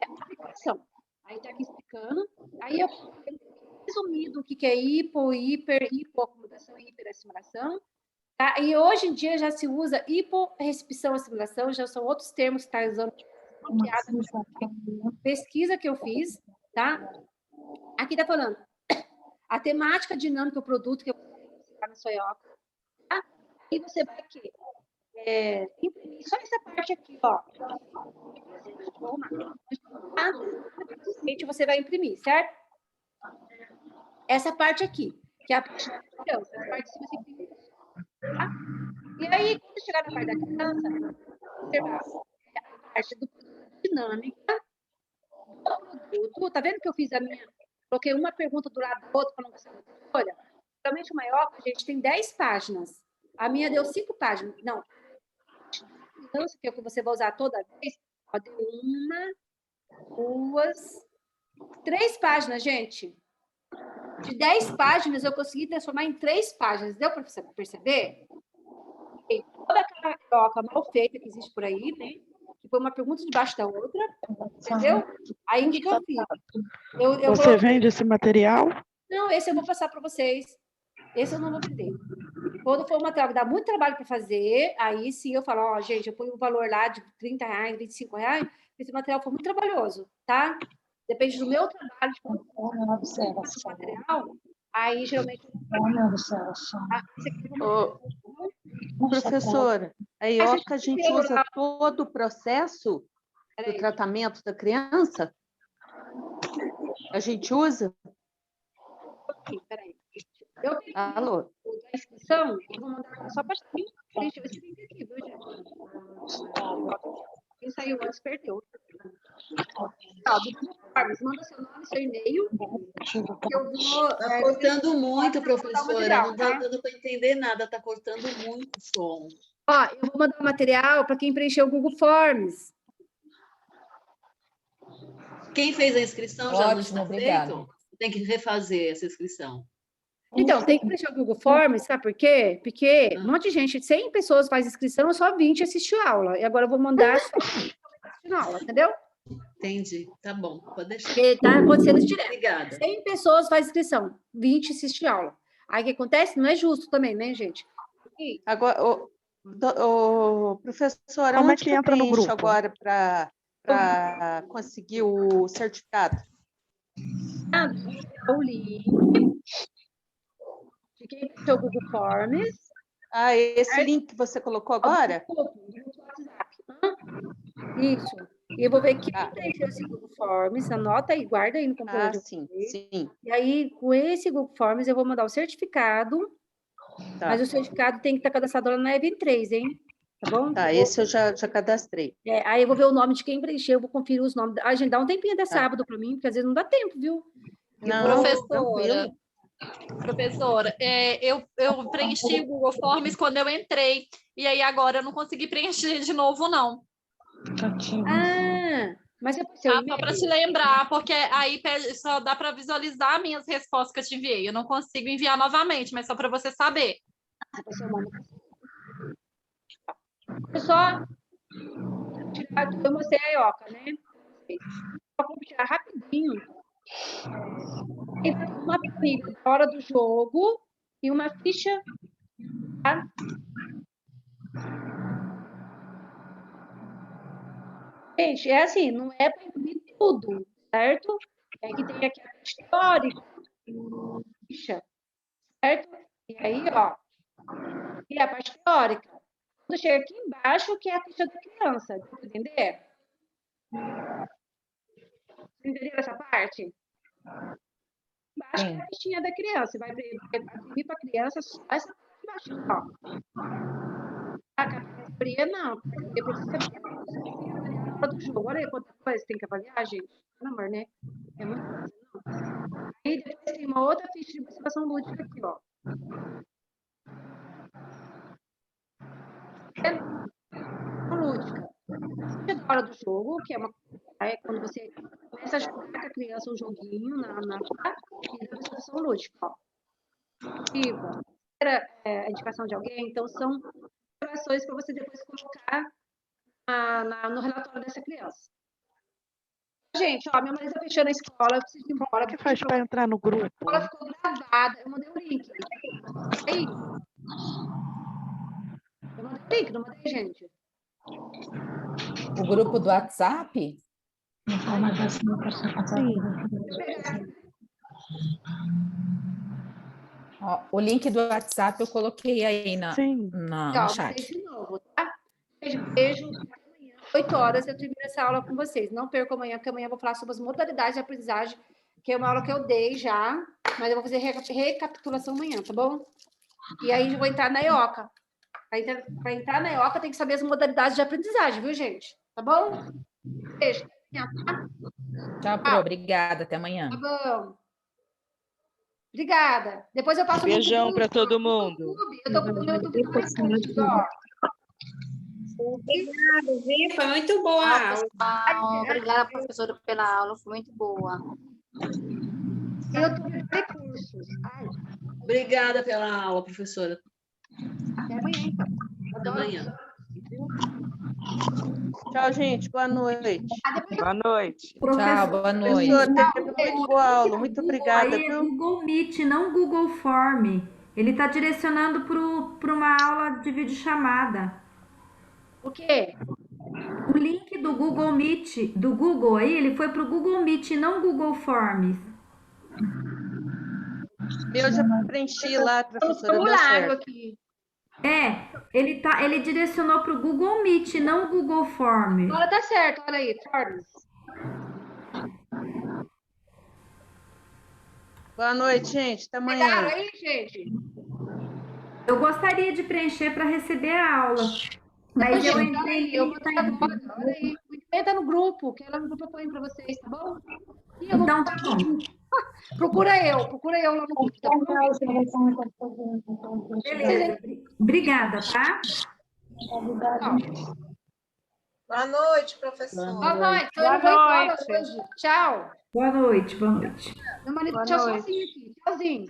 [SPEAKER 14] a aplicação. Aí está aqui explicando. Aí eu resumido o que é hipoacomodação e hiperassimilação. Tá? E hoje em dia já se usa hiporrecepção assimilação, já são outros termos que está usando. Pesquisa que eu fiz, tá? Aqui está falando a temática dinâmica do produto que eu na sua IOCA, tá? E você vai aqui, imprimir só essa parte aqui, ó. Você vai imprimir, certo? Essa parte aqui, que é a parte da criança, a parte de cima você imprime, tá? E aí, quando chegar na parte da criança, você vai a parte do dinâmica do produto. Tá vendo que eu fiz a minha? Coloquei uma pergunta do lado do outro para não gostar da folha. Geralmente o maior, gente, tem 10 páginas. A minha deu 5 páginas. Não. Então, que é o que você vai usar toda vez, ó, deu 1, 2, 3 páginas, gente. De 10 páginas, eu consegui transformar em 3 páginas. Deu para você perceber? E toda aquela troca mal feita que existe por aí, né? Que foi uma pergunta debaixo da outra, entendeu? Aí, o que eu fiz?
[SPEAKER 8] Você vende esse material?
[SPEAKER 14] Não, esse eu vou passar para vocês. Esse eu não vou vender. Quando for um material que dá muito trabalho para fazer, aí sim eu falo, ó, gente, eu ponho um valor lá de R$30, R$25, esse material foi muito trabalhoso, tá? Depende do meu trabalho, de material, aí geralmente...
[SPEAKER 3] Professora, a IOCA a gente usa todo o processo do tratamento da criança? A gente usa?
[SPEAKER 14] Peraí.
[SPEAKER 3] Alô?
[SPEAKER 14] A inscrição, eu vou mandar só para deixa eu ver se tem aqui, viu, gente?
[SPEAKER 1] quem saiu antes perdeu. Tá, manda seu nome, seu e-mail. Eu vou.
[SPEAKER 10] Está cortando muito, professora. Não está
[SPEAKER 1] tá?
[SPEAKER 10] dando para entender nada, está cortando muito o som.
[SPEAKER 14] Ó, eu vou mandar o material para quem preencheu o Google Forms.
[SPEAKER 10] Quem fez a inscrição já não
[SPEAKER 7] Ótimo,
[SPEAKER 10] está
[SPEAKER 7] obrigada.
[SPEAKER 10] feito? Tem que refazer essa inscrição.
[SPEAKER 14] Então, tem que preencher o Google Forms, sabe por quê? Porque um monte de gente, 100 pessoas faz inscrição, só 20 assistiu a aula. E agora eu vou mandar só 20 assistindo a aula, entendeu?
[SPEAKER 10] Entendi, tá bom, pode deixar.
[SPEAKER 14] Porque tá acontecendo isso direto.
[SPEAKER 10] Obrigada.
[SPEAKER 14] 100 pessoas faz inscrição, 20 assistem a aula. Aí o que acontece? Não é justo também, né, gente?
[SPEAKER 6] Agora, professora,
[SPEAKER 8] Como é
[SPEAKER 6] onde
[SPEAKER 8] que
[SPEAKER 6] eu
[SPEAKER 8] entra no
[SPEAKER 6] preencho
[SPEAKER 8] grupo?
[SPEAKER 6] agora para conseguir o certificado?
[SPEAKER 14] O link de quem preencheu o Google Forms.
[SPEAKER 6] Ah, esse link que você colocou agora?
[SPEAKER 14] Isso. E eu vou ver quem preencheu esse Google Forms, anota aí, guarda aí no computador.
[SPEAKER 6] Sim, sim.
[SPEAKER 14] E aí, com esse Google Forms, eu vou mandar o certificado,
[SPEAKER 6] Tá.
[SPEAKER 14] mas o certificado tem que estar cadastrado lá na Even 3, hein? Tá bom?
[SPEAKER 6] Tá, esse eu já cadastrei.
[SPEAKER 14] Aí eu vou ver o nome de quem preencheu, vou conferir os nomes. Agendar um tempinho até sábado para mim, porque às vezes não dá tempo, viu?
[SPEAKER 16] Professora, eu preenchi o Google Forms quando eu entrei, e aí agora eu não consegui preencher de novo, não.
[SPEAKER 14] Mas é
[SPEAKER 16] só para te lembrar, porque aí só dá para visualizar minhas respostas que eu te enviei. Eu não consigo enviar novamente, mas só para você saber.
[SPEAKER 14] Só tirar, eu mostrei a IOCA, né? Só vou tirar rapidinho. Uma planilha da hora do jogo e uma ficha. Tá? Gente, é assim, não é para imprimir tudo, certo? É que tem aqui a ficha teórica, ficha, certo? E aí, ó, e a parte teórica. Quando chega aqui embaixo, que é a ficha da criança, entender? Entenderam essa parte? Embaixo é a fichinha da criança. Vai imprimir para a criança só essa parte embaixo, ó. A categoria não, porque precisa avaliar do jogo. Olha aí quanta coisa tem que avaliar, gente. Pelo amor, né? É muita coisa, não. Aí depois tem uma outra ficha de participação lúdica aqui, ó. Lúdica. Ficha da hora do jogo, que é quando você começa a jogar com a criança um joguinho na participação lúdica, ó. A indicação de alguém, então são observações para você depois colocar no relatório dessa criança. Gente, ó, minha mãe está fechando a escola, eu preciso ir embora.
[SPEAKER 8] Como é que faz para entrar no grupo?
[SPEAKER 14] A escola ficou gravada, eu mandei o link. Aí. Eu mandei o link, não mandei, gente?
[SPEAKER 7] O grupo do WhatsApp?
[SPEAKER 14] Sim.
[SPEAKER 7] Ó, o link do WhatsApp eu coloquei aí no chat.
[SPEAKER 14] De novo, tá? Beijo. Amanhã, 8 horas, eu termino essa aula com vocês. Não percam amanhã, porque amanhã eu vou falar sobre as modalidades de aprendizagem, que é uma aula que eu dei já, mas eu vou fazer recapitulação amanhã, tá bom? E aí eu vou entrar na EOCA. Para entrar na EOCA, tem que saber as modalidades de aprendizagem, viu, gente? Tá bom? Beijo. Tá?
[SPEAKER 7] Tchau, Pro. Obrigada. Até amanhã.
[SPEAKER 14] Tá bom. Obrigada. Depois eu passo
[SPEAKER 5] beijão para todo mundo.
[SPEAKER 14] Eu tô com o YouTube ó.
[SPEAKER 17] Obrigada, Vi. Foi muito boa a aula.
[SPEAKER 9] Obrigada, professora, pela aula. Foi muito boa.
[SPEAKER 14] YouTube recursos.
[SPEAKER 10] Obrigada pela aula, professora.
[SPEAKER 14] Até amanhã, então.
[SPEAKER 10] Até amanhã.
[SPEAKER 6] Tchau, gente. Boa noite.
[SPEAKER 5] Boa noite.
[SPEAKER 7] Tchau, boa noite.
[SPEAKER 6] Professora, teve muito boa aula. Muito obrigada.
[SPEAKER 18] Aí é Google Meet, não Google Form. Ele está direcionando para uma aula de videochamada.
[SPEAKER 14] O quê?
[SPEAKER 18] O link do Google Meet, do Google aí, ele foi para o Google Meet, não Google Forms.
[SPEAKER 6] Eu já preenchi lá, professora. Deu certo.
[SPEAKER 14] Aqui.
[SPEAKER 18] Ele direcionou para o Google Meet, não Google Form.
[SPEAKER 14] Agora tá certo, olha aí, Forms.
[SPEAKER 6] Boa noite, gente. Até amanhã.
[SPEAKER 14] Pegaram aí, gente?
[SPEAKER 18] Eu gostaria de preencher para receber a aula. Mas eu
[SPEAKER 1] Depois,
[SPEAKER 18] entrei,
[SPEAKER 1] eu vou estar agora, olha aí. Entra no grupo, que ela no grupo eu ponho para vocês, tá bom? E eu
[SPEAKER 18] então tá bom.
[SPEAKER 1] Procura eu lá no grupo, tá bom?
[SPEAKER 18] Beleza. Obrigada, tá?
[SPEAKER 15] Boa noite, professor.
[SPEAKER 1] Boa noite. Então eu
[SPEAKER 14] Boa
[SPEAKER 1] vou embora
[SPEAKER 14] noite.
[SPEAKER 1] hoje. Tchau.
[SPEAKER 18] Boa noite, boa noite.
[SPEAKER 1] Meu marido
[SPEAKER 3] Boa
[SPEAKER 1] tchau
[SPEAKER 3] noite.
[SPEAKER 1] sozinho aqui. Tchauzinho.